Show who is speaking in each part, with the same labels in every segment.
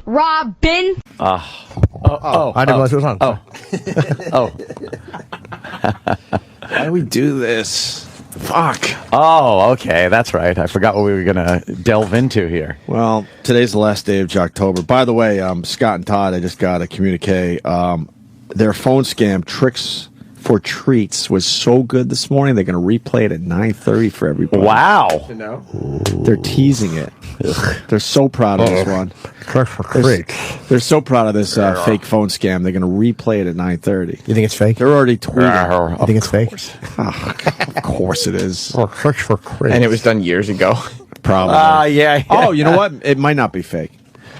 Speaker 1: Robin.
Speaker 2: I didn't realize it was on.
Speaker 3: Why do we do this? Fuck.
Speaker 4: Oh, okay, that's right. I forgot what we were going to delve into here.
Speaker 3: Well, today's the last day of Jocktober. By the way, Scott and Todd, I just got a communique. Their phone scam Tricks for Treats was so good this morning, they're going to replay it at 9:30 for everybody.
Speaker 4: Wow.
Speaker 3: They're teasing it. They're so proud of this one.
Speaker 2: Tricks for Treats.
Speaker 3: They're so proud of this fake phone scam. They're going to replay it at 9:30.
Speaker 2: You think it's fake?
Speaker 3: They're already tweeting.
Speaker 2: You think it's fake?
Speaker 3: Of course it is.
Speaker 2: Oh, Tricks for Treats.
Speaker 5: And it was done years ago.
Speaker 3: Probably.
Speaker 4: Yeah.
Speaker 3: Oh, you know what? It might not be fake.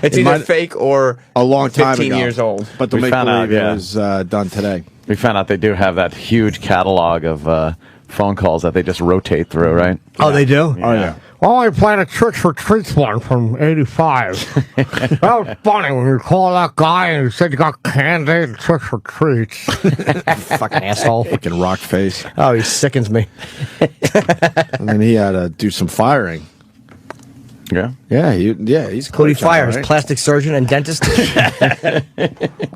Speaker 5: It's either fake or
Speaker 3: a long time
Speaker 5: 15
Speaker 3: ago.
Speaker 5: years old.
Speaker 3: But the
Speaker 4: We
Speaker 3: make
Speaker 4: found out,
Speaker 3: believe it was done today.
Speaker 4: We found out they do have that huge catalog of phone calls that they just rotate through, right?
Speaker 2: Oh, they do?
Speaker 3: Oh, yeah.
Speaker 2: Well, I played a Tricks for Treats one from 85. That was funny when you call that guy and he said you got candy and Tricks for Treats. Fucking asshole.
Speaker 3: Fucking rock face.
Speaker 2: Oh, he sickens me.
Speaker 3: And then he had to do some firing.
Speaker 4: Yeah.
Speaker 3: Yeah, he's
Speaker 2: Who did he
Speaker 3: clear,
Speaker 2: fire?
Speaker 3: right?
Speaker 2: His plastic surgeon and dentist?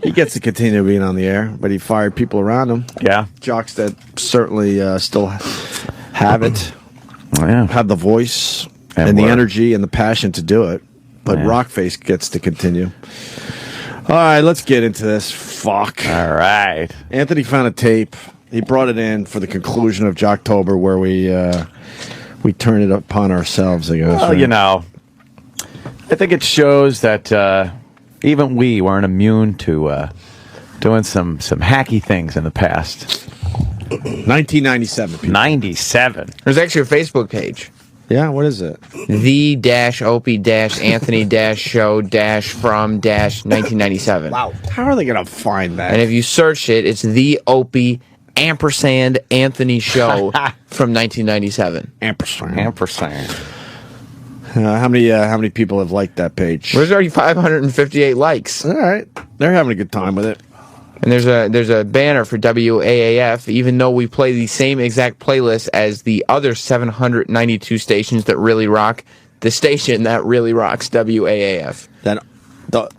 Speaker 3: He gets to continue being on the air, but he fired people around him.
Speaker 4: Yeah.
Speaker 3: Jocks that certainly still have it,
Speaker 4: Yeah.
Speaker 3: have the voice
Speaker 4: And
Speaker 3: and the
Speaker 4: work.
Speaker 3: energy and the passion to do it. But
Speaker 4: Yeah.
Speaker 3: Rockface gets to continue. All right, let's get into this. Fuck.
Speaker 4: All right.
Speaker 3: Anthony found a tape. He brought it in for the conclusion of Jocktober, where we turn it upon ourselves, I guess.
Speaker 4: Well,
Speaker 3: right?
Speaker 4: you know, I think it shows that even we weren't immune to doing some hacky things in the past.
Speaker 3: 1997. People.
Speaker 4: 97.
Speaker 5: There's actually a Facebook page.
Speaker 3: Yeah, what is it?
Speaker 5: The-Opie-Anthony-show-from-1997.
Speaker 2: Wow.
Speaker 3: How are they going to find that?
Speaker 5: And if you search it, it's the Opie ampersand Anthony show from 1997.
Speaker 4: Ampersand.
Speaker 3: How many people have liked that page?
Speaker 5: There's already 558 likes.
Speaker 3: All right, they're having a good time with it.
Speaker 5: And there's a banner for WAAF, even though we play the same exact playlist as the other 792 stations that really rock, the station that really rocks, WAAF.
Speaker 3: That the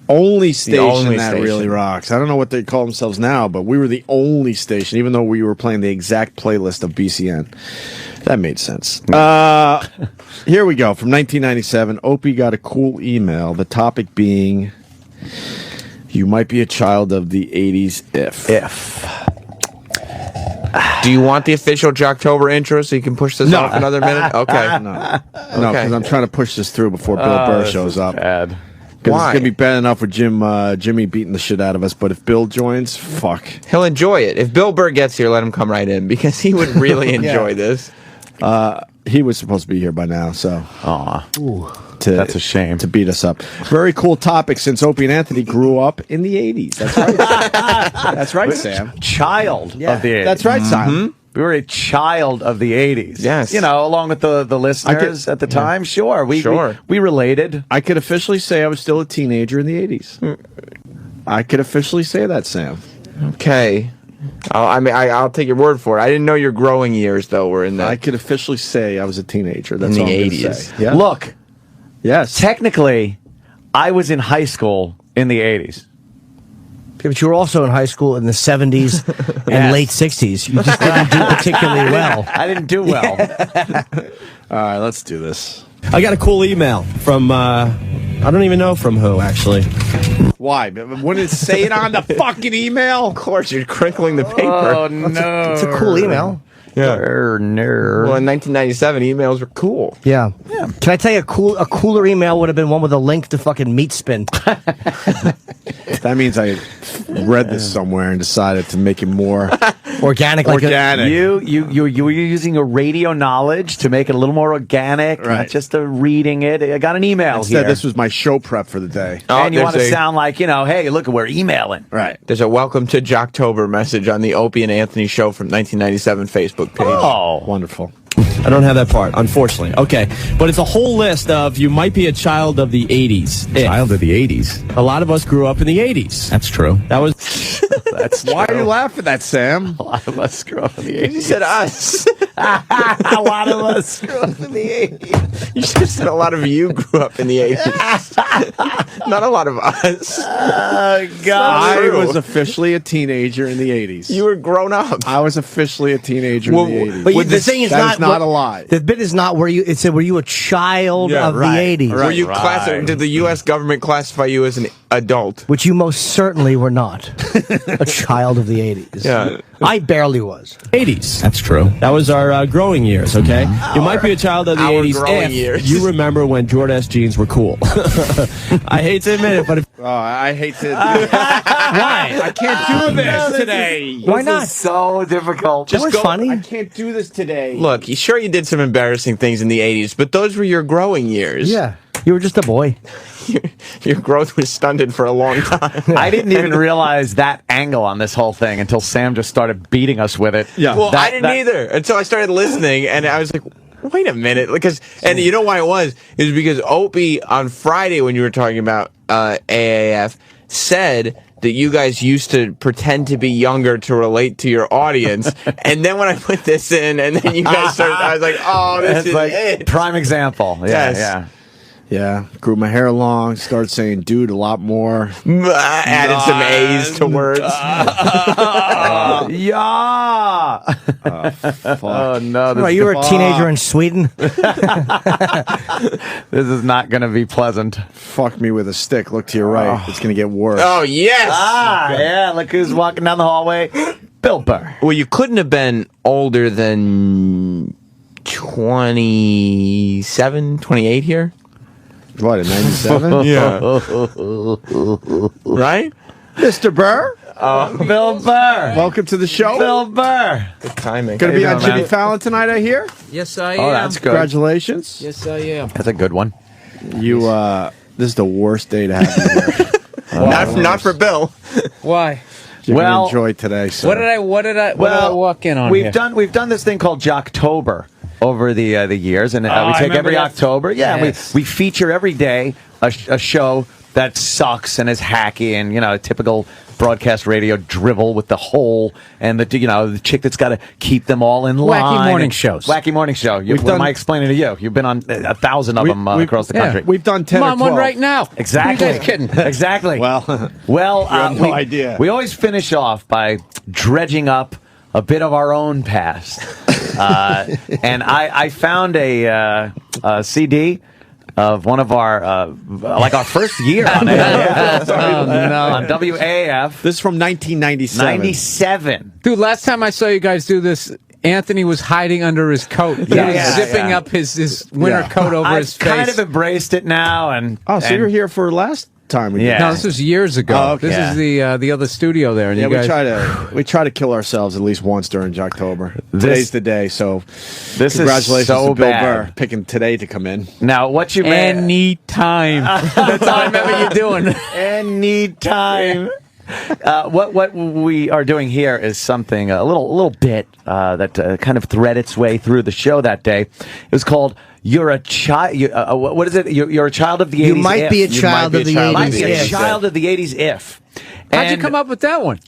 Speaker 3: only station
Speaker 5: only
Speaker 3: that
Speaker 5: station.
Speaker 3: really rocks. I don't know what they call themselves now, but we were the only station, even though we were playing the exact playlist of BCN. That made sense. Here we go. From 1997, Opie got a cool email. The topic being, you might be a child of the 80s if.
Speaker 5: Do you want the official Jocktober intro so you can push this off another minute? Okay.
Speaker 3: No, because I'm trying to push this through before Bill Burr shows up.
Speaker 4: Bad.
Speaker 3: Because
Speaker 5: Why?
Speaker 3: it's going to be bad enough with Jimmy beating the shit out of us, but if Bill joins, fuck.
Speaker 5: He'll enjoy it. If Bill Burr gets here, let him come right in, because he would really enjoy this.
Speaker 3: He was supposed to be here by now, so.
Speaker 4: Aw.
Speaker 3: To,
Speaker 4: That's a shame.
Speaker 3: To beat us up. Very cool topic since Opie and Anthony grew up in the 80s. That's right. That's right, Sam.
Speaker 4: Child of the 80s.
Speaker 3: That's right, Sam.
Speaker 4: We were a child of the 80s.
Speaker 5: Yes.
Speaker 4: You know, along with the listeners at the time. Sure. We related.
Speaker 3: I could officially say I was still a teenager in the 80s. I could officially say that, Sam.
Speaker 5: Okay. I'll take your word for it. I didn't know your growing years, though, were in that.
Speaker 3: I could officially say I was a teenager. That's
Speaker 5: In
Speaker 3: all
Speaker 5: the
Speaker 3: I'm gonna
Speaker 5: 80s.
Speaker 3: say. Yeah.
Speaker 4: Look,
Speaker 3: Yes.
Speaker 4: technically, I was in high school in the 80s.
Speaker 2: But you were also in high school in the 70s and
Speaker 4: Yes.
Speaker 2: late 60s. You just didn't do particularly well.
Speaker 4: I didn't do well.
Speaker 3: All right, let's do this.
Speaker 6: I got a cool email from, I don't even know from who, actually.
Speaker 3: Why? Wouldn't it say it on the fucking email?
Speaker 5: Of course, you're crinkling the paper.
Speaker 4: Oh, no.
Speaker 2: It's a cool email.
Speaker 5: Yeah.
Speaker 4: No.
Speaker 5: Well, in 1997, emails were cool.
Speaker 2: Yeah. Can I tell you, a cooler email would have been one with a link to fucking Meat Spin.
Speaker 3: That means I read this somewhere and decided to make it more
Speaker 2: Organic.
Speaker 3: organic.
Speaker 4: You were using your radio knowledge to make it a little more organic,
Speaker 3: Right.
Speaker 4: not just reading it. I got an email
Speaker 3: Instead,
Speaker 4: here.
Speaker 3: this was my show prep for the day.
Speaker 4: And you
Speaker 5: there's
Speaker 4: want to
Speaker 5: a-
Speaker 4: sound like, hey, look, we're emailing.
Speaker 3: Right.
Speaker 5: There's a welcome to Jocktober message on the Opie and Anthony show from 1997 Facebook page.
Speaker 4: Oh.
Speaker 3: Wonderful.
Speaker 6: I don't have that part, unfortunately. Okay. But it's a whole list of you might be a child of the 80s.
Speaker 4: Child of the 80s.
Speaker 6: A lot of us grew up in the 80s.
Speaker 4: That's true.
Speaker 6: That was
Speaker 4: That's
Speaker 3: Why are
Speaker 4: true.
Speaker 3: you laughing at that, Sam?
Speaker 4: A lot of us grew up in the 80s.
Speaker 5: You said us.
Speaker 4: A lot of us grew up in the 80s.
Speaker 5: You should have said a lot of you grew up in the 80s. Not a lot of us.
Speaker 4: Oh, God.
Speaker 3: I was officially a teenager in the 80s.
Speaker 5: You were grown up.
Speaker 3: I was officially a teenager
Speaker 5: Well,
Speaker 3: in the 80s.
Speaker 2: But the thing is
Speaker 3: That is not
Speaker 2: what-
Speaker 3: a lie.
Speaker 2: The bit is not where you. It said, "Were you a child of the '80s?"
Speaker 5: Were you
Speaker 4: Right.
Speaker 5: did the U.S. government classify you as an adult?
Speaker 2: Which you most certainly were not. A child of the '80s.
Speaker 5: Yeah.
Speaker 2: I barely was.
Speaker 6: 80s. That's true. That was our growing years, okay? You might be a child of the
Speaker 5: Our
Speaker 6: 80s
Speaker 5: growing
Speaker 6: if
Speaker 5: years.
Speaker 6: you remember when Jordan S. jeans were cool. I hate to admit it, but if
Speaker 3: Oh, I hate to.
Speaker 2: Why?
Speaker 3: I can't do this today.
Speaker 2: Why not?
Speaker 4: So difficult.
Speaker 2: That was funny.
Speaker 3: I can't do this today.
Speaker 5: Look, sure you did some embarrassing things in the 80s, but those were your growing years.
Speaker 2: Yeah, you were just a boy.
Speaker 5: Your growth was stunted for a long time.
Speaker 4: I didn't even realize that angle on this whole thing until Sam just started beating us with it.
Speaker 3: Yeah.
Speaker 5: Well,
Speaker 4: That-
Speaker 5: I didn't either until I started listening, and I was like, wait a minute. And you know why it was? It was because Opie, on Friday when you were talking about AAF, said that you guys used to pretend to be younger to relate to your audience. And then when I put this in, and then you guys started, I was like, oh, this
Speaker 4: It's
Speaker 5: is
Speaker 4: like
Speaker 5: it.
Speaker 4: prime example. Yeah,
Speaker 5: Yes.
Speaker 4: yeah.
Speaker 3: Yeah, grew my hair long, started saying dude a lot more.
Speaker 5: I added some A's to words.
Speaker 4: Yeah.
Speaker 3: Fuck.
Speaker 4: Oh no!
Speaker 2: Right, you were a teenager in Sweden.
Speaker 4: This is not going to be pleasant.
Speaker 3: Fuck me with a stick. Look to your right. It's going to get worse.
Speaker 5: Oh, yes.
Speaker 4: Yeah. Look who's walking down the hallway. Bill Burr.
Speaker 5: Well, you couldn't have been older than 27, 28 here,
Speaker 3: What, in 97?
Speaker 5: right?
Speaker 3: Mr. Burr,
Speaker 4: Bill Burr.
Speaker 3: welcome to the show.
Speaker 4: Bill Burr.
Speaker 5: Good timing.
Speaker 3: Going to be on
Speaker 4: doing,
Speaker 3: Jimmy
Speaker 4: man?
Speaker 3: Fallon tonight, I hear.
Speaker 1: Yes, I
Speaker 4: Oh,
Speaker 1: am.
Speaker 4: that's good.
Speaker 3: Congratulations.
Speaker 1: Yes, I am.
Speaker 4: That's a good one.
Speaker 3: You, this is the worst day to have you here.
Speaker 5: Not for Bill.
Speaker 1: Why?
Speaker 3: You're
Speaker 4: Well,
Speaker 3: going to enjoy today, sir.
Speaker 1: What did I walk in on
Speaker 4: we've
Speaker 1: here?
Speaker 4: done this thing called Jocktober over the years, and we
Speaker 1: I
Speaker 4: take
Speaker 1: remember
Speaker 4: every
Speaker 1: that.
Speaker 4: October. Yeah,
Speaker 1: Yes.
Speaker 4: we feature every day a show that sucks and is hacky and typical broadcast radio drivel with the hole and the chick that's got to keep them all in line.
Speaker 1: Wacky morning
Speaker 4: And-
Speaker 1: shows.
Speaker 4: Wacky morning show.
Speaker 3: We've
Speaker 4: What am
Speaker 3: done-
Speaker 4: I explaining to you? You've been on 1,000 of them across the country.
Speaker 3: We've done 10
Speaker 1: I'm
Speaker 3: or
Speaker 1: on
Speaker 3: 12.
Speaker 1: one right now.
Speaker 4: Exactly.
Speaker 1: You guys kidding?
Speaker 4: Exactly.
Speaker 3: Well,
Speaker 4: Well,
Speaker 3: have no idea.
Speaker 4: We always finish off by dredging up a bit of our own past, and I found a CD of one of our our first year on AAF, on WAF.
Speaker 3: this is from 1997.
Speaker 4: 97.
Speaker 1: Dude, last time I saw you guys do this, Anthony was hiding under his coat. He
Speaker 4: Yeah,
Speaker 1: was
Speaker 4: yeah,
Speaker 1: zipping
Speaker 4: yeah.
Speaker 1: up his winter
Speaker 3: Yeah.
Speaker 1: coat over
Speaker 4: I've
Speaker 1: his face.
Speaker 4: kind of embraced it now, and
Speaker 3: Oh, so
Speaker 4: and-
Speaker 3: you're here for last time we did
Speaker 4: Yeah.
Speaker 1: No, this was years ago.
Speaker 3: Oh, okay.
Speaker 1: This is the other studio there, and
Speaker 3: Yeah,
Speaker 1: you guys.
Speaker 3: we try to kill ourselves at least once during Jocktober.
Speaker 4: This-
Speaker 3: Today's the day, so
Speaker 4: This
Speaker 3: congratulations
Speaker 4: is so
Speaker 3: to Bill
Speaker 4: bad.
Speaker 3: Burr picking today to come in.
Speaker 4: Now, what you may
Speaker 1: Anytime. That's all I remember you doing.
Speaker 4: Anytime. What we are doing here is something a little bit that kind of thread its way through the show that day. It was called "You're a Child." What is it? You're a child of the 80s.
Speaker 2: You might
Speaker 4: if.
Speaker 2: be a
Speaker 4: You
Speaker 2: child
Speaker 4: might
Speaker 2: of
Speaker 4: be
Speaker 2: the
Speaker 4: a child-
Speaker 2: 80s
Speaker 4: Might be a
Speaker 2: if.
Speaker 4: child of the 80s. If.
Speaker 1: How'd you
Speaker 4: And-
Speaker 1: come up with that one?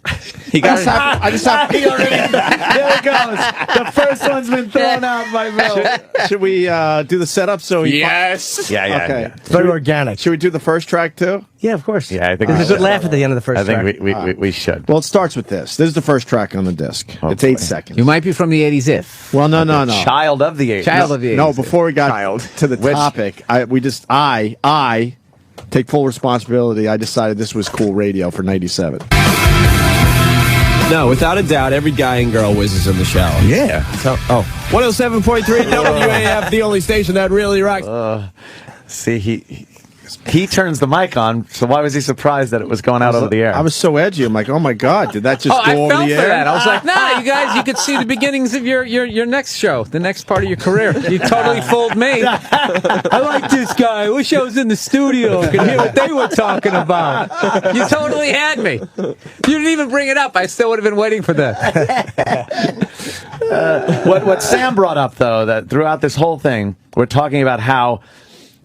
Speaker 5: He got
Speaker 3: I just have
Speaker 4: He already- there it goes. The first one's been thrown out by Bill.
Speaker 3: Should we do the setup? So he
Speaker 5: yes.
Speaker 4: Yeah.
Speaker 3: Okay.
Speaker 4: Yeah.
Speaker 2: Very organic.
Speaker 3: Should we do the first track too?
Speaker 2: Yeah, of course.
Speaker 4: Yeah, I think
Speaker 2: There's
Speaker 4: we
Speaker 2: a good
Speaker 4: should.
Speaker 2: laugh at the end of the first
Speaker 4: I think
Speaker 2: track.
Speaker 4: we should.
Speaker 3: Well, it starts with this. This is the first track on the disc. It's 8 seconds.
Speaker 1: You might be from the 80s if.
Speaker 3: Well, no.
Speaker 4: Child of the 80s.
Speaker 1: Child of the 80s.
Speaker 3: No, before we got
Speaker 5: Child.
Speaker 3: to the topic, I take full responsibility. I decided this was cool radio for 97.
Speaker 6: No, without a doubt, every guy and girl whizzes in the shower.
Speaker 4: Yeah.
Speaker 6: So, 107.3 WAF, the only station that really rocks.
Speaker 4: See, he turns the mic on, so why was he surprised that it was going out over the air?
Speaker 3: I was so edgy. I'm like, oh my God, did that just
Speaker 1: Oh,
Speaker 3: go
Speaker 1: I
Speaker 3: over
Speaker 1: fell
Speaker 3: the
Speaker 1: for
Speaker 3: air?
Speaker 1: that. I was like, nah, you guys, you could see the beginnings of your next show, the next part of your career. You totally fooled me. I like this guy. I wish I was in the studio. I could hear what they were talking about. You totally had me. You didn't even bring it up. I still would have been waiting for that.
Speaker 4: What Sam brought up, though, that throughout this whole thing, we're talking about how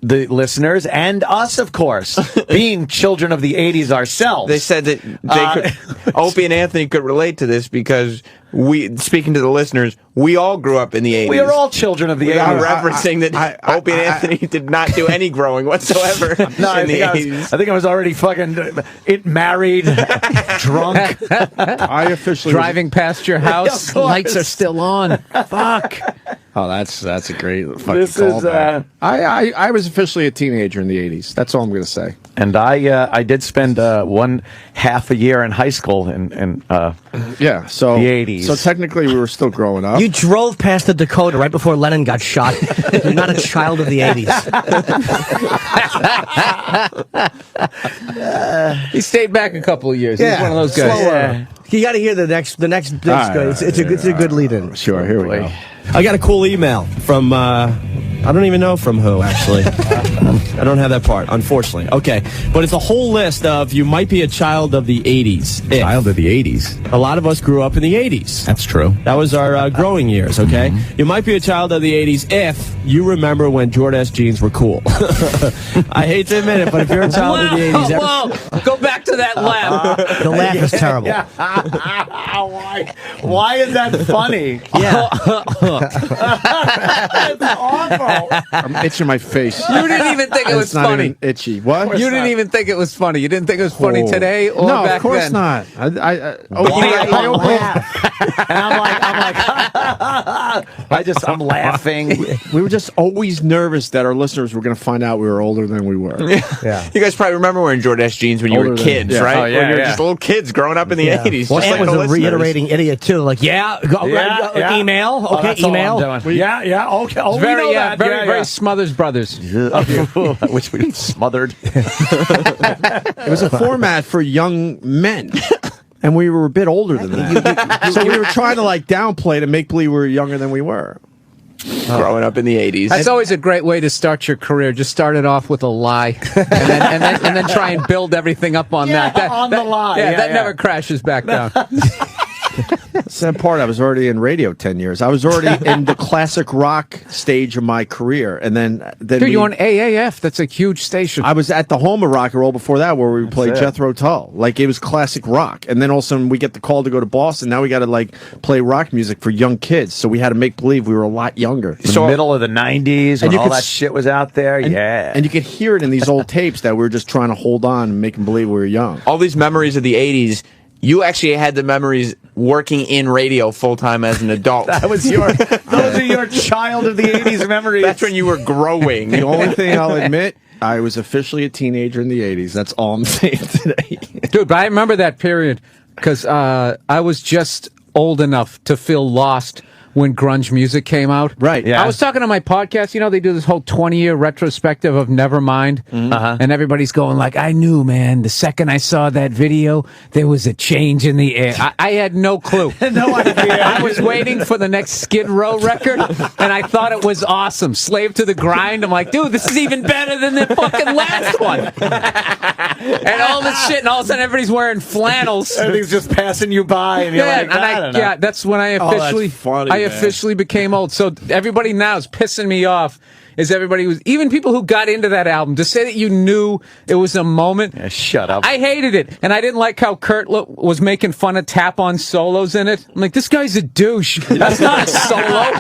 Speaker 4: the listeners and us, of course, being children of the 80s ourselves.
Speaker 5: They said that Opie and Anthony could relate to this because speaking to the listeners, we all grew up in the 80s.
Speaker 4: We are all children of the 80s.
Speaker 5: I'm referencing that Opie and Anthony did not do any growing whatsoever in the 80s.
Speaker 4: I think I was already fucking married, drunk.
Speaker 3: I officially
Speaker 1: Driving past your house, lights are still on. Fuck.
Speaker 3: Oh, that's a great fucking
Speaker 4: This is,
Speaker 3: callback. I was officially a teenager in the 80s. That's all I'm going to say.
Speaker 4: And I did spend one half a year in high school in
Speaker 3: Yeah, so
Speaker 4: the 80s.
Speaker 3: So technically, we were still growing up.
Speaker 7: You drove past the Dakota right before Lennon got shot. You're not a child of the 80s.
Speaker 1: He stayed back a couple of years.
Speaker 7: Yeah,
Speaker 1: He's one of those guys.
Speaker 7: slower. You got to hear the next
Speaker 3: right,
Speaker 7: it's a good lead-in.
Speaker 3: Sure, here we go.
Speaker 6: I got a cool email from, I don't even know from who, actually. I don't have that part, unfortunately. Okay, but it's a whole list of you might be a child of the 80s.
Speaker 8: Child of the 80s.
Speaker 6: A lot of us grew up in the 80s.
Speaker 8: That's true.
Speaker 6: That was our growing years, okay? You might be a child of the 80s if you remember when Jordan jeans were cool. I hate to admit it, but if you're a child of the 80s...
Speaker 1: Whoa, go back to that laugh.
Speaker 7: The laugh is terrible.
Speaker 4: Why is that funny?
Speaker 7: Yeah.
Speaker 4: It's awful.
Speaker 3: I'm itching my face.
Speaker 1: You didn't even think it was
Speaker 3: It's not
Speaker 1: funny.
Speaker 3: even itchy. What?
Speaker 1: You didn't even think it was funny. You didn't think it was funny
Speaker 3: Oh.
Speaker 1: today or
Speaker 3: no,
Speaker 1: back
Speaker 3: of course
Speaker 1: then.
Speaker 3: not.
Speaker 4: And I'm laughing.
Speaker 3: We were just always nervous that our listeners were going to find out we were older than we were.
Speaker 7: Yeah.
Speaker 5: You guys probably remember wearing Jordan jeans when you were
Speaker 3: Older than-
Speaker 5: kids,
Speaker 3: yeah.
Speaker 5: right?
Speaker 4: Oh, yeah,
Speaker 5: when you were
Speaker 4: yeah.
Speaker 5: just little kids growing up in the 80s.
Speaker 7: Well,
Speaker 5: just
Speaker 7: Ant
Speaker 5: like
Speaker 7: was
Speaker 5: the
Speaker 7: a
Speaker 5: listeners.
Speaker 7: reiterating idiot, too. Like, email.
Speaker 4: Oh,
Speaker 7: Okay,
Speaker 4: that's all
Speaker 7: email.
Speaker 4: I'm doing. Yeah, okay. Oh,
Speaker 1: Very,
Speaker 4: we know that.
Speaker 1: very Smothers Brothers.
Speaker 4: I wish we'd smothered.
Speaker 3: It was a format for young men. And we were a bit older than that. So we were trying to like downplay to make believe we were younger than we were.
Speaker 5: Growing up in the 80s.
Speaker 1: That's always a great way to start your career. Just start it off with a lie, and then try and build everything up on that.
Speaker 4: on the lie.
Speaker 1: Yeah,
Speaker 4: Yeah,
Speaker 1: that
Speaker 4: yeah.
Speaker 1: never crashes back down.
Speaker 3: Sad part, I was already in radio 10 years. I was already in the classic rock stage of my career. And then
Speaker 1: Dude, you're on AAF. That's a huge station.
Speaker 3: I was at the home of rock and roll before that, where we played Jethro Tull. Like, it was classic rock. And then all of a sudden we get the call to go to Boston. Now we got to like play rock music for young kids. So we had to make believe we were a lot younger.
Speaker 4: The middle of the 90s when
Speaker 3: you
Speaker 4: all
Speaker 3: could
Speaker 4: that shit was out there. Yeah.
Speaker 3: And you could hear it in these old tapes that we were just trying to hold on and making believe we were young.
Speaker 5: All these memories of the 80s, you actually had the memories working in radio full-time as an adult.
Speaker 4: those are your child of the 80s memories.
Speaker 5: That's when you were growing.
Speaker 3: The only thing I'll admit, I was officially a teenager in the 80s. That's all I'm saying today.
Speaker 1: Dude, but I remember that period because I was just old enough to feel lost when grunge music came out.
Speaker 3: Right.
Speaker 4: Yeah.
Speaker 1: I was talking to my podcast. You know, they do this whole 20-year retrospective of Nevermind. And everybody's going like, I knew, man, the second I saw that video, there was a change in the air. I had no clue.
Speaker 4: No idea.
Speaker 1: I was waiting for the next Skid Row record, and I thought it was awesome. Slave to the Grind. I'm like, dude, this is even better than the fucking last one. And all this shit, and all of a sudden everybody's wearing flannels.
Speaker 4: Everything's just passing you by, and you're like, I don't know.
Speaker 1: Yeah, that's when I
Speaker 3: that's
Speaker 1: officially,
Speaker 3: funny,
Speaker 1: I
Speaker 3: man.
Speaker 1: officially became old. So everybody now is pissing me off. Is everybody was even people who got into that album to say that you knew it was a moment?
Speaker 4: Yeah, shut up.
Speaker 1: I hated it, and I didn't like how Kurt was making fun of tap-on solos in it. I'm like, this guy's a douche. That's not a solo.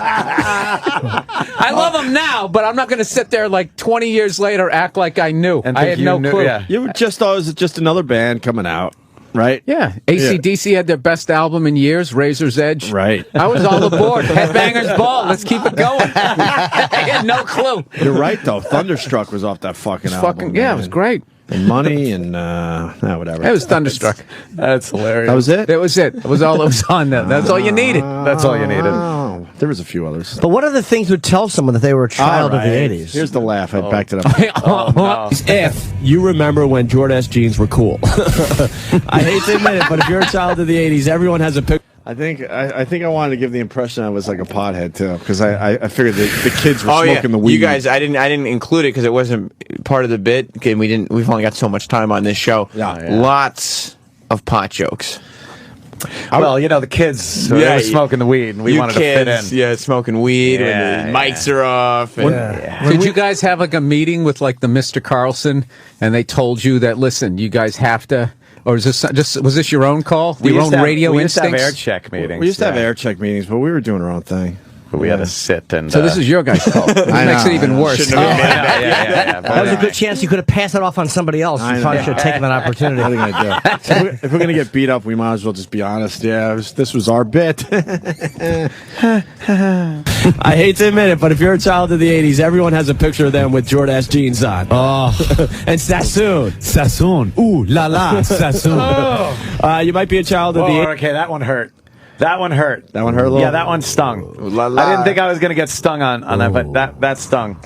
Speaker 1: I love him now, but I'm not going to sit there like 20 years later act like I knew.
Speaker 4: And
Speaker 1: I
Speaker 4: think
Speaker 1: had
Speaker 4: you
Speaker 1: no
Speaker 4: knew-
Speaker 1: clue.
Speaker 4: yeah.
Speaker 3: You were just thought it was just another band coming out, right?
Speaker 1: Yeah, AC/DC had their best album in years, Razor's Edge.
Speaker 3: Right.
Speaker 1: I was all aboard. Headbangers Ball. Let's keep it going. I had no clue.
Speaker 3: You're right, though. Thunderstruck was off that fucking album.
Speaker 1: Yeah, it was great.
Speaker 3: And Money and whatever.
Speaker 1: It was Thunderstruck.
Speaker 4: That's hilarious.
Speaker 3: That was it?
Speaker 1: That was it. That was all that was on there. That's all you needed.
Speaker 4: That's all you needed.
Speaker 3: Oh, there was a few others.
Speaker 7: But what other things would tell someone that they were a child
Speaker 3: All
Speaker 7: of the
Speaker 3: right.
Speaker 7: 80s?
Speaker 3: Here's the laugh. I backed it up.
Speaker 6: If you remember when Jordan jeans were cool. I hate to admit it, but if you're a child of the 80s, everyone has a picture.
Speaker 3: I think I wanted to give the impression I was like a pothead too, because I figured the kids were
Speaker 5: Oh
Speaker 3: smoking
Speaker 5: yeah,
Speaker 3: the weed.
Speaker 5: you guys. I didn't include it because it wasn't part of the bit. Okay, we've only got so much time on this show.
Speaker 3: Yeah.
Speaker 5: Lots of pot jokes.
Speaker 4: Well, the kids, so they were smoking the weed, and we wanted to fit in.
Speaker 5: Yeah, smoking weed when the mics are off. And,
Speaker 1: Did you guys have like a meeting with like the Mr. Carlson, and they told you that, listen, you guys have to, or was this your own call? Your own radio
Speaker 4: we used to have
Speaker 1: instincts?
Speaker 4: air check meetings.
Speaker 3: We used to have air check meetings, but we were doing our own thing.
Speaker 4: But we had to sit and.
Speaker 1: So this is your guys' call. This makes it even worse.
Speaker 5: Shouldn't have been mad.
Speaker 4: yeah.
Speaker 7: That was a good chance you could have passed it off on somebody else. You probably should have taken that opportunity.
Speaker 3: What are you gonna do? If we're gonna get beat up, we might as well just be honest. Yeah, this was our bit.
Speaker 6: I hate to admit it, but if you're a child of the 80s, everyone has a picture of them with Jordache jeans on.
Speaker 8: Oh.
Speaker 6: And Sassoon.
Speaker 8: Sassoon. Ooh, la la, Sassoon.
Speaker 6: You might be a child of the 80s.
Speaker 4: Okay, that one hurt. That one hurt.
Speaker 3: That one hurt a little?
Speaker 4: Yeah, that one stung.
Speaker 5: La, la.
Speaker 4: I didn't think I was going to get stung on that, but that stung.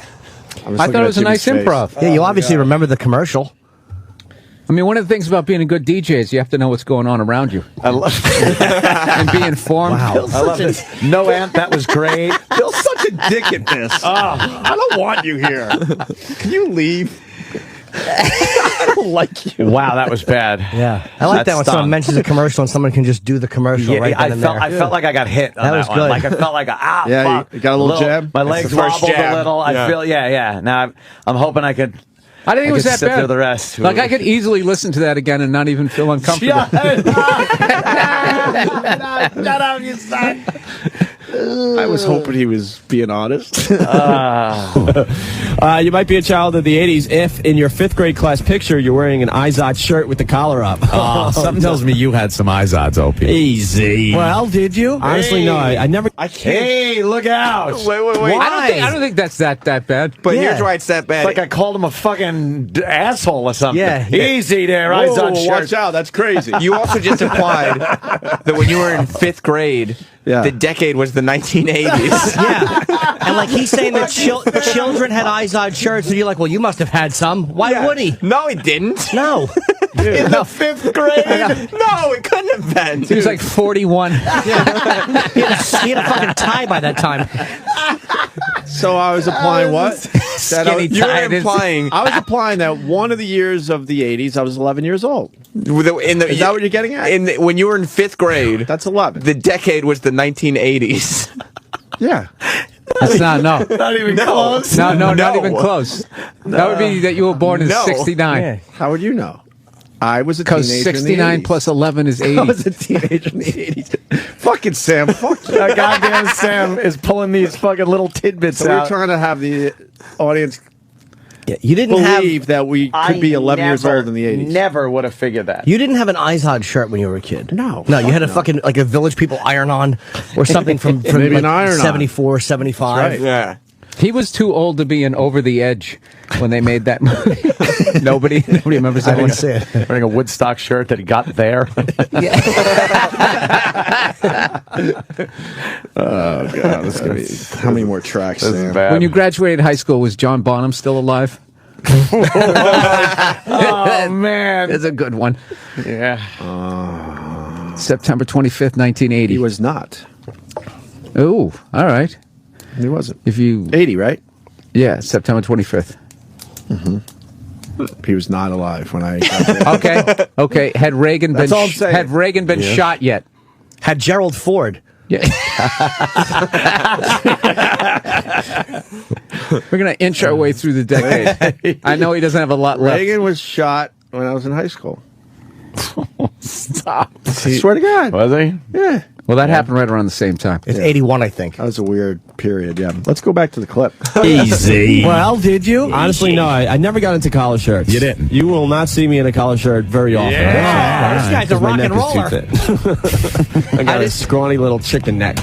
Speaker 1: I thought it was a nice improv.
Speaker 7: Yeah, you obviously remember the commercial.
Speaker 1: I mean, one of the things about being a good DJ is you have to know what's going on around you
Speaker 4: I love
Speaker 1: and be informed.
Speaker 4: I love this. No, Ant, that was great.
Speaker 3: Bill's such a dick at this. I don't want you here. Can you leave? I don't like you.
Speaker 4: Wow, that was bad.
Speaker 7: Yeah, I like that when
Speaker 4: stung.
Speaker 7: someone mentions a commercial and someone can just do the commercial right then and there.
Speaker 4: I felt like I got hit on
Speaker 7: That
Speaker 4: that,
Speaker 7: was
Speaker 4: one.
Speaker 7: good.
Speaker 4: Like I felt like
Speaker 3: Yeah,
Speaker 4: fuck.
Speaker 3: you got a little jab?
Speaker 4: My
Speaker 5: That's
Speaker 4: legs
Speaker 5: the first
Speaker 4: wobbled
Speaker 5: jab.
Speaker 4: a little. I
Speaker 5: Yeah.
Speaker 4: feel Now I'm hoping I could.
Speaker 1: I didn't think it was
Speaker 4: could
Speaker 1: that
Speaker 4: sit
Speaker 1: bad.
Speaker 4: through the rest.
Speaker 1: Like I could easily listen to that again and not even feel uncomfortable.
Speaker 3: Shut up, you son. I was hoping he was being honest.
Speaker 6: You might be a child of the 80s if, in your 5th grade class picture, you're wearing an Izod shirt with the collar up.
Speaker 8: Something tells me you had some Izods, Opie.
Speaker 6: Easy.
Speaker 7: Well, did you?
Speaker 6: Honestly, no. I never.
Speaker 4: Hey, look out!
Speaker 5: wait.
Speaker 1: I don't think that's that bad.
Speaker 5: But
Speaker 7: Yeah.
Speaker 5: here's why it's that bad.
Speaker 4: It's like I called him a fucking asshole or something.
Speaker 7: Yeah.
Speaker 4: Easy there, eyes on
Speaker 3: Whoa,
Speaker 4: shirt.
Speaker 3: watch out. That's crazy.
Speaker 5: You also just implied that when you were in 5th grade,
Speaker 3: Yeah.
Speaker 5: the decade was the 1980s.
Speaker 7: Yeah. And like he's saying that children had Izod shirts, and you're like, well, you must have had some. Why would he?
Speaker 5: No, he didn't.
Speaker 7: No.
Speaker 5: In the 5th grade? No, it couldn't have been.
Speaker 1: He was like 41.
Speaker 7: He had a fucking tie by that time.
Speaker 3: So I was applying what?
Speaker 1: Skinny
Speaker 5: You were
Speaker 1: tie.
Speaker 5: implying
Speaker 3: I was applying that one of the years of the 80s, I was 11 years old. Is that what you're getting at?
Speaker 5: When you were in 5th grade,
Speaker 3: That's 11.
Speaker 5: the decade was the 1980s.
Speaker 3: Yeah.
Speaker 1: That's not
Speaker 4: Not even close.
Speaker 1: No, not
Speaker 5: No.
Speaker 1: even close. That would be that you were born in
Speaker 5: No.
Speaker 1: 69.
Speaker 7: Yeah.
Speaker 3: How would you know? I was a
Speaker 1: Because
Speaker 3: teenager in the
Speaker 1: 69
Speaker 3: 80s.
Speaker 1: plus 11 is 80.
Speaker 3: I was a teenager in the 80s. Fucking Sam, fuck you.
Speaker 4: That goddamn Sam is pulling these fucking little tidbits
Speaker 3: So we're
Speaker 4: out.
Speaker 3: trying to have the audience
Speaker 7: Yeah, you didn't
Speaker 3: believe that we could be 11 years old in the 80s.
Speaker 4: Never would have figured that.
Speaker 7: You didn't have an Izod shirt when you were a kid.
Speaker 3: No.
Speaker 7: No, you had a fucking like a Village People iron-on or something from
Speaker 3: Maybe
Speaker 7: like
Speaker 3: an iron-on.
Speaker 7: 74, 75.
Speaker 3: That's
Speaker 5: Yeah.
Speaker 1: He was too old to be in Over the Edge when they made that movie. Nobody remembers that
Speaker 7: I
Speaker 1: one.
Speaker 7: didn't see it.
Speaker 4: Wearing a Woodstock shirt that he got there.
Speaker 3: Oh, God. This is gonna be, how many more tracks,
Speaker 4: This is
Speaker 3: Sam?
Speaker 4: bad.
Speaker 1: When you graduated high school, was John Bonham still alive?
Speaker 4: oh man,
Speaker 1: It's a good one.
Speaker 4: yeah.
Speaker 1: September 25th, 1980.
Speaker 3: He was not.
Speaker 1: Ooh, all right.
Speaker 3: He wasn't.
Speaker 1: If you,
Speaker 3: 80, right?
Speaker 1: yeah, September 25th.
Speaker 3: He was not alive when I got there.
Speaker 1: Okay. Had Reagan
Speaker 3: That's all I'm saying.
Speaker 1: been shot yet?
Speaker 7: Had Gerald Ford.
Speaker 1: Yeah. We're gonna inch our way through the decade. I know he doesn't have a lot left.
Speaker 3: Reagan was shot when I was in high school.
Speaker 4: Stop.
Speaker 3: I swear to God.
Speaker 4: Was he?
Speaker 3: Yeah.
Speaker 1: Well, that happened right around the same time.
Speaker 7: It's 81, I think.
Speaker 3: That was a weird period, yeah. Let's go back to the clip.
Speaker 8: Easy.
Speaker 6: Well, did you? Honestly, no. I never got into collar shirts.
Speaker 8: You didn't?
Speaker 6: You will not see me in a collar shirt very often.
Speaker 7: Oh, this guy's a
Speaker 6: Because my
Speaker 7: rock and
Speaker 6: neck is too
Speaker 7: roller.
Speaker 6: thick. I got a scrawny little chicken neck.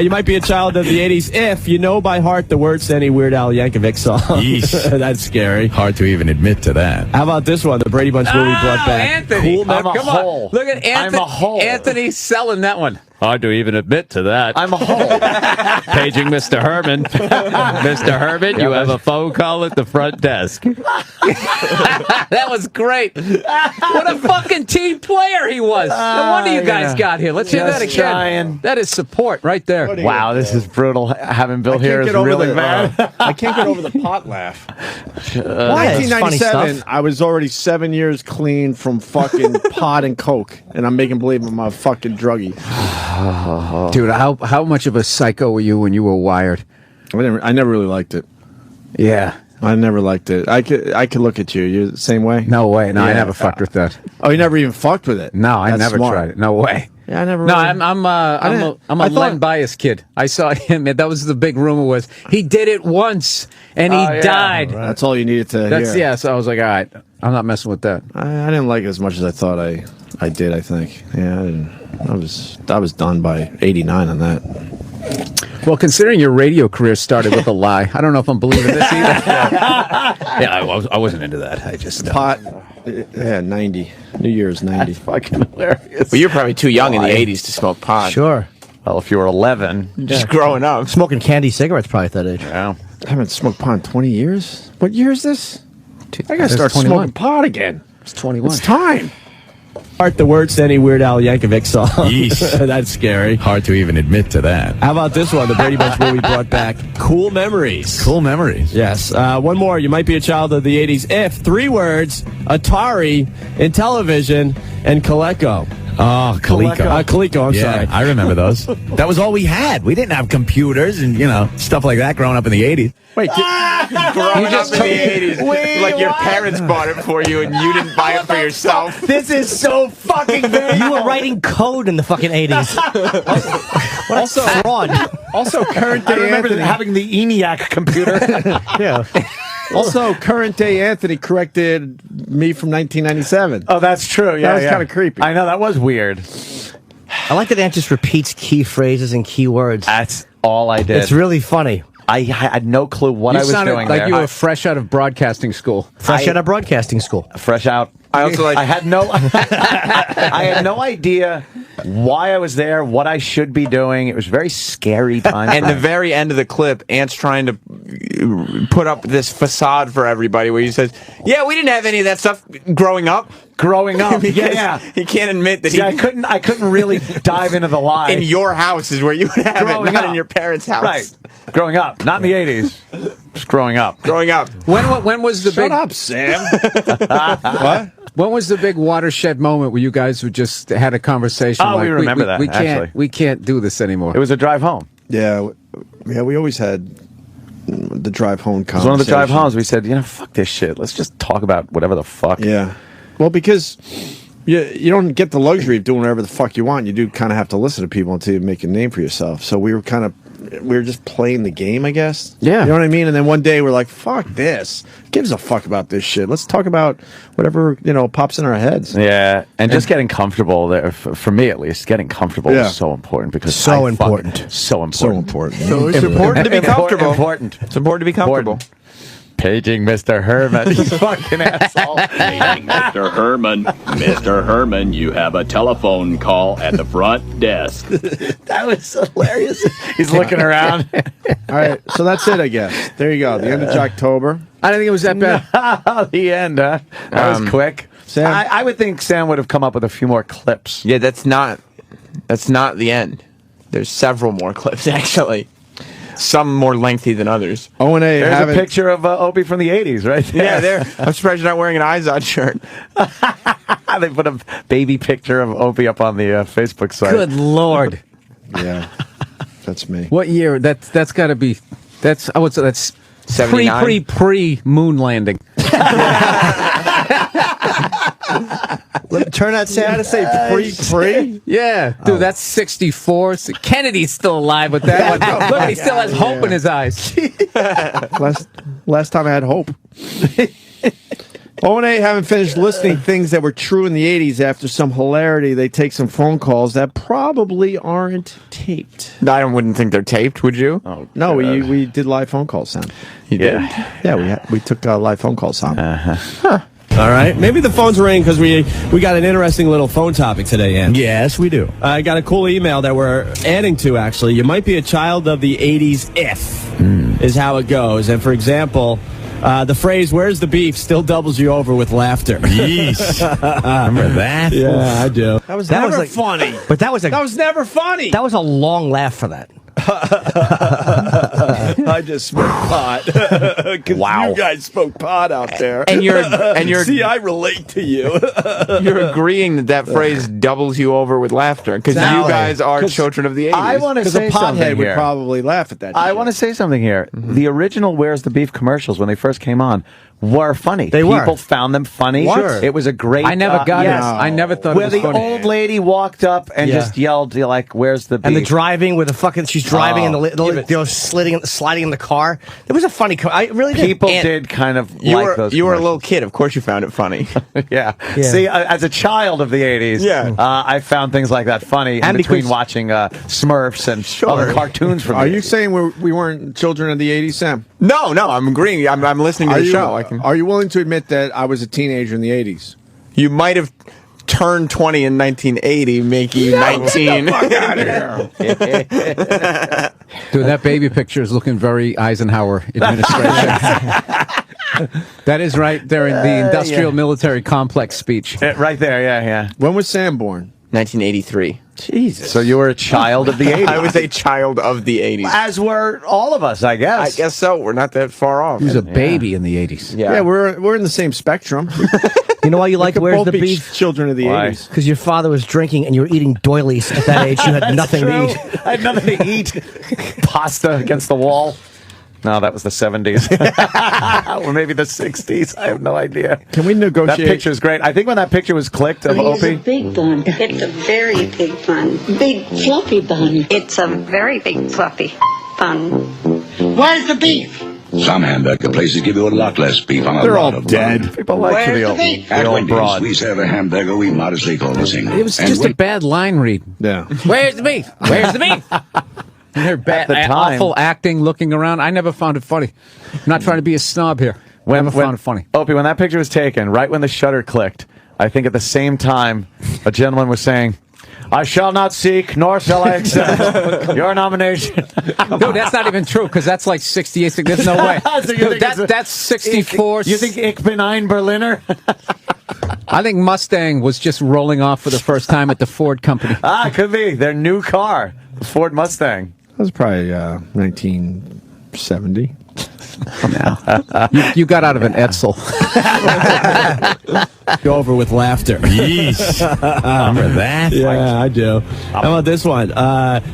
Speaker 6: You might be a child of the 80s if you know by heart the words to any Weird Al Yankovic song.
Speaker 8: Yeesh.
Speaker 6: That's scary.
Speaker 8: Hard to even admit to that.
Speaker 6: How about this one? The Brady Bunch movie brought back.
Speaker 1: Anthony.
Speaker 4: I'm a
Speaker 1: Come
Speaker 4: hole.
Speaker 1: on. Look at Anthony.
Speaker 4: I'm a hole.
Speaker 1: Anthony selling that one. Hard to even admit to that.
Speaker 4: I'm home.
Speaker 1: Paging Mr. Herman. Mr. Herman, you have a phone call at the front desk. That was great. What a fucking team player he was. No wonder you guys got here. Let's hear that again.
Speaker 4: Trying.
Speaker 1: That is support right there.
Speaker 4: Wow, this is brutal. Having Bill here is
Speaker 3: get over
Speaker 4: really
Speaker 3: the-
Speaker 4: bad.
Speaker 3: I can't get over the pot laugh.
Speaker 7: Why? It's funny
Speaker 3: 1997,
Speaker 7: stuff.
Speaker 3: I was already 7 years clean from fucking pot and coke, and I'm making believe I'm a fucking druggie.
Speaker 1: Dude, how much of a psycho were you when you were wired?
Speaker 3: I never really liked it.
Speaker 1: Yeah.
Speaker 3: I never liked it. I could look at you. You're the same way?
Speaker 1: No way. No, I
Speaker 3: Yeah.
Speaker 1: never fucked with that.
Speaker 3: Oh, you never even fucked with it?
Speaker 1: No, I
Speaker 3: That's
Speaker 1: never
Speaker 3: smart.
Speaker 1: tried it. No way.
Speaker 3: Yeah, I never.
Speaker 1: No,
Speaker 3: really-
Speaker 1: I'm a
Speaker 3: I thought-
Speaker 1: Len Bias kid. I saw him. That was the big rumor was he did it once and he died.
Speaker 3: That's all you needed to
Speaker 1: That's
Speaker 3: hear.
Speaker 1: yeah. So I was like, all right, I'm not messing with that.
Speaker 3: I didn't like it as much as I thought I did. I think. Yeah, I didn't. I was done by '89 on that.
Speaker 1: Well, considering your radio career started with a lie, I don't know if I'm believing this either. Yeah, I wasn't into that. I just
Speaker 3: Pot. Yeah, 90. New Year's 90.
Speaker 4: Fucking hilarious.
Speaker 5: Well, you're probably too young in the 80s to smoke pot.
Speaker 7: Sure.
Speaker 4: Well, if you were 11,
Speaker 5: Just growing up.
Speaker 7: Smoking candy cigarettes probably at that age.
Speaker 4: yeah.
Speaker 3: I haven't smoked pot in 20 years. What year is this? I gotta
Speaker 1: That's
Speaker 3: start
Speaker 1: 21.
Speaker 3: smoking pot again.
Speaker 1: It's 21.
Speaker 3: It's time.
Speaker 6: Art the words to any Weird Al Yankovic song.
Speaker 8: Yeesh.
Speaker 6: That's scary.
Speaker 8: Hard to even admit to that.
Speaker 6: How about this one? The Brady Bunch movie brought back cool memories.
Speaker 8: Cool memories.
Speaker 6: Yes. One more. You might be a child of the 80s if 3 words, Atari, Intellivision, and Coleco.
Speaker 8: Oh, Coleco.
Speaker 6: Coleco, I'm
Speaker 8: Yeah,
Speaker 6: sorry.
Speaker 8: I remember those. That was all we had. We didn't have computers and, stuff like that growing up in the 80s.
Speaker 3: Wait,
Speaker 5: Growing up in the 80s, like your parents bought it for you and you didn't buy it for yourself.
Speaker 4: This is so fucking big.
Speaker 7: You were writing code in the fucking 80s.
Speaker 3: also
Speaker 7: Fraud.
Speaker 3: Also, current
Speaker 4: I
Speaker 3: day
Speaker 4: remember
Speaker 3: Anthony.
Speaker 4: having the ENIAC computer.
Speaker 7: Yeah.
Speaker 3: Also, current day Anthony corrected me from 1997.
Speaker 4: Oh, that's true. Yeah,
Speaker 3: That was
Speaker 4: yeah.
Speaker 3: kinda creepy.
Speaker 4: I know, that was weird.
Speaker 7: I like that Ant just repeats key phrases and key words.
Speaker 4: That's all I did.
Speaker 7: It's really funny.
Speaker 4: I had no clue what
Speaker 1: You
Speaker 4: I was
Speaker 1: sounded
Speaker 4: doing
Speaker 1: like
Speaker 4: there.
Speaker 1: you were fresh out of broadcasting school.
Speaker 7: Fresh out of broadcasting school.
Speaker 4: Fresh out.
Speaker 5: I also like-
Speaker 4: I had no. I had no idea why I was there, what I should be doing. It was a very scary time.
Speaker 5: And the very end of the clip, Ant's trying to put up this facade for everybody where he says, yeah, we didn't have any of that stuff growing up.
Speaker 4: growing up,
Speaker 5: Because
Speaker 4: yeah.
Speaker 5: He can't admit that
Speaker 4: See, I couldn't really dive into the lie.
Speaker 5: in your house is where you would have
Speaker 4: Growing
Speaker 5: it, not
Speaker 4: up.
Speaker 5: in your parents' house.
Speaker 4: Right. Growing up, not in the 80s. Just growing up.
Speaker 5: Growing up.
Speaker 1: When was the
Speaker 3: Shut
Speaker 1: big
Speaker 3: up, Sam. What?
Speaker 1: When was the big watershed moment where you guys would just had a conversation?
Speaker 4: Oh, we remember that,
Speaker 1: We can't.
Speaker 4: actually.
Speaker 1: We can't do this anymore.
Speaker 4: It was a drive home.
Speaker 3: Yeah, we always had the drive home
Speaker 4: It was one of the drive
Speaker 3: conversation.
Speaker 4: homes. We said, fuck this shit. Let's just talk about whatever the fuck.
Speaker 3: Yeah. Well, because you don't get the luxury of doing whatever the fuck you want. You do kind of have to listen to people until you make a name for yourself. So we were just playing the game, I guess.
Speaker 1: Yeah.
Speaker 3: You know what I mean? And then one day we're like, fuck this. Who gives a fuck about this shit? Let's talk about whatever, pops in our heads.
Speaker 4: Yeah, and just getting comfortable there, for me at least, getting comfortable
Speaker 3: Yeah.
Speaker 4: is so important because
Speaker 7: So
Speaker 4: I fucking-
Speaker 7: important.
Speaker 4: so important,
Speaker 3: So important.
Speaker 5: So it's important to be comfortable.
Speaker 4: Important.
Speaker 5: It's important to be comfortable.
Speaker 4: Paging Mr. Herman, you fucking asshole.
Speaker 9: Mr. Herman. Mr. Herman, you have a telephone call at the front desk.
Speaker 4: That was hilarious. He's looking around.
Speaker 3: All right. So that's it, I guess. There you go. The end of Jocktober.
Speaker 1: I didn't think it was that bad.
Speaker 4: The end, huh? That was quick.
Speaker 3: Sam?
Speaker 4: I would think Sam would have come up with a few more clips.
Speaker 5: Yeah, that's not the end. There's several more clips, actually. Some more lengthy than others.
Speaker 3: O&A
Speaker 4: There's a
Speaker 3: haven't.
Speaker 4: picture of Opie from the 80s right there.
Speaker 5: Yeah, there. I'm surprised you're not wearing an Izod shirt.
Speaker 4: They put a baby picture of Opie up on the Facebook site.
Speaker 7: Good Lord.
Speaker 3: Yeah. That's me.
Speaker 1: What year? That's got to be. That's I would say that's
Speaker 5: 79?
Speaker 1: pre moon landing.
Speaker 7: Turn that Sam.
Speaker 3: Pre?
Speaker 1: Yeah, dude, that's 64. Kennedy's still alive with that one. Look, he still has hope in his eyes.
Speaker 3: Last time I had hope. O&A haven't finished listing things that were true in the 80s after some hilarity. They take some phone calls that probably aren't taped.
Speaker 5: I wouldn't think they're taped, would you?
Speaker 4: Oh,
Speaker 3: No, we did live phone calls, Sam.
Speaker 5: You did?
Speaker 3: Yeah, we took live phone calls, Sam.
Speaker 6: All right. Maybe the phone's ringing because we got an interesting little phone topic today, Ann.
Speaker 8: Yes, we do.
Speaker 6: I got a cool email that we're adding to, actually. You might be a child of the 80s if, is how it goes. And, for example, the phrase, where's the beef, still doubles you over with laughter.
Speaker 8: Remember that?
Speaker 6: Yeah, I do.
Speaker 3: That was
Speaker 7: That
Speaker 3: never
Speaker 7: was like-
Speaker 3: funny.
Speaker 7: But that was
Speaker 3: never funny.
Speaker 7: that was a long laugh for that.
Speaker 3: I just smoked pot. 'Cause
Speaker 5: Wow.
Speaker 3: you guys smoke pot out there.
Speaker 5: And you're
Speaker 3: See, I relate to you.
Speaker 5: you're agreeing that phrase doubles you over with laughter because you
Speaker 3: Exactly.
Speaker 5: guys are children of the 80s.
Speaker 4: I want to
Speaker 3: Because a
Speaker 4: say something
Speaker 3: pothead would
Speaker 4: here.
Speaker 3: probably laugh at that.
Speaker 4: I
Speaker 3: shit.
Speaker 4: want to say something here. The original "Where's the Beef" commercials, when they first came on, were funny.
Speaker 7: They were.
Speaker 4: People found them funny.
Speaker 3: What? Sure.
Speaker 4: It was a great.
Speaker 1: I never got
Speaker 4: yes.
Speaker 1: it. I never thought
Speaker 4: Where
Speaker 1: it was
Speaker 4: the
Speaker 1: funny.
Speaker 4: old lady walked up and
Speaker 7: Yeah.
Speaker 4: just yelled, like, "Where's the beef?"
Speaker 7: And the driving with the fucking, she's driving and
Speaker 4: give it-
Speaker 7: sliding in the car. It was a funny. I really did.
Speaker 4: People
Speaker 7: And-
Speaker 4: did kind of
Speaker 5: you
Speaker 4: like
Speaker 5: were
Speaker 4: those.
Speaker 5: you were a
Speaker 4: commercials.
Speaker 5: little kid. Of course, you found it funny.
Speaker 4: Yeah.
Speaker 7: Yeah.
Speaker 4: See, as a child of the 80s,
Speaker 3: Yeah.
Speaker 4: I found things like that funny
Speaker 7: And
Speaker 4: in between
Speaker 7: because-
Speaker 4: watching Smurfs and other cartoons from
Speaker 3: Are
Speaker 4: the
Speaker 3: you
Speaker 4: 80s.
Speaker 3: saying we weren't children of the 80s, Sam?
Speaker 5: No, I'm agreeing. I'm listening to
Speaker 3: Are
Speaker 5: the
Speaker 3: you,
Speaker 5: show. I can.
Speaker 3: are you willing to admit that I was a teenager in the 80s?
Speaker 5: You might have turned 20 in 1980, making you 19.
Speaker 1: Dude, that baby picture is looking very Eisenhower administration. That is right there in the industrial military complex speech.
Speaker 4: Right there, yeah.
Speaker 3: When was Sam born?
Speaker 5: 1983.
Speaker 4: Jesus. So you were a child of the 80s.
Speaker 5: I was a child of the 80s.
Speaker 4: As were all of us, I
Speaker 5: I
Speaker 4: guess.
Speaker 5: guess so. We're not that far off.
Speaker 1: He was a baby in the 80s.
Speaker 3: Yeah, we're in the same spectrum.
Speaker 7: You know why you like
Speaker 3: Could
Speaker 7: Where's
Speaker 3: both
Speaker 7: the
Speaker 3: be
Speaker 7: Beef?
Speaker 3: children of the
Speaker 4: Why?
Speaker 3: 80s.
Speaker 7: Because your father was drinking and you were eating doilies at that age. You had nothing to eat.
Speaker 4: I had nothing to eat. Pasta against the wall. No, that was the 70s. Or maybe the 60s. I have no idea.
Speaker 3: Can we
Speaker 4: That
Speaker 3: negotiate?
Speaker 4: picture's great. I think when that picture was clicked of
Speaker 10: It's a
Speaker 4: Opie,
Speaker 10: big bun. It's a very big bun. Big fluffy bun. It's a very big fluffy bun. Where's the beef?
Speaker 11: Some hamburger places give you a lot less beef on a
Speaker 3: They're
Speaker 11: lot
Speaker 3: all
Speaker 11: of
Speaker 3: dead.
Speaker 11: bun.
Speaker 4: people like
Speaker 10: Where's
Speaker 4: the
Speaker 10: the
Speaker 4: old,
Speaker 10: beef?
Speaker 4: the
Speaker 11: At
Speaker 4: old
Speaker 11: Wendy's,
Speaker 4: broad.
Speaker 11: we serve a hamburger we modestly call the single.
Speaker 1: It was
Speaker 11: And
Speaker 1: just a bad line read.
Speaker 3: Yeah.
Speaker 1: Where's the beef? Where's the beef? And they're bad,
Speaker 4: the time.
Speaker 1: awful acting, looking around. I never found it funny. I'm not trying to be a snob here. Never found it funny.
Speaker 4: Opie, when that picture was taken, right when the shutter clicked, I think at the same time, a gentleman was saying, "I shall not seek, nor shall I accept your nomination."
Speaker 1: Dude, that's not even true because that's like 68. There's no way.
Speaker 4: So you
Speaker 1: Dude,
Speaker 4: think it's a-
Speaker 1: that's 64.
Speaker 4: You think Ich bin ein Berliner?
Speaker 1: I think Mustang was just rolling off for the first time at the Ford company.
Speaker 4: Could be. Their new car, the Ford Mustang.
Speaker 3: That was probably 1970.
Speaker 1: You got out of an Edsel.
Speaker 6: Go over with laughter.
Speaker 8: Remember that?
Speaker 6: Yeah, I do. How about this one?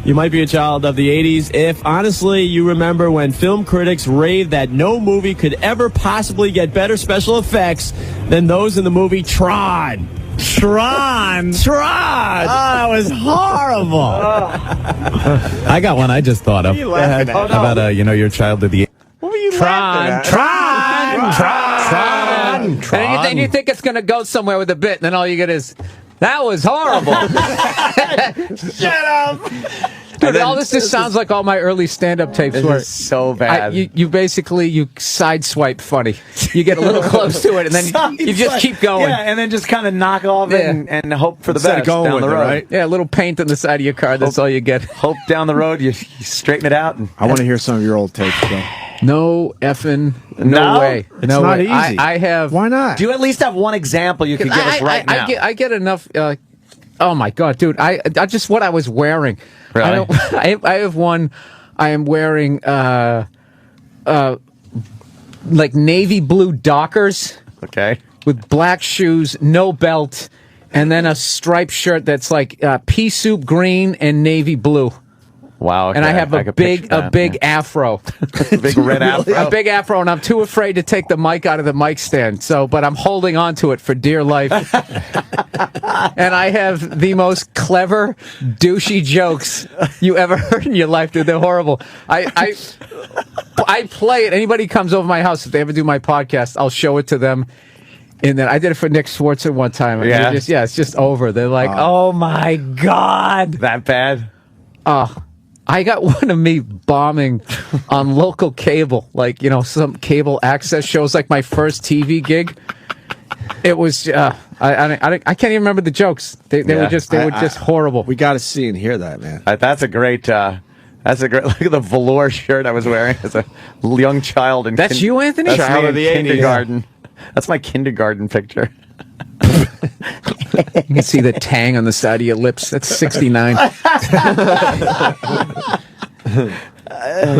Speaker 6: You might be a child of the 80s if, honestly, you remember when film critics raved that no movie could ever possibly get better special effects than those in the movie Tron.
Speaker 8: Tron!
Speaker 6: Tron!
Speaker 8: That was horrible. I got one I just thought of.
Speaker 5: laughing at?
Speaker 8: How about, you're a child of the...
Speaker 5: What were you
Speaker 1: Tron. And you think it's going to go somewhere with a bit, and then all you get is, that was horrible.
Speaker 4: Shut up!
Speaker 1: Dude, all this just sounds like all my early stand-up tapes
Speaker 4: This
Speaker 1: where
Speaker 4: is so bad.
Speaker 1: you basically, you sideswipe funny. You get a little close to it, and then you just keep going.
Speaker 4: Yeah, and then just kind of knock off
Speaker 1: Yeah.
Speaker 4: it and hope for the
Speaker 3: Instead of
Speaker 4: best
Speaker 3: going
Speaker 4: down
Speaker 3: with
Speaker 4: the
Speaker 3: it,
Speaker 4: road.
Speaker 3: right?
Speaker 1: Yeah, a little paint on the side of your car, that's all you get.
Speaker 4: Hope down the road you straighten it out. And
Speaker 3: I want to hear some of your old tapes, though.
Speaker 1: No effing,
Speaker 4: No?
Speaker 1: way.
Speaker 3: It's
Speaker 1: no
Speaker 3: not
Speaker 1: way.
Speaker 3: easy.
Speaker 1: I have...
Speaker 3: Why not?
Speaker 4: do you at least have one example you could give us right now?
Speaker 1: I get enough... oh, my God, dude. I just what I was wearing.
Speaker 4: Really?
Speaker 1: I have one... I am wearing like navy blue Dockers
Speaker 4: Okay.
Speaker 1: with black shoes, no belt, and then a striped shirt that's like pea soup green and navy blue.
Speaker 4: Wow. Okay.
Speaker 1: And I have a
Speaker 4: could
Speaker 1: big
Speaker 4: picture that,
Speaker 1: big afro.
Speaker 4: yeah. Big red afro.
Speaker 1: A big afro, and I'm too afraid to take the mic out of the mic stand. But I'm holding on to it for dear life. And I have the most clever, douchey jokes you ever heard in your life, dude. They're horrible. I play it. Anybody comes over my house, if they ever do my podcast, I'll show it to them. And then I did it for Nick Swartz at one time. And
Speaker 4: Yeah?
Speaker 1: it's just over. They're like, oh my God.
Speaker 4: That bad?
Speaker 1: I got one of me bombing on local cable, like, some cable access shows, like my first TV gig. It was. I can't even remember the jokes. They were just horrible.
Speaker 3: We got to see and hear that, man.
Speaker 4: That's a great. That's a great. Look at the velour shirt I was wearing as a young child in.
Speaker 1: That's you, Anthony.
Speaker 4: That's
Speaker 5: Child
Speaker 4: me
Speaker 5: of
Speaker 4: in
Speaker 5: the 80s.
Speaker 4: kindergarten. That's my kindergarten picture.
Speaker 1: You can see the tang on the side of your lips. That's 69.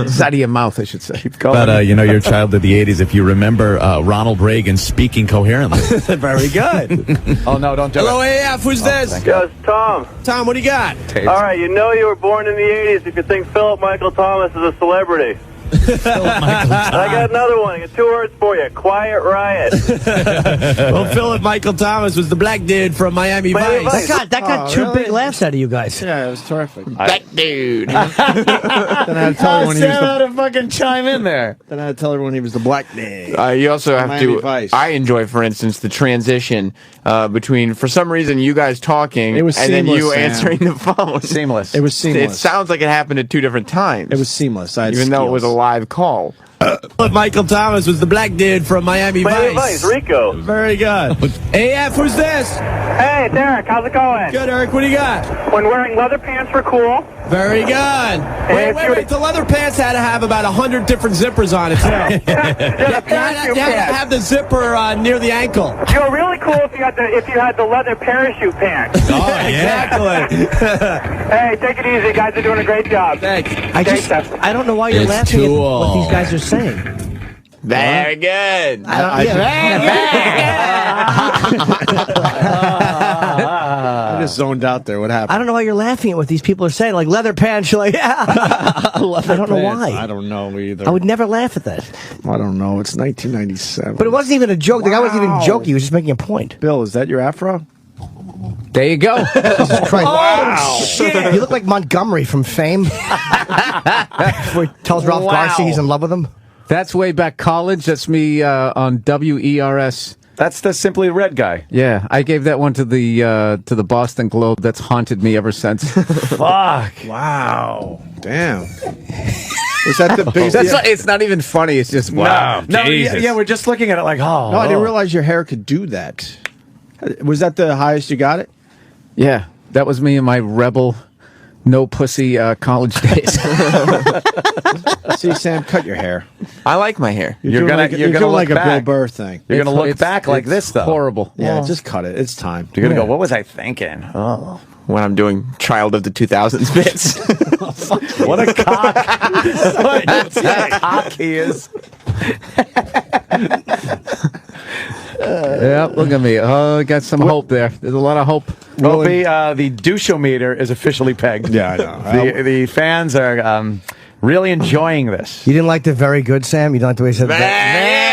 Speaker 1: Side of your mouth, I should say.
Speaker 4: Keep going.
Speaker 8: But, you're a child of the 80s if you remember Ronald Reagan speaking coherently.
Speaker 6: Very good.
Speaker 4: Oh, no, don't do
Speaker 6: Hello,
Speaker 4: it.
Speaker 6: AF. Who's this?
Speaker 12: Yes, Tom.
Speaker 6: Tom, what do you got?
Speaker 4: Tapes.
Speaker 12: All right, you know you were born in the 80s if you think Philip Michael Thomas is a celebrity. I got another one. I got 2 words for you. Quiet Riot.
Speaker 6: Well, Philip Michael Thomas was the black dude from Miami Vice.
Speaker 7: That got two big laughs out of you guys.
Speaker 3: Yeah, it was terrific.
Speaker 5: Black dude.
Speaker 3: Then I had to tell everyone he was
Speaker 4: Sam had
Speaker 3: the.
Speaker 4: to fucking chime in there.
Speaker 3: Then I had to tell everyone he was the black dude.
Speaker 5: You also have
Speaker 3: Miami
Speaker 5: to.
Speaker 3: Vice.
Speaker 5: I enjoy, for instance, the transition between, for some reason, you guys talking
Speaker 3: It was
Speaker 5: and then you
Speaker 3: seamless, Sam.
Speaker 5: answering the phone.
Speaker 4: Seamless.
Speaker 3: It was seamless.
Speaker 5: It sounds like it happened at 2 different times.
Speaker 3: It was seamless. I had
Speaker 5: even though it was a
Speaker 3: skills.
Speaker 5: live call.
Speaker 6: Philip Michael Thomas was the black dude from Miami Vice.
Speaker 12: Rico.
Speaker 6: Very good. AF, who's this?
Speaker 12: Hey, it's Eric. How's it going?
Speaker 6: Good, Eric. What do you got?
Speaker 12: When wearing leather pants were cool.
Speaker 6: Very good. Wait. The leather pants had to have about 100 different zippers on it, too.
Speaker 12: Yeah, the
Speaker 6: You had to have the zipper near the ankle.
Speaker 12: You were really cool if you had the leather parachute pants.
Speaker 6: Oh, exactly.
Speaker 12: Hey, take it easy. Guys are doing a great job.
Speaker 6: Thanks.
Speaker 7: I don't know why you're
Speaker 6: It's
Speaker 7: laughing at
Speaker 6: too
Speaker 7: what these
Speaker 6: old.
Speaker 7: guys are saying.
Speaker 5: Very good.
Speaker 3: I just zoned out there. What happened?
Speaker 7: I don't know why you're laughing at what these people are saying. Like leather pants, you're like, yeah. I don't know why.
Speaker 3: I don't know either.
Speaker 7: I would never laugh at that.
Speaker 3: I don't know. It's 1997.
Speaker 7: But it wasn't even a joke. The guy wasn't even
Speaker 3: Wow.
Speaker 7: joking. He was just making a point.
Speaker 3: Bill, is that your afro?
Speaker 1: There you go.
Speaker 7: Jesus Christ.
Speaker 3: Wow.
Speaker 7: You look like Montgomery from Fame. Where he tells Ralph Garcia he's in love with him.
Speaker 1: That's way back college. That's me on WERS.
Speaker 4: That's the Simply Red guy.
Speaker 1: Yeah, I gave that one to the Boston Globe. That's haunted me ever since.
Speaker 4: Fuck.
Speaker 3: Wow. Damn. Was that the biggest?
Speaker 1: It's not even funny. It's just wow.
Speaker 4: No, yeah, we're just looking at it like, oh.
Speaker 3: No, I didn't realize your hair could do that. Was that the highest you got it?
Speaker 1: Yeah, that was me in my rebel, no pussy college days.
Speaker 3: See, Sam, cut your hair.
Speaker 5: I like my hair.
Speaker 4: You're gonna
Speaker 3: doing
Speaker 4: look
Speaker 3: like a Bill
Speaker 4: back.
Speaker 3: Burr thing.
Speaker 4: You're gonna look
Speaker 1: It's-
Speaker 4: back like
Speaker 1: it's
Speaker 4: this, though.
Speaker 1: Horrible.
Speaker 3: Yeah, just cut it. It's time.
Speaker 4: You're gonna go, what was I thinking? Oh.
Speaker 5: When I'm doing Child of the 2000s bits.
Speaker 4: What a cock. What a cock he is.
Speaker 1: Yeah, look at me. Oh, I got some hope there. There's a lot of hope.
Speaker 4: Opie, the douchometer is officially pegged.
Speaker 3: Yeah, I know.
Speaker 4: The fans are really enjoying this.
Speaker 7: You didn't like the very good, Sam? You don't like the way he said that?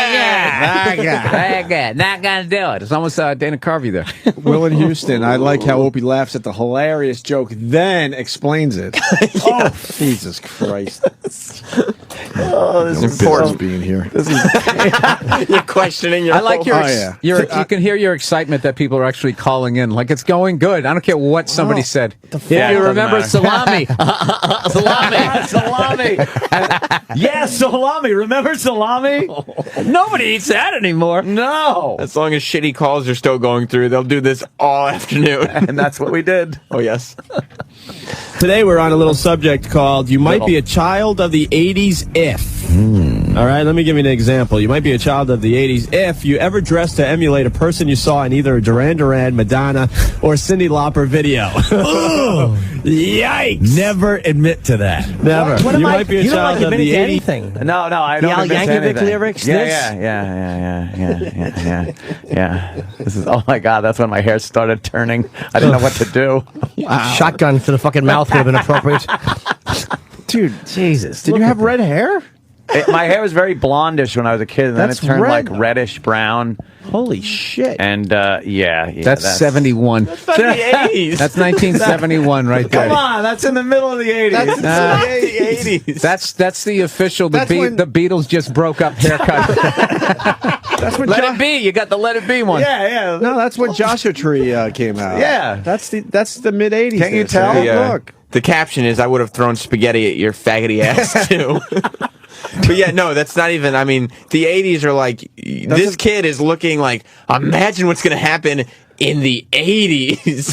Speaker 1: Very good. Not gonna do it. It's almost Dana Carvey there.
Speaker 3: Will in Houston. I like how Opie laughs at the hilarious joke, then explains it. Oh, Jesus Christ.
Speaker 4: Oh, this is
Speaker 3: important being here.
Speaker 5: You're questioning your
Speaker 1: I like your.
Speaker 3: Oh, yeah.
Speaker 1: You can hear your excitement that people are actually calling in. Like it's going good. I don't care what somebody said. If
Speaker 4: Yeah, it
Speaker 1: you
Speaker 4: doesn't
Speaker 1: remember
Speaker 4: matter.
Speaker 1: salami,
Speaker 4: salami. Yeah, salami. Remember salami?
Speaker 1: nobody eats that anymore.
Speaker 4: No.
Speaker 5: As long as shitty calls are still going through, they'll do this all afternoon.
Speaker 4: And that's what we did.
Speaker 5: Oh, yes.
Speaker 6: Today we're on a little subject called You Might Be a Child of the 80s If. All right, let me give you an example. You might be a child of the 80s if you ever dressed to emulate a person you saw in either a Duran Duran, Madonna, or Cyndi Lauper video.
Speaker 8: Ugh.
Speaker 6: Yikes!
Speaker 8: Never admit to that.
Speaker 6: Never.
Speaker 7: What
Speaker 6: You
Speaker 7: am I-
Speaker 6: might be a
Speaker 7: you don't
Speaker 6: child
Speaker 7: like
Speaker 6: of
Speaker 7: admitting
Speaker 6: the
Speaker 7: to
Speaker 6: 80s.
Speaker 7: anything.
Speaker 4: No, I
Speaker 7: The
Speaker 4: don't
Speaker 7: Al
Speaker 4: admit to
Speaker 7: Yankovic
Speaker 4: anything.
Speaker 7: lyrics?
Speaker 4: Yeah. This is, oh my God, that's when my hair started turning. I didn't know what to do.
Speaker 7: Shotgun to the fucking mouth would have been appropriate.
Speaker 3: Dude,
Speaker 7: Jesus.
Speaker 3: did you have red hair?
Speaker 4: My hair was very blondish when I was a kid, and then
Speaker 3: That's
Speaker 4: it turned
Speaker 3: red.
Speaker 4: like reddish brown.
Speaker 3: Holy shit.
Speaker 4: And yeah.
Speaker 1: That's 71.
Speaker 5: That's the 80s.
Speaker 1: That's 1971 right there.
Speaker 4: Come on, that's in the middle of the 80s.
Speaker 5: That's the 80s.
Speaker 1: That's the official. The Beatles just broke up haircut.
Speaker 3: That's when
Speaker 1: Let it be. You got the Let It Be one.
Speaker 4: Yeah.
Speaker 3: No, that's when Joshua Tree came out.
Speaker 4: Yeah.
Speaker 3: That's the mid 80s.
Speaker 4: Can't you tell?
Speaker 3: Look.
Speaker 5: The caption is, I would have thrown spaghetti at your faggoty ass, too. But yeah, no, that's not even. I mean, the 80s are like this kid is looking like. Imagine what's going to happen in the 80s.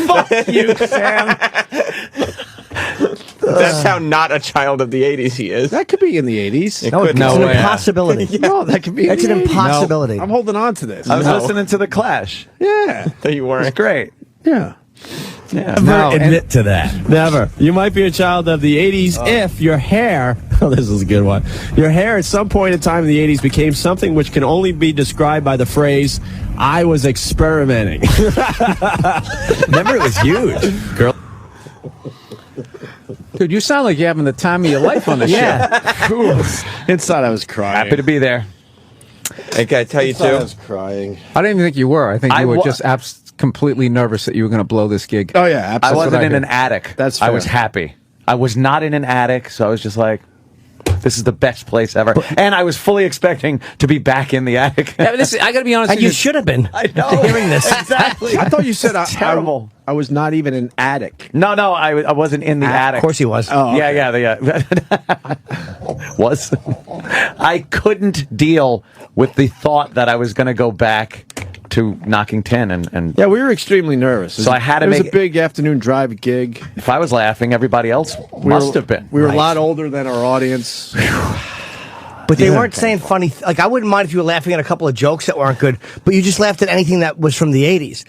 Speaker 7: Fuck you, Sam.
Speaker 5: That's how not a child of the 80s he is.
Speaker 3: That could be in the 80s.
Speaker 7: No, it's an impossibility.
Speaker 3: No, that could be.
Speaker 7: It's an impossibility.
Speaker 3: No, I'm holding on to this.
Speaker 4: I was listening to The Clash.
Speaker 3: Yeah.
Speaker 5: No, you weren't.
Speaker 4: It's great.
Speaker 3: Yeah.
Speaker 4: Yeah.
Speaker 8: Never admit to that.
Speaker 6: Never. You might be a child of the 80s if your hair, oh, this is a good one. Your hair at some point in time in the 80s became something which can only be described by the phrase, I was experimenting.
Speaker 8: Remember, it was huge. Girl.
Speaker 1: Dude, you sound like you're having the time of your life on the show.
Speaker 3: Inside, I was crying.
Speaker 4: Happy to be there.
Speaker 5: Hey, can I tell you
Speaker 3: Inside, I
Speaker 5: too?
Speaker 3: was crying.
Speaker 1: I didn't even think you were. I think you were
Speaker 4: wa-
Speaker 1: just completely nervous that you were going to blow this gig.
Speaker 3: Oh, yeah,
Speaker 4: I
Speaker 3: absolutely.
Speaker 4: wasn't in
Speaker 1: heard.
Speaker 4: an attic.
Speaker 3: That's
Speaker 4: I
Speaker 3: fair.
Speaker 4: was happy. I was not in an attic, so I was just like, this is the best place ever. And I was fully expecting to be back in the attic.
Speaker 1: Yeah, but I got to be honest
Speaker 7: And
Speaker 1: with
Speaker 7: you
Speaker 1: you.
Speaker 7: should have been.
Speaker 4: I know.
Speaker 7: Hearing this.
Speaker 4: Exactly.
Speaker 3: I thought you said
Speaker 4: terrible.
Speaker 3: I was not even an attic.
Speaker 4: No, I wasn't in the attic.
Speaker 7: Of course he was.
Speaker 3: Oh, okay.
Speaker 4: Yeah. Was. I couldn't deal with the thought that I was going to go back to knocking 10 and
Speaker 3: Yeah, we were extremely nervous.
Speaker 4: So I had to
Speaker 3: It was
Speaker 4: make
Speaker 3: a big afternoon drive gig.
Speaker 4: if I was laughing, everybody else must have been.
Speaker 3: We were
Speaker 4: Right.
Speaker 3: a lot older than our audience.
Speaker 7: But they weren't saying funny. Like, I wouldn't mind if you were laughing at a couple of jokes that weren't good, but you just laughed at anything that was from the 80s.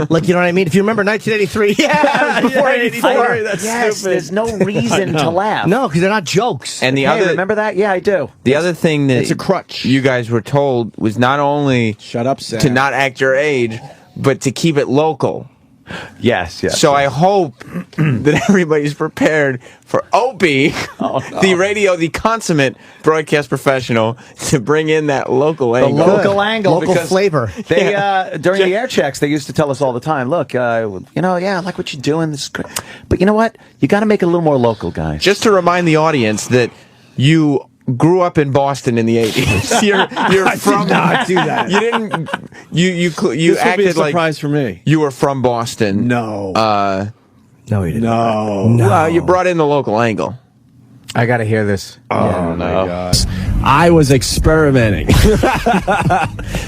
Speaker 7: Like, you know what I mean? If you remember 1983, yeah, before 84.
Speaker 3: That's
Speaker 4: Yes,
Speaker 3: stupid.
Speaker 4: there's no reason to laugh.
Speaker 7: No, because they're not jokes.
Speaker 5: And the
Speaker 4: Hey,
Speaker 5: other,
Speaker 4: remember that? Yeah, I do.
Speaker 5: the other thing that
Speaker 3: It's a crutch.
Speaker 5: you guys were told was not only
Speaker 3: Shut up, Sam.
Speaker 5: to not act your age, but to keep it local.
Speaker 4: Yes.
Speaker 5: So I hope that everybody's prepared for Opie, the radio, the consummate broadcast professional, to bring in that local
Speaker 4: the
Speaker 5: angle.
Speaker 4: local angle,
Speaker 7: Local
Speaker 4: because
Speaker 7: flavor.
Speaker 4: They during the air checks, they used to tell us all the time, look, I like what you're doing. This is great, but you know what? You got to make it a little more local, guys.
Speaker 5: Just to remind the audience that you grew up in Boston in the 80s. You're from.
Speaker 3: did not do that.
Speaker 5: You didn't. You
Speaker 3: This would be a
Speaker 5: acted like
Speaker 3: surprise for me.
Speaker 5: you were from Boston.
Speaker 3: No.
Speaker 7: No, he didn't.
Speaker 3: No.
Speaker 5: Well, you brought in the local angle.
Speaker 1: I got to hear this.
Speaker 3: Oh, my God.
Speaker 6: I was experimenting.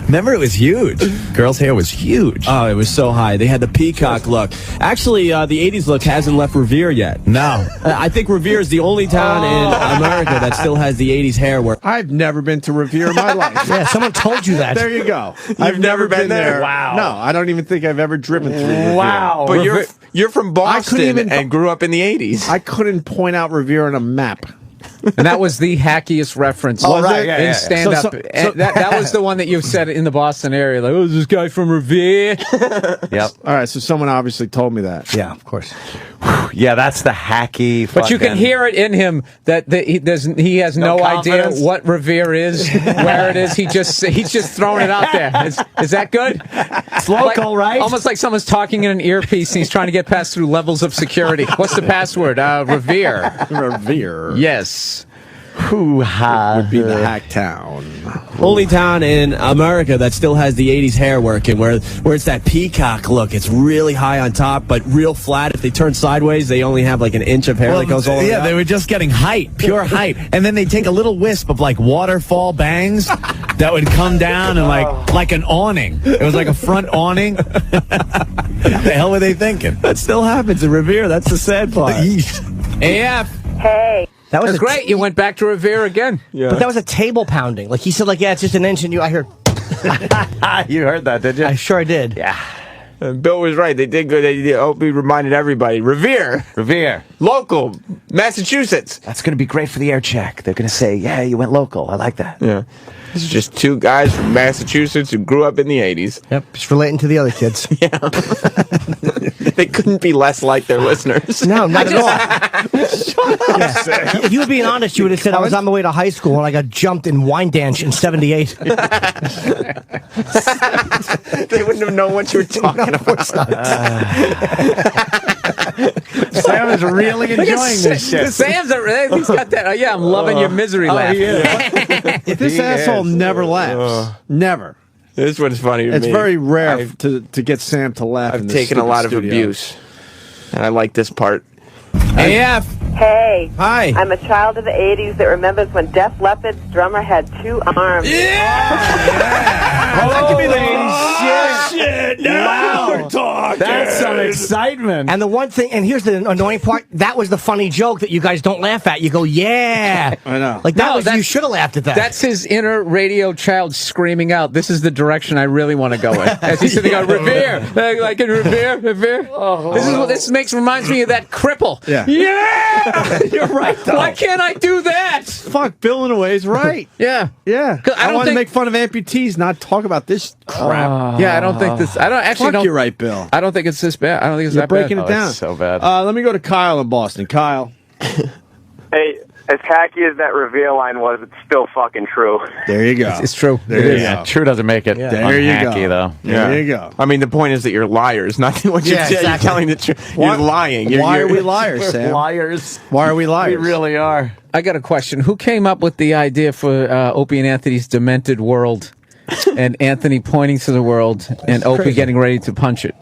Speaker 8: Remember, it was huge. Girl's hair was huge.
Speaker 6: Oh, it was so high. They had the peacock look. Actually, the 80s look hasn't left Revere yet.
Speaker 8: No.
Speaker 6: I think Revere is the only town in America that still has the 80s hair where
Speaker 3: I've never been to Revere in my life.
Speaker 7: Yeah, someone told you that.
Speaker 3: There you go. I've never been there.
Speaker 5: Wow.
Speaker 3: No, I don't even think I've ever driven through Revere.
Speaker 4: Wow.
Speaker 5: But you're from Boston
Speaker 3: even-
Speaker 5: and grew up in the 80s.
Speaker 3: I couldn't point out Revere on a map.
Speaker 1: And that was the hackiest reference
Speaker 3: Oh, right. Yeah,
Speaker 1: in stand-up. And that was the one that you said in the Boston area. Like, oh, is this guy from Revere?
Speaker 4: Yep.
Speaker 3: All right, so someone obviously told me that.
Speaker 7: Yeah, of course.
Speaker 4: Yeah, that's the hacky.
Speaker 1: But you can
Speaker 4: fucking-
Speaker 1: hear it in him that he has no idea
Speaker 4: confidence.
Speaker 1: what Revere is, where it is. He's just throwing it out there. Is that good? It's
Speaker 7: local, right?
Speaker 1: Almost like someone's talking in an earpiece and he's trying to get past through levels of security. What's the password? Revere.
Speaker 3: Revere.
Speaker 1: Yes.
Speaker 4: Hoo-ha.
Speaker 3: Would be the hack town.
Speaker 6: only town in America that still has the 80s hair working, where it's that peacock look. It's really high on top, but real flat. If they turn sideways, they only have like an inch of hair that goes all the way
Speaker 8: Yeah,
Speaker 6: up.
Speaker 8: they were just getting height, pure height. And then they take a little wisp of like waterfall bangs that would come down and like an awning. It was like a front awning. What the hell were they thinking?
Speaker 6: That still happens in Revere. That's the sad part.
Speaker 1: AF.
Speaker 10: Hey.
Speaker 7: That was
Speaker 1: That's great. You went back to Revere again.
Speaker 6: Yeah.
Speaker 7: But that was a table pounding. Like, he said, like, yeah, it's just an inch, and I heard.
Speaker 4: You heard that, did you?
Speaker 7: I sure did.
Speaker 4: Yeah.
Speaker 5: Bill was right. They did good. Opie reminded everybody. Revere. Local. Massachusetts.
Speaker 4: That's going to be great for the air check. They're going to say, yeah, you went local. I like that.
Speaker 5: Yeah. This is just two guys from Massachusetts who grew up in the 80s.
Speaker 7: Yep, just relating to the other kids.
Speaker 5: They couldn't be less like their listeners.
Speaker 7: No, not at all. Yeah. If you were being honest, you would have said I was on my way to high school and I got jumped in wine dance in 78.
Speaker 5: They wouldn't have known what you were talking about.
Speaker 8: Sam is really enjoying this shit.
Speaker 1: Sam's he's got that. Oh, yeah, I'm loving your misery laugh.
Speaker 3: This asshole never laughs. Never.
Speaker 5: This one's funny to
Speaker 3: It's
Speaker 5: me.
Speaker 3: very rare
Speaker 5: I've-
Speaker 3: to get Sam to laugh.
Speaker 5: I've
Speaker 3: in this
Speaker 5: taken a
Speaker 3: stupid
Speaker 5: lot of
Speaker 3: studio.
Speaker 5: abuse, and I like this part.
Speaker 6: AF.
Speaker 13: Hey.
Speaker 6: Hi.
Speaker 13: I'm a child of the 80s that remembers when Def Leppard's drummer had 2 arms.
Speaker 6: That could be the 80s shit.
Speaker 3: Now we're talking.
Speaker 4: That's some excitement.
Speaker 7: And the one thing, and here's the annoying part, that was the funny joke that you guys don't laugh at. You go, yeah.
Speaker 3: I know.
Speaker 7: Like, you should have laughed at that.
Speaker 1: That's his inner radio child screaming out, this is the direction I really want to go in. As he's sitting on Revere. Like in Revere. This is what this reminds me of that cripple.
Speaker 3: Yeah.
Speaker 1: Yeah!
Speaker 3: You're right, though.
Speaker 1: Why can't I do that?
Speaker 3: Fuck, Bill in a way is right.
Speaker 1: Yeah.
Speaker 3: Yeah.
Speaker 1: 'Cause
Speaker 3: I want to make fun of amputees, not talk about this crap.
Speaker 1: Yeah, I don't think this. I don't actually.
Speaker 3: Fuck, you're right, Bill.
Speaker 1: I don't think it's this bad. I don't think it's
Speaker 3: You're
Speaker 1: that
Speaker 3: breaking
Speaker 1: bad.
Speaker 3: it down.
Speaker 4: It's so bad.
Speaker 3: Let me go to Kyle in Boston. Kyle.
Speaker 12: Hey, as hacky as that reveal line was, it's still fucking true.
Speaker 3: There you go.
Speaker 1: It's true.
Speaker 3: There
Speaker 1: It
Speaker 3: you
Speaker 1: is.
Speaker 3: go.
Speaker 4: Yeah, true doesn't make it
Speaker 3: There you
Speaker 4: unhacky,
Speaker 3: go.
Speaker 4: though.
Speaker 3: There you go.
Speaker 5: I mean, the point is that you're liars, not what you're,
Speaker 7: Yeah,
Speaker 5: you're
Speaker 7: exactly.
Speaker 5: telling the truth. You're lying.
Speaker 3: Why are we liars, Sam?
Speaker 4: Liars.
Speaker 3: Why are we liars?
Speaker 4: We really are.
Speaker 1: I got a question. Who came up with the idea for Opie and Anthony's demented world? And Anthony pointing to the world and Opie getting ready to punch it.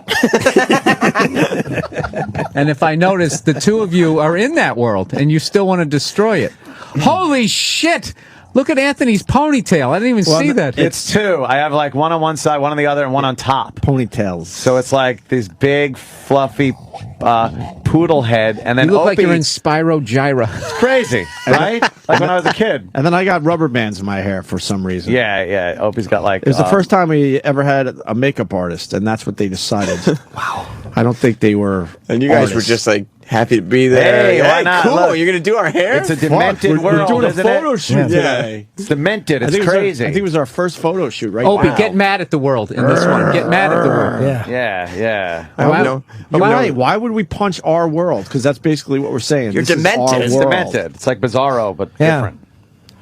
Speaker 1: And if I notice, the two of you are in that world and you still want to destroy it. Holy shit! Look at Anthony's ponytail. I didn't even see that.
Speaker 4: It's 2. I have like one on one side, one on the other, and one on top.
Speaker 3: Ponytails.
Speaker 4: So it's like this big, fluffy poodle head, and then
Speaker 1: You look like
Speaker 4: Opie-
Speaker 1: you're in Spyro Gyra.
Speaker 4: It's crazy, right? Like when I was a kid.
Speaker 3: And then I got rubber bands in my hair for some reason.
Speaker 4: Yeah. Opie's got like.
Speaker 3: It was the first time we ever had a makeup artist, and that's what they decided. Wow. I don't think they were.
Speaker 5: And you guys were
Speaker 3: artists.
Speaker 5: just like happy to be there.
Speaker 4: Hey, why not?
Speaker 5: Cool.
Speaker 4: Look.
Speaker 5: You're going to do our hair?
Speaker 4: It's a demented
Speaker 3: Fuck, we're
Speaker 4: world.
Speaker 3: doing a
Speaker 4: isn't
Speaker 3: photo
Speaker 4: it?
Speaker 3: shoot today.
Speaker 4: It's demented.
Speaker 3: I
Speaker 4: It's
Speaker 3: think it was
Speaker 4: crazy.
Speaker 3: I think it was our first photo shoot, right?
Speaker 1: Opie,
Speaker 3: Wow.
Speaker 1: get mad at the world in this one. Get mad at the world.
Speaker 4: Yeah.
Speaker 3: I
Speaker 1: Why-
Speaker 3: hope no. You're right. Why would we punch our world? Because that's basically what we're saying.
Speaker 5: You're
Speaker 3: This is
Speaker 5: demented.
Speaker 3: our
Speaker 5: It's
Speaker 3: world.
Speaker 4: Demented. It's like Bizarro, but
Speaker 7: Yeah.
Speaker 4: different.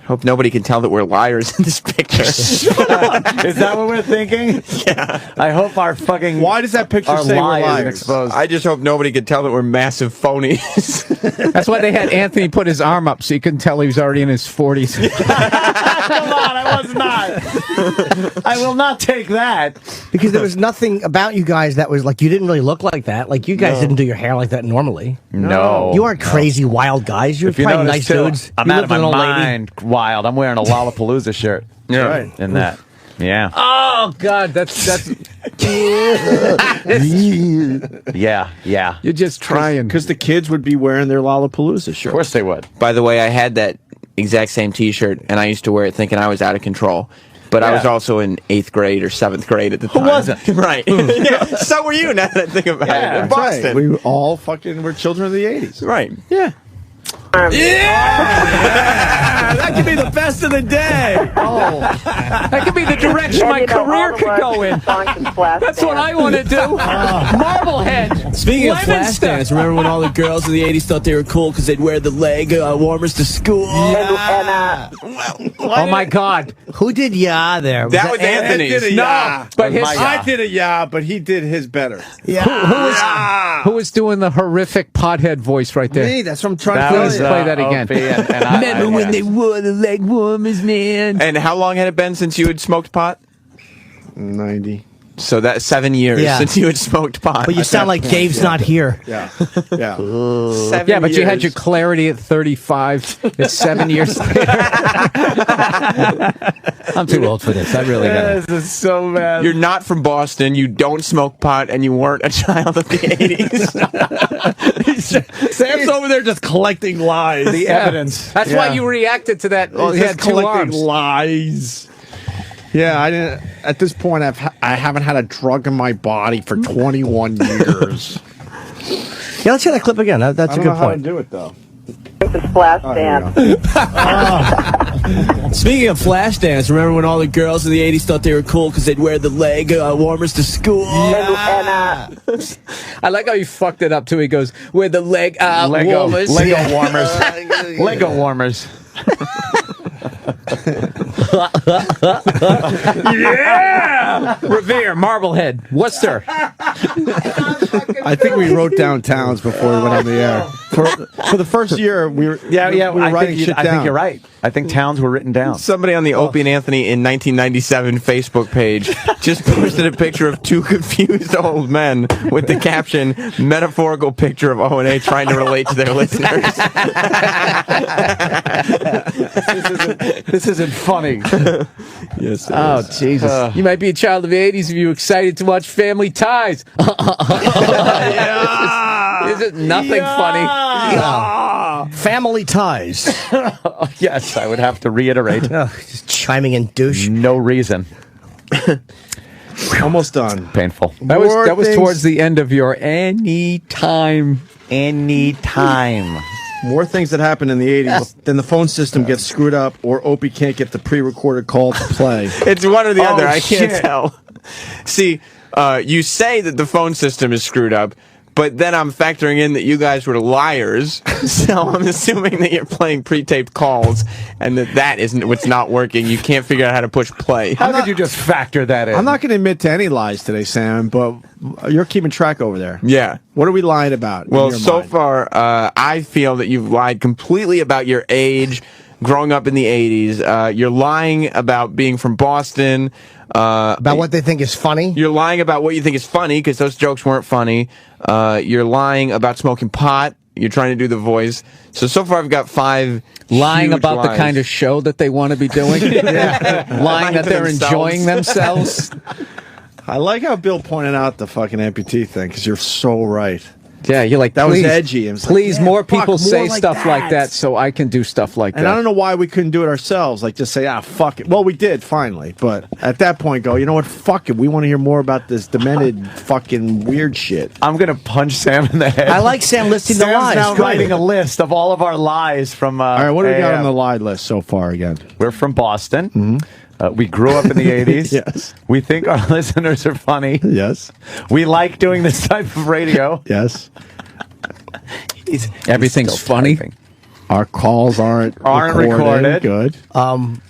Speaker 5: Hope nobody can tell that we're liars in this picture.
Speaker 4: Is that what we're thinking?
Speaker 5: Yeah.
Speaker 4: I hope our fucking.
Speaker 3: Why does that picture
Speaker 4: our
Speaker 3: say we're
Speaker 4: lie isn't
Speaker 3: liars?
Speaker 4: exposed.
Speaker 5: I just hope nobody can tell that we're massive phonies.
Speaker 1: That's why they had Anthony put his arm up so you couldn't tell he was already in his 40s.
Speaker 4: Come on, I was not. I will not take that.
Speaker 7: Because there was nothing about you guys that was like, you didn't really look like that. Like, you guys didn't do your hair like that normally.
Speaker 4: No.
Speaker 7: You aren't crazy, wild guys. You're
Speaker 4: If you
Speaker 7: probably
Speaker 4: notice,
Speaker 7: nice
Speaker 4: too,
Speaker 7: dudes.
Speaker 4: I'm
Speaker 7: You
Speaker 4: out
Speaker 7: live
Speaker 4: of my
Speaker 7: with an old lady.
Speaker 4: mind wild. I'm wearing a Lollapalooza shirt.
Speaker 5: Yeah.
Speaker 3: Right.
Speaker 4: In that. Yeah.
Speaker 1: Oh, God, that's
Speaker 4: Yeah.
Speaker 1: you're just trying.
Speaker 3: Because the kids would be wearing their Lollapalooza
Speaker 4: Of
Speaker 3: shirt.
Speaker 4: course they would.
Speaker 5: By the way, I had that exact same T-shirt, and I used to wear it thinking I was out of control. But I was also in 8th grade or 7th grade at the time.
Speaker 4: Who wasn't?
Speaker 5: Right. Yeah, so were you, now that I think about it. In
Speaker 3: That's right.
Speaker 5: Boston.
Speaker 3: We all fucking were children of the 80s.
Speaker 5: Right.
Speaker 3: Yeah.
Speaker 6: That could be the best of the day.
Speaker 1: That could be the direction
Speaker 13: And
Speaker 1: my
Speaker 13: you know, all
Speaker 1: career
Speaker 13: the
Speaker 1: could
Speaker 13: words
Speaker 1: go in.
Speaker 13: and songs and flash
Speaker 1: That's what
Speaker 13: dance.
Speaker 1: I want to do. Marblehead.
Speaker 6: Speaking of
Speaker 1: Lemon
Speaker 6: flash
Speaker 1: stuff.
Speaker 6: dance, remember when all the girls of the 80s thought they were cool because they'd wear the leg warmers to school?
Speaker 1: Oh, my God.
Speaker 7: Who did ya there?
Speaker 5: That was Anthony's.
Speaker 3: did a yeah.
Speaker 1: But his,
Speaker 3: I did a yeah, but he did his better.
Speaker 1: who was doing the horrific pothead voice right there?
Speaker 3: Me, that's what I'm trying
Speaker 4: That
Speaker 3: to
Speaker 1: Please
Speaker 3: tell you.
Speaker 1: play that again.
Speaker 4: Opie and I,
Speaker 1: Remember when they wore the leg warmers, man?
Speaker 5: And how long had it been since you had smoked pot?
Speaker 3: 90.
Speaker 5: So that's 7 years
Speaker 7: Yeah.
Speaker 5: since you had smoked pot.
Speaker 7: But you sound like Dave's not here.
Speaker 3: Yeah. Yeah.
Speaker 5: 7
Speaker 1: Yeah, but you had your
Speaker 5: years.
Speaker 1: clarity at 35. It's 7 years later. I'm too old for this. I really got
Speaker 4: This is so bad.
Speaker 5: You're not from Boston. You don't smoke pot, and you weren't a child of the 80s.
Speaker 3: Sam's over there just collecting lies.
Speaker 4: the evidence.
Speaker 1: That's why you reacted to that. Oh,
Speaker 3: He's
Speaker 1: he
Speaker 3: just
Speaker 1: had two
Speaker 3: collecting
Speaker 1: arms.
Speaker 3: lies. Yeah, I didn't. At this point, I haven't had a drug in my body for 21 years.
Speaker 7: Yeah, let's hear that clip again. That's
Speaker 3: I
Speaker 7: a
Speaker 3: don't
Speaker 7: good
Speaker 3: know how to
Speaker 7: point.
Speaker 3: do it though.
Speaker 13: The splash
Speaker 3: Here
Speaker 13: dance.
Speaker 3: we go.
Speaker 6: Speaking of flash dance, remember when all the girls of the 80s thought they were cool because they'd wear the leg warmers to school?
Speaker 1: I like how he fucked it up too. He goes, "With the leg warmers."
Speaker 4: Lego warmers. Lego warmers.
Speaker 1: Yeah! Revere, Marblehead, Worcester.
Speaker 3: I think we wrote down towns before we went on the air. For the first year, we were we were writing shit down.
Speaker 4: I think you're right. I think towns were written down.
Speaker 5: Somebody on the Opie and Anthony in 1997 Facebook page just posted a picture of two confused old men with the caption, metaphorical picture of O&A trying to relate to their listeners.
Speaker 4: This isn't funny.
Speaker 3: Yes.
Speaker 1: Oh, Jesus. You might be a child of the 80s if you're excited to watch Family Ties. Is it nothing funny?
Speaker 7: Family Ties.
Speaker 4: Yes, I would have to reiterate.
Speaker 7: Just chiming in douche.
Speaker 4: No reason.
Speaker 3: Almost done.
Speaker 4: Painful.
Speaker 1: That was towards the end of your anytime.
Speaker 3: More things that happen in the 80s. Then the phone system gets screwed up, or Opie can't get the pre-recorded call to play.
Speaker 5: It's one or the other. I can't
Speaker 4: shit.
Speaker 5: tell. See, you say that the phone system is screwed up, but then I'm factoring in that you guys were liars, so I'm assuming that you're playing pre-taped calls, and that isn't what's not working. You can't figure out how to push play.
Speaker 4: How could you just factor that in?
Speaker 3: I'm not going to admit to any lies today, Sam, but you're keeping track over there.
Speaker 5: Yeah.
Speaker 3: What are we lying about?
Speaker 5: Well, so far, I feel that you've lied completely about your age, growing up in the 80s. You're lying about being from Boston.
Speaker 7: About what they think is funny?
Speaker 5: You're lying about what you think is funny, because those jokes weren't funny. You're lying about smoking pot. You're trying to do the voice. So far I've got 5
Speaker 1: Lying
Speaker 5: huge
Speaker 1: about
Speaker 5: lies.
Speaker 1: the kind of show that they want to be doing. Lying that they're enjoying themselves.
Speaker 3: I like how Bill pointed out the fucking amputee thing, because you're so right.
Speaker 1: Yeah, you're like,
Speaker 3: that
Speaker 1: please,
Speaker 3: was edgy. And
Speaker 1: please,
Speaker 3: like,
Speaker 1: more
Speaker 3: fuck,
Speaker 1: people say
Speaker 3: like
Speaker 1: stuff like that so I can do stuff like
Speaker 3: And
Speaker 1: that.
Speaker 3: I don't know why we couldn't do it ourselves. Like, just say, fuck it. Well, we did, finally. But at that point, go, you know what? Fuck it. We want to hear more about this demented fucking weird shit.
Speaker 4: I'm going to punch Sam in the head.
Speaker 7: I like Sam listing the
Speaker 4: Sam's
Speaker 7: lies.
Speaker 4: now
Speaker 7: Go
Speaker 4: writing
Speaker 7: ahead.
Speaker 4: a list of all of our lies from...
Speaker 3: All right, what do we got
Speaker 4: AF?
Speaker 3: on the lie list so far again?
Speaker 4: We're from Boston. We grew up in the 80s.
Speaker 3: Yes.
Speaker 4: We think our listeners are funny.
Speaker 3: Yes.
Speaker 4: We like doing this type of radio.
Speaker 3: Yes.
Speaker 1: Everything's funny.
Speaker 4: Typing.
Speaker 3: Our calls aren't
Speaker 4: recorded.
Speaker 3: Good.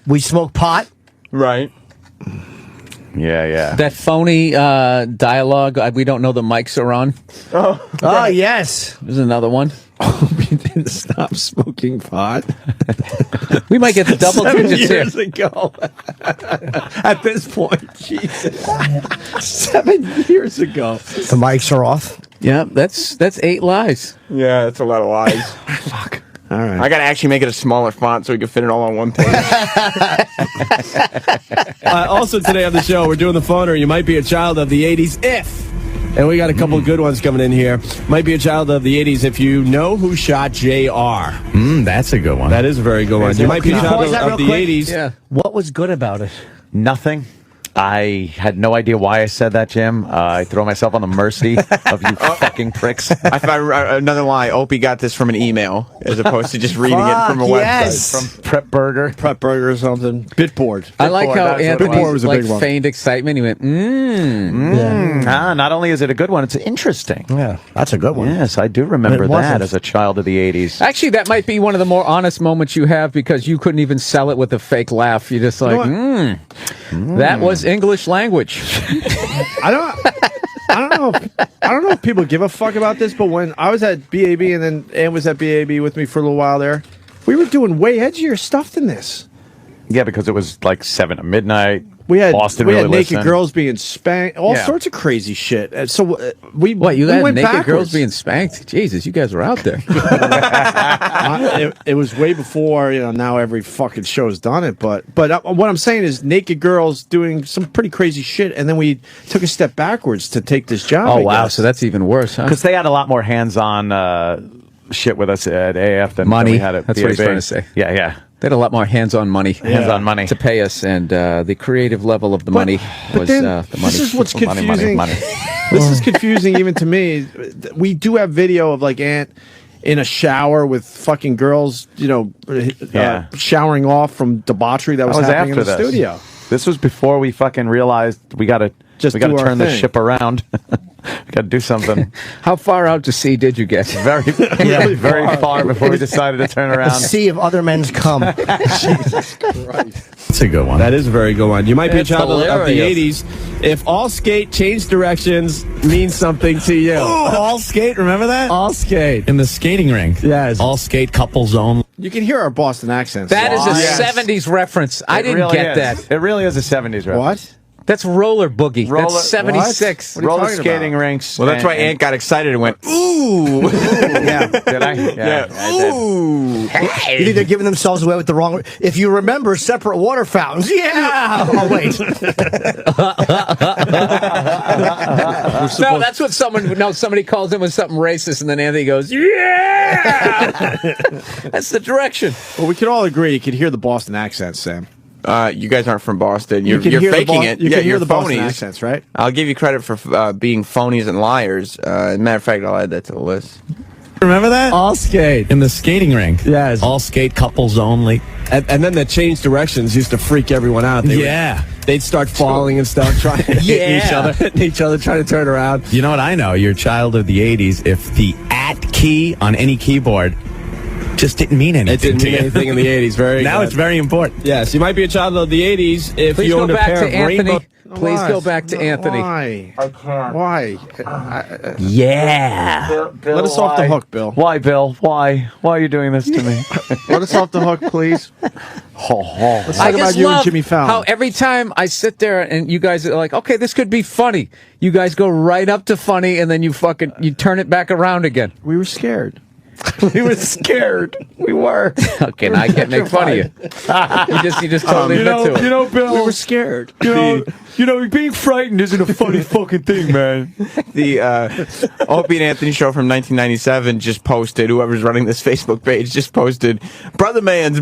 Speaker 7: We smoke pot.
Speaker 5: Right.
Speaker 4: Yeah.
Speaker 1: That phony dialogue, we don't know the mics are on.
Speaker 7: Oh, yes.
Speaker 1: There's another one.
Speaker 3: We didn't stop smoking pot.
Speaker 1: We might get the double
Speaker 3: 7
Speaker 1: digits here.
Speaker 3: years ago. At this point, Jesus. 7 years ago.
Speaker 7: The mics are off.
Speaker 1: Yeah, that's 8 lies.
Speaker 5: Yeah, that's a lot of lies.
Speaker 3: Fuck. All right.
Speaker 5: I got to actually make it a smaller font so we can fit it all on one page.
Speaker 6: Also today on the show, we're doing the phoner. You might be a child of the 80s if... And we got a couple of good ones coming in here. Might be a child of the 80s if you know who shot J.R.
Speaker 8: That's a good one.
Speaker 6: That is a very good one. You might be a child
Speaker 7: Pause that
Speaker 6: of
Speaker 7: real
Speaker 6: the
Speaker 7: quick.
Speaker 6: 80s.
Speaker 1: Yeah.
Speaker 7: What was good about it?
Speaker 4: Nothing. I had no idea why I said that, Jim. I throw myself on the mercy of you fucking pricks.
Speaker 5: I found another lie. Opie got this from an email as opposed to just reading it from a
Speaker 7: yes.
Speaker 5: website.
Speaker 4: From Prep Burger.
Speaker 3: Prep burger or something. Bitboard.
Speaker 1: I like how
Speaker 3: Bitboard
Speaker 1: Anthony
Speaker 3: was a
Speaker 1: like
Speaker 3: big one.
Speaker 1: feigned excitement. He went,
Speaker 4: Not only is it a good one, it's interesting.
Speaker 7: Yeah, that's a good one.
Speaker 4: Yes, I do remember
Speaker 7: It
Speaker 4: that
Speaker 7: wasn't.
Speaker 4: as a child of the 80s.
Speaker 1: Actually, that might be one of the more honest moments you have because you couldn't even sell it with a fake laugh. You're just like, that was English language.
Speaker 3: I don't know if people give a fuck about this, but when I was at BAB and then Ann was at BAB with me for a little while there, we were doing way edgier stuff than this.
Speaker 4: Yeah, because it was like 7 at midnight.
Speaker 3: We had
Speaker 4: Boston
Speaker 3: we
Speaker 4: really
Speaker 3: had naked
Speaker 4: listened.
Speaker 3: girls being spanked, all
Speaker 4: Yeah.
Speaker 3: sorts of crazy shit. And so we
Speaker 1: What, you
Speaker 3: we
Speaker 1: had
Speaker 3: went
Speaker 1: naked
Speaker 3: backwards.
Speaker 1: girls being spanked? Jesus, you guys were out there.
Speaker 3: It was way before, now every fucking show's done it. But what I'm saying is naked girls doing some pretty crazy shit, and then we took a step backwards to take this job.
Speaker 1: Oh,
Speaker 3: I
Speaker 1: wow.
Speaker 3: guess.
Speaker 1: So that's even worse, huh?
Speaker 4: Because they had a lot more hands-on shit with us at AF than
Speaker 1: Money.
Speaker 4: we had at
Speaker 1: That's what he's
Speaker 4: BAB.
Speaker 1: trying to say.
Speaker 4: Yeah.
Speaker 1: They had a lot more hands-on money.
Speaker 4: Hands-on money.
Speaker 1: To pay us, and the creative level of the money
Speaker 3: But
Speaker 1: was
Speaker 3: then,
Speaker 1: the money.
Speaker 3: this is what's
Speaker 4: Money,
Speaker 3: confusing.
Speaker 4: money.
Speaker 3: This is confusing even to me. We do have video of like Aunt in a shower with fucking girls, showering off from debauchery that was happening in the
Speaker 4: this.
Speaker 3: studio.
Speaker 4: This was before we fucking realized we got to
Speaker 3: Just do our
Speaker 4: turn the
Speaker 3: thing.
Speaker 4: ship around. Got to do something.
Speaker 1: How far out to sea did you get?
Speaker 4: Very far before we decided to turn
Speaker 7: A
Speaker 4: around.
Speaker 7: sea of other men's cum.
Speaker 3: Jesus Christ.
Speaker 8: That's a good one.
Speaker 6: That is a very good one. You might be a
Speaker 1: It's
Speaker 6: child of the
Speaker 1: hilarious.
Speaker 6: 80s. If all skate change directions means something to you.
Speaker 8: All skate, remember that?
Speaker 6: All skate.
Speaker 8: In the skating rink.
Speaker 6: Yes.
Speaker 8: All skate couples only.
Speaker 3: You can hear our Boston accents.
Speaker 1: That is a
Speaker 4: Yes.
Speaker 1: 70s reference. I
Speaker 4: It
Speaker 1: didn't
Speaker 4: really
Speaker 1: get
Speaker 4: is.
Speaker 1: that.
Speaker 4: It really is a 70s reference.
Speaker 3: What?
Speaker 1: That's roller boogie.
Speaker 4: Roller-
Speaker 1: That's 76.
Speaker 3: What are you
Speaker 4: Roller
Speaker 3: talking
Speaker 4: skating
Speaker 3: about?
Speaker 4: rinks.
Speaker 5: Well, that's why Ant got excited and went, ooh.
Speaker 3: Yeah.
Speaker 4: Did I? Yeah. I did.
Speaker 5: Ooh.
Speaker 7: You think they're giving themselves away with the wrong? If you remember, separate water fountains. Yeah. Oh wait.
Speaker 1: No, that's what somebody calls in with something racist, and then Anthony goes, yeah! That's the direction.
Speaker 3: Well, we can all agree you can hear the Boston accents, Sam.
Speaker 5: You guys aren't from Boston. You're
Speaker 3: can hear the
Speaker 5: faking it.
Speaker 3: You
Speaker 5: Yeah,
Speaker 3: can hear
Speaker 5: you're
Speaker 3: the Boston
Speaker 5: phonies.
Speaker 3: accents, right?
Speaker 5: I'll give you credit for being phonies and liars. As a matter of fact, I'll add that to the list.
Speaker 8: Remember that?
Speaker 6: All skate.
Speaker 8: In the skating rink.
Speaker 6: Yes.
Speaker 8: All skate couples only.
Speaker 6: And then the change directions used to freak everyone out. They'd start falling and stuff, trying to hit each other, trying to turn around.
Speaker 8: You know what I know? You're a child of the 80s. If the @ key on any keyboard just didn't mean anything
Speaker 6: It didn't
Speaker 8: to
Speaker 6: mean
Speaker 8: you.
Speaker 6: anything in the 80s. Very
Speaker 8: Now
Speaker 6: good.
Speaker 8: it's very important.
Speaker 6: Yes, you might be a child of the 80s if
Speaker 1: Please
Speaker 6: you
Speaker 1: go
Speaker 6: owned a
Speaker 1: back
Speaker 6: pair
Speaker 1: to
Speaker 6: of
Speaker 1: Anthony.
Speaker 6: rainbow.
Speaker 1: Please
Speaker 3: What?
Speaker 1: go back to Anthony.
Speaker 3: Why?
Speaker 5: I can't.
Speaker 3: Why?
Speaker 1: Yeah.
Speaker 3: Let us off the hook, Bill.
Speaker 4: Why, Bill? Why? Why are you doing this to me?
Speaker 3: Let us off the hook, please. Let's
Speaker 1: I
Speaker 3: talk
Speaker 1: just
Speaker 3: about you and
Speaker 1: love
Speaker 3: Jimmy Fallon.
Speaker 1: how every time I sit there and you guys are like, okay, this could be funny. You guys go right up to funny and then you turn it back around again.
Speaker 3: We were scared.
Speaker 4: We were scared. We were.
Speaker 1: Okay, now I can't make fun of you. You just totally admit to it.
Speaker 4: Bill.
Speaker 3: We were scared.
Speaker 4: Being frightened isn't a funny fucking thing, man.
Speaker 5: The Opie and Anthony show from 1997 just posted, whoever's running this Facebook page just posted, Brother Mans,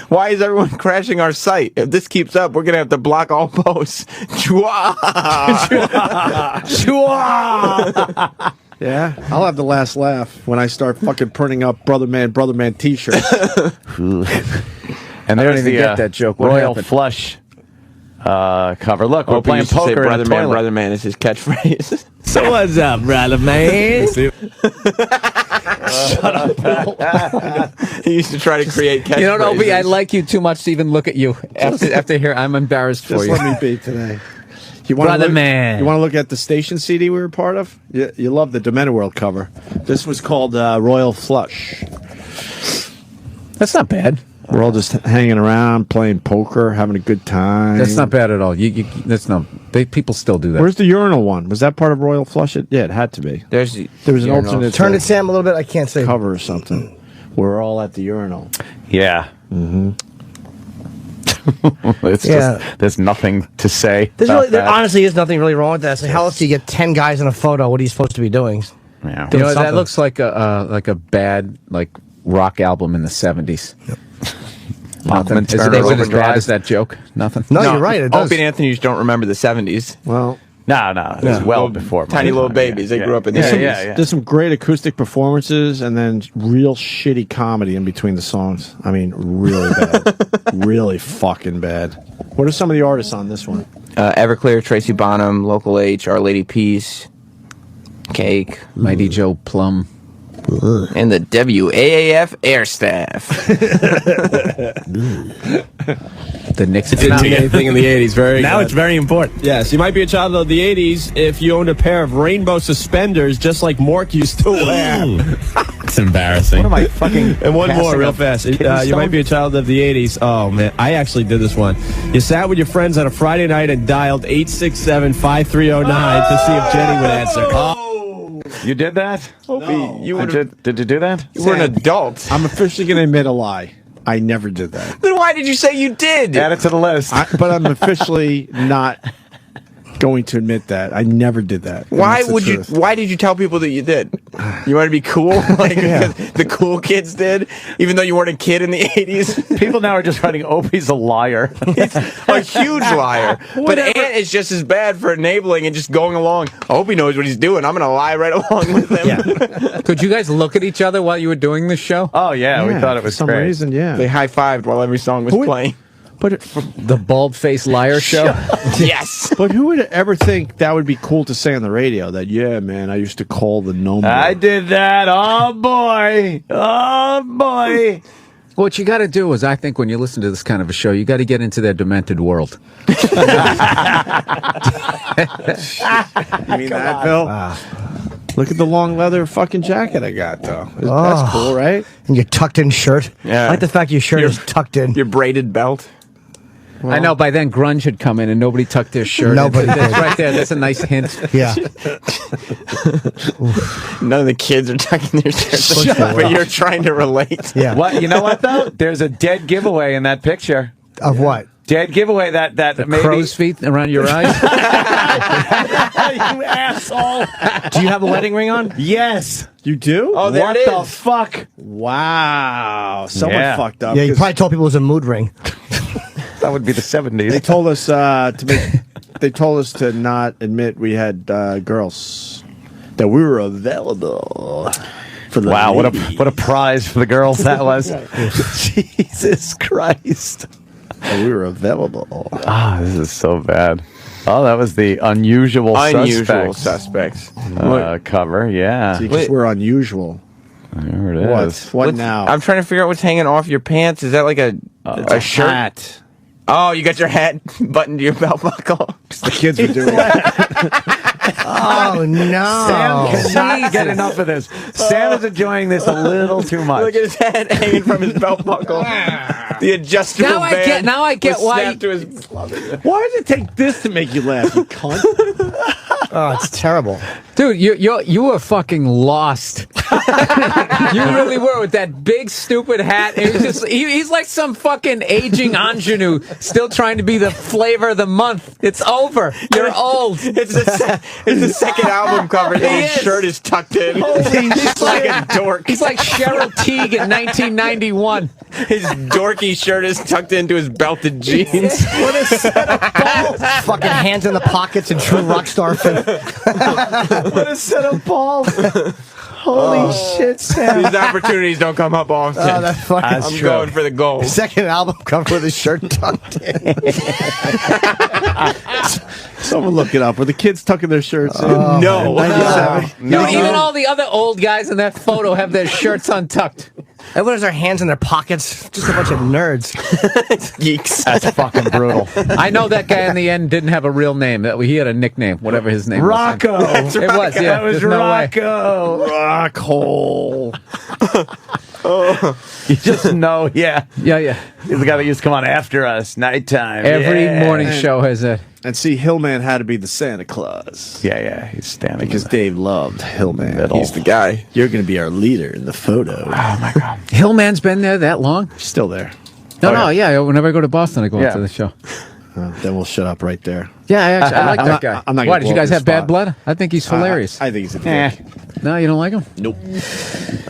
Speaker 5: why is everyone crashing our site? If this keeps up, we're going to have to block all posts. Chua! Chua!
Speaker 3: Yeah, I'll have the last laugh when I start fucking printing up Brother Man t-shirts.
Speaker 4: And
Speaker 1: I don't
Speaker 4: there's
Speaker 1: even
Speaker 4: the
Speaker 1: get that joke. What
Speaker 4: Royal
Speaker 1: happened?
Speaker 4: Flush cover. Look, we're
Speaker 5: Opie
Speaker 4: playing
Speaker 5: used to say,
Speaker 4: poker in the toilet.
Speaker 5: Brother Man is his catchphrase.
Speaker 6: So what's up, brother man?
Speaker 5: He used to try to create catchphrases.
Speaker 1: You know, Opie, I like you too much to even look at you. After here, I'm embarrassed for
Speaker 3: Just
Speaker 1: you.
Speaker 3: let me be today. You wanna
Speaker 1: Brother
Speaker 3: look,
Speaker 1: Man.
Speaker 3: You want to look at the station CD we were part of? You love the Dementor World cover. This was called Royal Flush.
Speaker 1: That's not bad.
Speaker 3: We're all just hanging around, playing poker, having a good time.
Speaker 1: That's not bad at all. People still do that.
Speaker 3: Where's the urinal one? Was that part of Royal Flush? Yeah, it had to be. There was an alternate
Speaker 7: Turn it, Sam, a little bit. I can't say.
Speaker 3: cover or something. We're all at the urinal.
Speaker 4: Yeah.
Speaker 3: Mm-hmm.
Speaker 4: It's
Speaker 7: Yeah.
Speaker 4: just, there's nothing to say.
Speaker 7: There honestly is nothing really wrong with that. So how else do you get 10 guys in a photo? What are you supposed to be doing?
Speaker 4: Yeah.
Speaker 1: You know, that
Speaker 7: something.
Speaker 1: looks like a bad rock album in the 70s. Nothing. Is it as bad as that joke? Nothing.
Speaker 7: No, you're right. It does.
Speaker 5: Opie and Anthony just don't remember the 70s.
Speaker 3: Well,
Speaker 4: No, it was well before.
Speaker 5: Tiny
Speaker 4: my
Speaker 5: little
Speaker 4: time.
Speaker 5: babies. They grew up in the
Speaker 4: yeah,
Speaker 5: 70s.
Speaker 4: yeah.
Speaker 3: there's some great acoustic performances and then real shitty comedy in between the songs. I mean, really bad. Really fucking bad. What are some of the artists on this one?
Speaker 5: Everclear, Tracy Bonham, Local H, Our Lady Peace, Cake,
Speaker 1: Mighty Joe Plum.
Speaker 5: and the WAAF Air Staff.
Speaker 1: The Knicks.
Speaker 6: Didn't mean anything in the 80s. Very
Speaker 8: Now
Speaker 6: good.
Speaker 8: it's very important.
Speaker 6: Yes, you might be a child of the 80s if you owned a pair of rainbow suspenders just like Mork used to wear.
Speaker 8: It's embarrassing.
Speaker 4: What am I fucking?
Speaker 6: And one more
Speaker 4: passing
Speaker 6: real
Speaker 4: up
Speaker 6: fast.
Speaker 4: kidney
Speaker 6: You might
Speaker 4: stone?
Speaker 6: be a child of the 80s. Oh, man. I actually did this one. You sat with your friends on a Friday night and dialed 867-5309 to see if Jenny would answer. Oh.
Speaker 4: You did that?
Speaker 5: Opie, you
Speaker 4: Did you do that?
Speaker 5: You were an adult.
Speaker 3: I'm officially going to admit a lie. I never did that.
Speaker 5: Then why did you say you did?
Speaker 4: Add it to the list.
Speaker 3: But I'm officially not going to admit that. I never did that. And
Speaker 5: Why
Speaker 3: that's the
Speaker 5: would you?
Speaker 3: truth.
Speaker 5: Why did you tell people that you did? You want to be cool, like the cool kids did, even though you weren't a kid in the 80s.
Speaker 4: People now are just writing Opie's a liar.
Speaker 5: He's a huge liar. But Ant is just as bad for enabling and just going along. I hope he knows what he's doing. I'm going to lie right along with him.
Speaker 1: Could you guys look at each other while you were doing this show?
Speaker 4: Oh yeah, we thought it
Speaker 3: for
Speaker 4: was
Speaker 3: some
Speaker 4: great.
Speaker 3: reason, yeah.
Speaker 5: They high-fived while every song was playing.
Speaker 3: But
Speaker 1: The bald-faced liar show.
Speaker 5: Yes.
Speaker 3: but who would ever think that would be cool to say on the radio? That man, I used to call the number.
Speaker 4: I did that. Oh boy. Oh boy.
Speaker 1: What you got to do is, I think, when you listen to this kind of a show, you got to get into their demented world.
Speaker 3: You mean that, Bill? Look at the long leather fucking jacket I got, though. That's cool, right?
Speaker 7: And your tucked-in shirt.
Speaker 5: Yeah.
Speaker 7: I like the fact your shirt is tucked in.
Speaker 5: Your braided belt.
Speaker 1: I know, by then grunge had come in and nobody tucked their shirt.
Speaker 7: Nobody
Speaker 1: That's
Speaker 7: did.
Speaker 1: right there. That's a nice hint.
Speaker 7: Yeah.
Speaker 5: None of the kids are tucking their shirts.
Speaker 7: Shut
Speaker 5: But
Speaker 7: up.
Speaker 5: you're trying to relate.
Speaker 7: Yeah.
Speaker 4: What? You know what though? There's a dead giveaway in that picture.
Speaker 7: Of what?
Speaker 4: Dead giveaway that maybe.
Speaker 1: Crow's feet around your eyes.
Speaker 4: You asshole.
Speaker 7: Do you have a wedding ring on?
Speaker 4: Yes.
Speaker 3: You do?
Speaker 5: Oh, there
Speaker 4: What
Speaker 5: it
Speaker 4: the
Speaker 5: is.
Speaker 4: fuck?
Speaker 3: Wow. Someone
Speaker 4: Yeah.
Speaker 3: fucked up.
Speaker 7: Yeah, you
Speaker 3: 'cause
Speaker 7: probably told people it was a mood ring.
Speaker 4: That would be the 70s.
Speaker 3: They told us they told us to not admit we had girls, that we were available for the
Speaker 4: Wow,
Speaker 3: ladies.
Speaker 4: what a prize for the girls that was. Jesus Christ.
Speaker 3: That we were available.
Speaker 4: Ah, this is so bad. Oh, that was the unusual
Speaker 5: suspects.
Speaker 4: Cover, yeah.
Speaker 3: Because we're unusual.
Speaker 4: There it is.
Speaker 3: What now?
Speaker 5: I'm trying to figure out what's hanging off your pants. Is that like a shirt?
Speaker 3: Hat.
Speaker 5: Oh, you got your hat buttoned to your belt buckle.
Speaker 3: The kids were doing it.
Speaker 7: Oh, no.
Speaker 4: Sam cannot get enough of this. Sam is enjoying this a little too much.
Speaker 5: Look at his head hanging from his belt buckle. The adjustable
Speaker 1: Now I get
Speaker 5: was
Speaker 1: why.
Speaker 5: snapped to his.
Speaker 3: Why did it take this to make you laugh, you cunt?
Speaker 7: Oh, it's terrible.
Speaker 1: Dude, you were fucking lost. You really were, with that big stupid hat. It was just he's like some fucking aging ingenue, still trying to be the flavor of the month. It's over. You're old.
Speaker 5: It's the second album cover. And his
Speaker 1: is.
Speaker 5: shirt is tucked in.
Speaker 1: He's
Speaker 5: like a dork.
Speaker 1: He's like Cheryl Teague in 1991.
Speaker 5: His dorky shirt is tucked into his belted jeans.
Speaker 7: What a set of balls. Fucking hands in the pockets and true rock star fit.
Speaker 4: What a set of balls. Holy shit, Sam.
Speaker 5: These opportunities don't come up often.
Speaker 7: Oh, that's fucking
Speaker 5: I'm going for the gold.
Speaker 7: Second album cover with his shirt tucked in.
Speaker 3: Someone look it up. Were the kids tucking their shirts in?
Speaker 5: No.
Speaker 3: 97.
Speaker 1: Dude, even all the other old guys in that photo have their shirts untucked.
Speaker 7: Everyone has their hands in their pockets. Just a bunch of nerds.
Speaker 5: Geeks.
Speaker 4: That's fucking brutal.
Speaker 1: I know that guy in the end didn't have a real name. He had a nickname, whatever his name
Speaker 4: Rocco.
Speaker 1: was. It was, yeah.
Speaker 4: That was
Speaker 1: There's no way.
Speaker 4: Rocco.
Speaker 3: Rockhole.
Speaker 4: You just know, yeah.
Speaker 1: Yeah.
Speaker 4: He's the guy that used to come on after us, nighttime.
Speaker 1: Every
Speaker 4: yeah.
Speaker 1: morning show has a...
Speaker 3: And see, Hillman had to be the Santa Claus.
Speaker 4: Yeah, he's standing.
Speaker 3: Because Dave loved Hillman.
Speaker 5: He's the guy.
Speaker 3: You're going to be our leader in the photo.
Speaker 4: Oh, my God.
Speaker 1: Hillman's been there that long?
Speaker 3: Still there.
Speaker 1: No, yeah. Whenever I go to Boston, I go up to the show.
Speaker 3: Then we'll shut up right there.
Speaker 1: Yeah, I like that guy.
Speaker 3: I'm not
Speaker 1: Why,
Speaker 3: gonna
Speaker 1: did you
Speaker 3: blow
Speaker 1: guys
Speaker 3: up
Speaker 1: have
Speaker 3: the
Speaker 1: bad
Speaker 3: spot.
Speaker 1: blood? I think he's hilarious.
Speaker 3: I think he's a dick.
Speaker 1: No, you don't like him?
Speaker 3: Nope.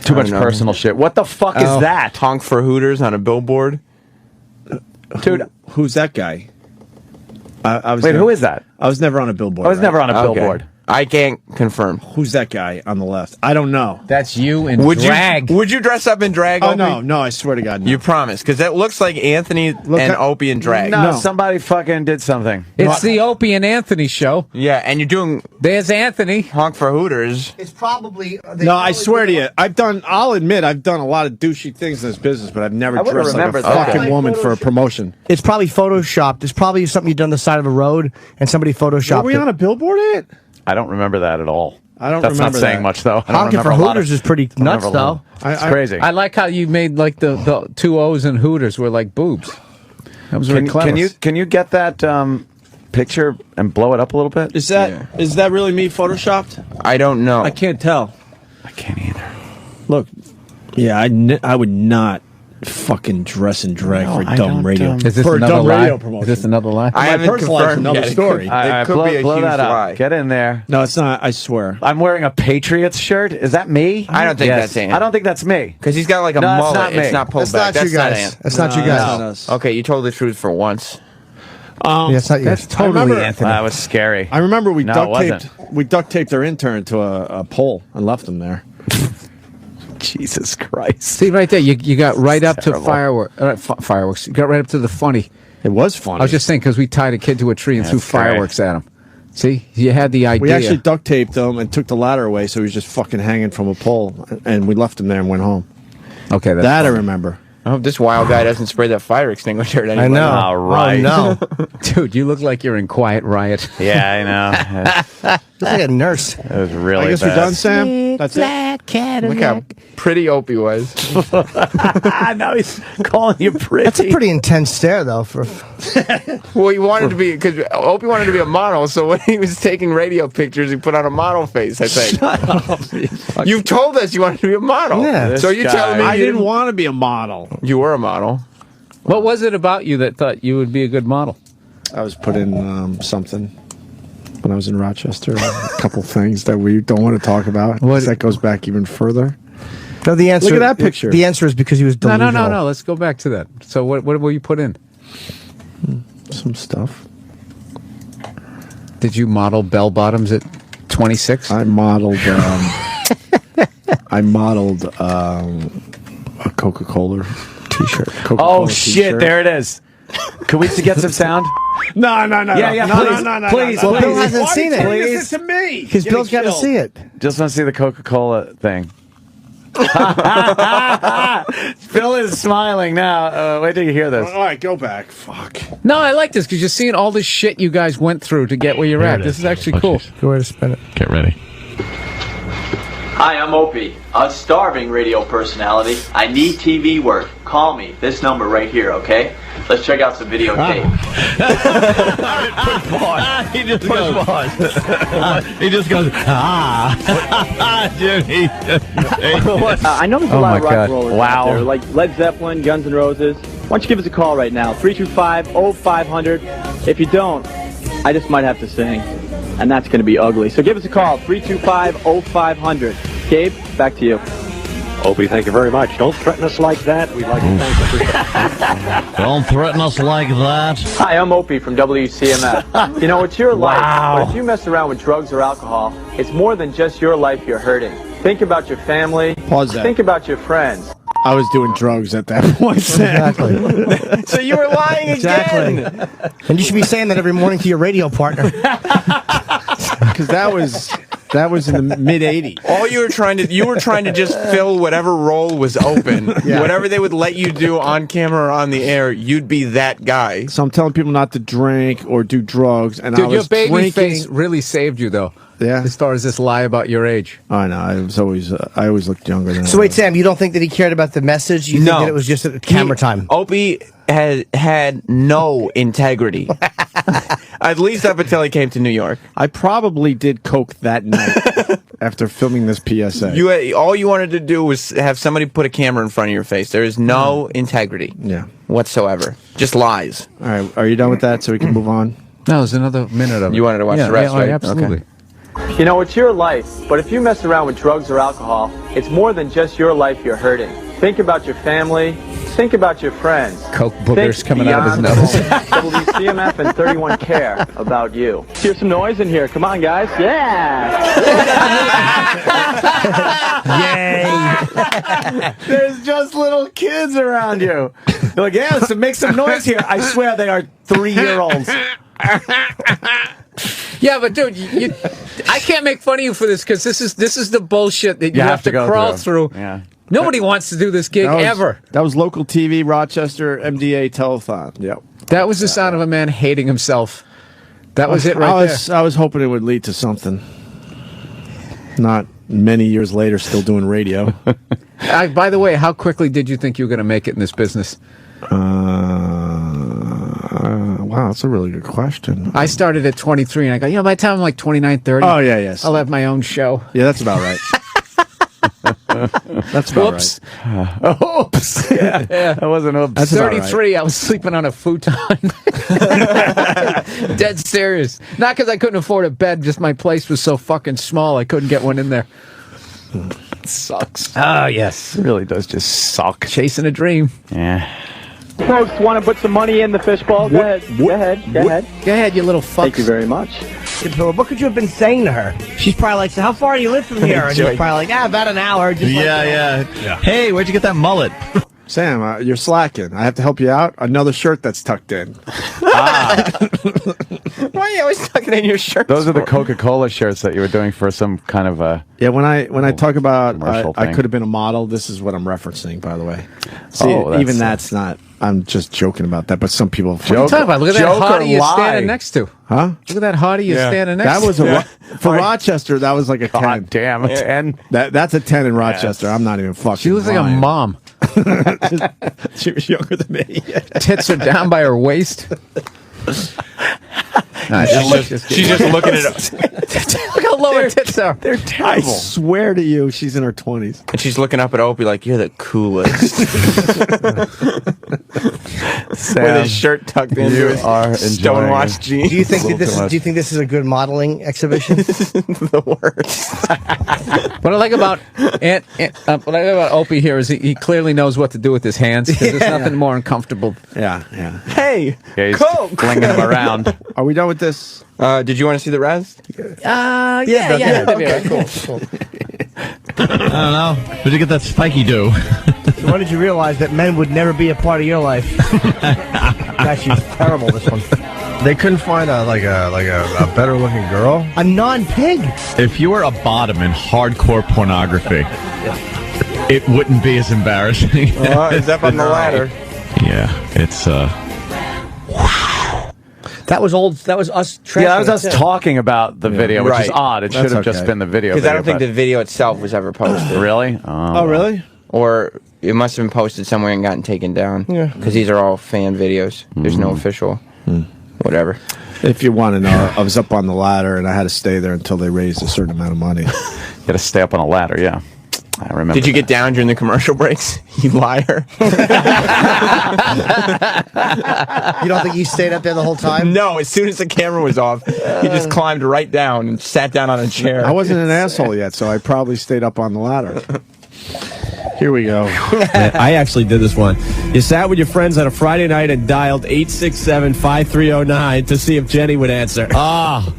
Speaker 4: Too much personal shit. What the fuck is that?
Speaker 5: Honk for Hooters on a billboard.
Speaker 3: Dude, who's that guy? I was
Speaker 4: Wait,
Speaker 3: never,
Speaker 4: who is that?
Speaker 3: I was never on a billboard.
Speaker 4: I was never on a
Speaker 5: Okay.
Speaker 4: billboard.
Speaker 5: I can't confirm.
Speaker 3: Who's that guy on the left? I don't know.
Speaker 1: That's you in
Speaker 5: Would
Speaker 1: drag.
Speaker 5: you dress up in drag?
Speaker 3: Oh,
Speaker 5: Opie?
Speaker 3: no, I swear to God. No.
Speaker 5: You promise? Because that looks like Anthony and Opie in drag.
Speaker 4: No, somebody fucking did something.
Speaker 1: It's the Opie and Anthony show.
Speaker 5: Yeah, and you're doing
Speaker 1: There's Anthony.
Speaker 5: Honk for Hooters.
Speaker 7: It's probably...
Speaker 3: No, I swear to you, I'll admit, I've done a lot of douchey things in this business, but I've never
Speaker 4: I would've
Speaker 3: dressed like a
Speaker 4: remembered that.
Speaker 3: fucking
Speaker 7: Okay.
Speaker 3: woman for a promotion.
Speaker 7: It's probably photoshopped. It's probably something you've done on the side of a road, and somebody photoshopped
Speaker 3: Were we
Speaker 7: it.
Speaker 3: on a billboard yet?
Speaker 4: I don't remember that at all.
Speaker 3: I don't
Speaker 4: That's
Speaker 3: remember
Speaker 4: not saying
Speaker 3: that.
Speaker 4: much, though. I don't
Speaker 7: Honking for
Speaker 4: remember a lot
Speaker 7: Hooters
Speaker 4: of-
Speaker 7: is pretty
Speaker 4: I don't
Speaker 7: nuts,
Speaker 4: remember a lot.
Speaker 7: though.
Speaker 4: It's crazy.
Speaker 1: I like how you made like the two O's and Hooters were like boobs. That was very clever.
Speaker 4: Can you get that picture and blow it up a little bit?
Speaker 3: Is that really me photoshopped?
Speaker 5: I don't know.
Speaker 3: I can't tell.
Speaker 4: I can't either.
Speaker 3: Look, yeah, I would not fucking dress in drag for a
Speaker 4: I
Speaker 3: dumb
Speaker 4: don't,
Speaker 3: radio.
Speaker 1: Is this
Speaker 3: for a
Speaker 1: another
Speaker 3: dumb
Speaker 1: lie?
Speaker 3: radio
Speaker 1: Is
Speaker 3: promotion.
Speaker 1: this another lie?
Speaker 5: I haven't
Speaker 3: personal life's
Speaker 5: confirmed
Speaker 3: another
Speaker 5: yet.
Speaker 3: story.
Speaker 5: It could be a
Speaker 4: blow
Speaker 5: huge
Speaker 4: that up.
Speaker 5: lie.
Speaker 4: Get in there.
Speaker 3: No, it's not. I swear.
Speaker 4: I'm wearing a Patriots shirt. Is that me?
Speaker 5: I don't think
Speaker 4: Yes.
Speaker 5: that's Anthony.
Speaker 4: I don't think that's me.
Speaker 5: Because he's got like a
Speaker 4: No, it's
Speaker 5: mullet.
Speaker 4: not me.
Speaker 5: It's not pulled
Speaker 7: That's
Speaker 5: back.
Speaker 7: not you
Speaker 5: That's
Speaker 7: guys.
Speaker 5: not
Speaker 7: That's not you
Speaker 3: That's
Speaker 7: guys.
Speaker 3: not us.
Speaker 5: Okay, you told the truth for once.
Speaker 7: Yeah, it's not you.
Speaker 1: That's totally
Speaker 3: remember-
Speaker 1: Anthony.
Speaker 4: That was scary.
Speaker 3: I remember we
Speaker 4: No, it
Speaker 3: duct
Speaker 4: wasn't.
Speaker 3: taped. We duct taped their intern to a pole and left him there.
Speaker 4: Jesus Christ.
Speaker 1: See right there, you got right up to
Speaker 4: terrible.
Speaker 1: fireworks. You got right up to the funny.
Speaker 3: It was funny.
Speaker 1: I was just thinking because we tied a kid to a tree and threw fireworks at him. See, you had the idea.
Speaker 3: We actually duct taped him and took the ladder away, so he was just fucking hanging from a pole, and we left him there and went home.
Speaker 1: Okay, that's
Speaker 3: that
Speaker 1: funny.
Speaker 3: I remember.
Speaker 5: I hope this wild guy doesn't spray that fire extinguisher at anybody.
Speaker 7: I know.
Speaker 4: All right.
Speaker 7: Oh, no.
Speaker 1: Dude, you look like you're in Quiet Riot.
Speaker 4: Yeah, I know.
Speaker 7: Look like a nurse.
Speaker 4: It was really
Speaker 3: I guess
Speaker 4: bad.
Speaker 3: we're done, Sam. That's it.
Speaker 5: Look how pretty Opie was.
Speaker 4: Now he's calling you pretty.
Speaker 7: That's a pretty intense stare, though. For
Speaker 5: Well, he wanted to be, because Opie wanted to be a model, so when he was taking radio pictures, he put on a model face, I think. You've told us you wanted to be a model.
Speaker 7: Yeah.
Speaker 5: So you're telling me
Speaker 3: I
Speaker 5: you
Speaker 3: didn't want to be a model.
Speaker 5: You were a model.
Speaker 1: What was it about you that thought you would be a good model?
Speaker 3: I was put in something when I was in Rochester. A couple things that we don't want to talk about. That goes back even further.
Speaker 7: no, the answer.
Speaker 3: Look at that picture.
Speaker 7: The answer is because he was delusional.
Speaker 1: No. Let's go back to that. So what will you put in?
Speaker 3: Some stuff.
Speaker 1: Did you model bell bottoms at 26?
Speaker 3: I modeled. A Coca-Cola T-shirt. Coca-Cola
Speaker 4: Oh, shit,
Speaker 3: t-shirt.
Speaker 4: there it is. Can we get some sound?
Speaker 3: No.
Speaker 4: Yeah,
Speaker 3: No,
Speaker 4: please.
Speaker 7: Well, Bill
Speaker 3: Why
Speaker 7: hasn't
Speaker 3: are
Speaker 7: seen
Speaker 3: you
Speaker 7: it.
Speaker 3: doing this to me?
Speaker 7: Because Bill's got to see it.
Speaker 4: Just want to see the Coca-Cola thing. Phil is smiling now. Wait till you hear this.
Speaker 3: All right, go back. Fuck.
Speaker 1: No, I like this because you're seeing all this shit you guys went through to get where you're at. This is actually cool.
Speaker 7: Go ahead and spin it.
Speaker 8: Get ready.
Speaker 14: Hi, I'm Opie, a starving radio personality. I need TV work. Call me. This number right here, okay? Let's check out some videotape.
Speaker 8: He just goes. He just goes. Jimmy.
Speaker 12: I know there's a
Speaker 1: Oh
Speaker 12: lot
Speaker 1: my
Speaker 12: of rock
Speaker 1: God.
Speaker 12: rollers
Speaker 4: Wow.
Speaker 12: out there, like Led Zeppelin, Guns N' Roses. Why don't you give us a call right now, 325-0500. If you don't, I just might have to sing, and that's going to be ugly. So give us a call, 325-0500. Gabe, back to you.
Speaker 15: Opie, thank you very much. Don't threaten us like that. We'd like to thank you for that.
Speaker 8: Don't threaten us like that.
Speaker 14: Hi, I'm Opie from WCMF. You know, it's your life, but if you mess around with drugs or alcohol, it's more than just your life you're hurting. Think about your family.
Speaker 3: Pause that.
Speaker 14: Think about your friends.
Speaker 3: I was doing drugs at that point, Sam.
Speaker 7: Exactly.
Speaker 5: So you were lying
Speaker 7: Exactly.
Speaker 5: again.
Speaker 7: And you should be saying that every morning to your radio partner.
Speaker 3: Because that was in the mid '80s.
Speaker 5: All you were trying to just fill whatever role was open.
Speaker 3: Yeah.
Speaker 5: Whatever they would let you do on camera or on the air, you'd be that guy.
Speaker 3: So I'm telling people not to drink or do drugs, and I
Speaker 1: Dude, your
Speaker 3: was
Speaker 1: baby
Speaker 3: drinking.
Speaker 1: face really saved you, though.
Speaker 3: Yeah.
Speaker 1: As far as this lie about your age.
Speaker 3: I know. I always looked younger than.
Speaker 7: So wait, Sam, you don't think that he cared about the message? You think
Speaker 5: No.
Speaker 7: that it was just a camera time?
Speaker 5: Opie had no integrity. At least up until he came to New York.
Speaker 3: I probably did coke that night after filming this PSA.
Speaker 5: All you wanted to do was have somebody put a camera in front of your face. There is no integrity whatsoever. Just lies.
Speaker 3: All right, are you done with that so we can move on?
Speaker 1: No, there's another minute of it.
Speaker 5: You wanted to watch the rest,
Speaker 1: yeah,
Speaker 5: right?
Speaker 1: absolutely.
Speaker 5: Okay.
Speaker 14: You know, it's your life, but if you mess around with drugs or alcohol, it's more than just your life you're hurting. Think about your family. Think about your friends.
Speaker 1: Coke boogers
Speaker 14: Think
Speaker 1: coming out of his
Speaker 14: beyond
Speaker 1: nose.
Speaker 14: the moment. WCMF and 31 care about you. Hear some noise in here. Come on, guys.
Speaker 4: Yay! There's just little kids around you. They're like, yeah, so make some noise here. I swear they are 3-year-olds.
Speaker 1: Yeah, but dude, I can't make fun of you for this because this is the bullshit that you have to
Speaker 4: go
Speaker 1: crawl through.
Speaker 4: Yeah.
Speaker 1: Nobody wants to do this gig ever.
Speaker 3: That was local TV, Rochester, MDA telethon. Yep.
Speaker 1: That was the sound of a man hating himself. That was it right there.
Speaker 3: I was hoping it would lead to something. Not many years later, still doing radio.
Speaker 1: By the way, how quickly did you think you were going to make it in this business?
Speaker 3: Wow, that's a really good question.
Speaker 1: I started at 23, and I go, by the time I'm like 29, 30,
Speaker 3: Oh, yeah, yes.
Speaker 1: I'll have my own show.
Speaker 3: Yeah, that's about right. That's about
Speaker 1: Oops.
Speaker 3: right.
Speaker 1: Oops.
Speaker 4: Yeah, that wasn't oops.
Speaker 3: That's about
Speaker 1: 33, I was sleeping on a futon. Dead serious. Not because I couldn't afford a bed, just my place was so fucking small I couldn't get one in there.
Speaker 4: It sucks.
Speaker 1: Oh, yes.
Speaker 4: It really does just suck.
Speaker 1: Chasing a dream.
Speaker 4: Yeah.
Speaker 12: Folks, want to put some money in the fishbowl? Go ahead. Go ahead,
Speaker 1: you little fucks.
Speaker 12: Thank you very much.
Speaker 7: What could you have been saying to her? She's probably like, so how far do you live from here? And he's probably like, about an hour. Just
Speaker 8: Yeah. Hey, where'd you get that mullet?
Speaker 3: Sam, you're slacking. I have to help you out. Another shirt that's tucked in.
Speaker 5: Why are you always tucking in your shirt?
Speaker 4: Those are the Coca-Cola shirts that you were doing for some kind of a...
Speaker 3: Yeah, when I talk about
Speaker 4: commercial
Speaker 3: I
Speaker 4: thing.
Speaker 3: could have been a model, this is what I'm referencing, by the way. See,
Speaker 4: Oh,
Speaker 3: even that's not... I'm just joking about that, but some people...
Speaker 1: What are you talking about? Look at that hottie you're standing next to.
Speaker 3: Huh?
Speaker 1: Look at that hottie you're standing next
Speaker 3: That
Speaker 1: to.
Speaker 3: was for Rochester, that was like a 10.
Speaker 4: God damn, a 10?
Speaker 3: That's a 10 in Rochester. I'm not even fucking
Speaker 1: She looks like a
Speaker 3: lying.
Speaker 1: mom.
Speaker 3: She was younger than me.
Speaker 1: Tits are down by her waist. Nah,
Speaker 5: She's just looking at it.
Speaker 1: Look how low her tits are.
Speaker 5: They're
Speaker 3: I
Speaker 5: terrible.
Speaker 3: swear to you, she's in her 20s.
Speaker 5: And she's looking up at Opie like, you're the coolest. With his shirt tucked into his stonewashed jeans.
Speaker 7: Do you think this is a good modeling exhibition?
Speaker 5: The worst.
Speaker 1: What I like about Opie here is he clearly knows what to do with his hands. 'Cause there's nothing more uncomfortable.
Speaker 3: Yeah.
Speaker 5: Hey,
Speaker 4: Yeah, he's
Speaker 5: Coke!
Speaker 4: flinging them around.
Speaker 3: Are we done with this?
Speaker 5: Did you want to see the rest?
Speaker 1: Yeah.
Speaker 7: Okay, cool.
Speaker 8: I don't know. Where'd you get that spiky do?
Speaker 7: So when did you realize that men would never be a part of your life? Actually, it's terrible, this one.
Speaker 16: They couldn't find a better looking girl.
Speaker 7: A non-pig.
Speaker 8: If you were a bottom in hardcore pornography, it wouldn't be as embarrassing.
Speaker 5: It's up on the ladder.
Speaker 8: Yeah, it's
Speaker 7: That was old. That was us.
Speaker 4: Yeah, that was us talking about the video, which is
Speaker 5: Right.
Speaker 4: odd. It should have just been the video.
Speaker 5: Because I don't think the video itself was ever posted.
Speaker 4: Really?
Speaker 3: Oh, really?
Speaker 5: Or it must have been posted somewhere and gotten taken down.
Speaker 7: Yeah.
Speaker 5: Because these are all fan videos. There's no official. Whatever.
Speaker 3: If you want to know, I was up on the ladder and I had to stay there until they raised a certain amount of money.
Speaker 4: You got to stay up on a ladder, yeah. I remember.
Speaker 5: Did you get down during the commercial breaks? You liar.
Speaker 7: You don't think you stayed up there the whole time?
Speaker 5: No, as soon as the camera was off, he just climbed right down and sat down on a chair.
Speaker 3: I wasn't an asshole yet, so I probably stayed up on the ladder. Here we go.
Speaker 6: I actually did this one. You sat with your friends on a Friday night and dialed 867-5309 to see if Jenny would answer.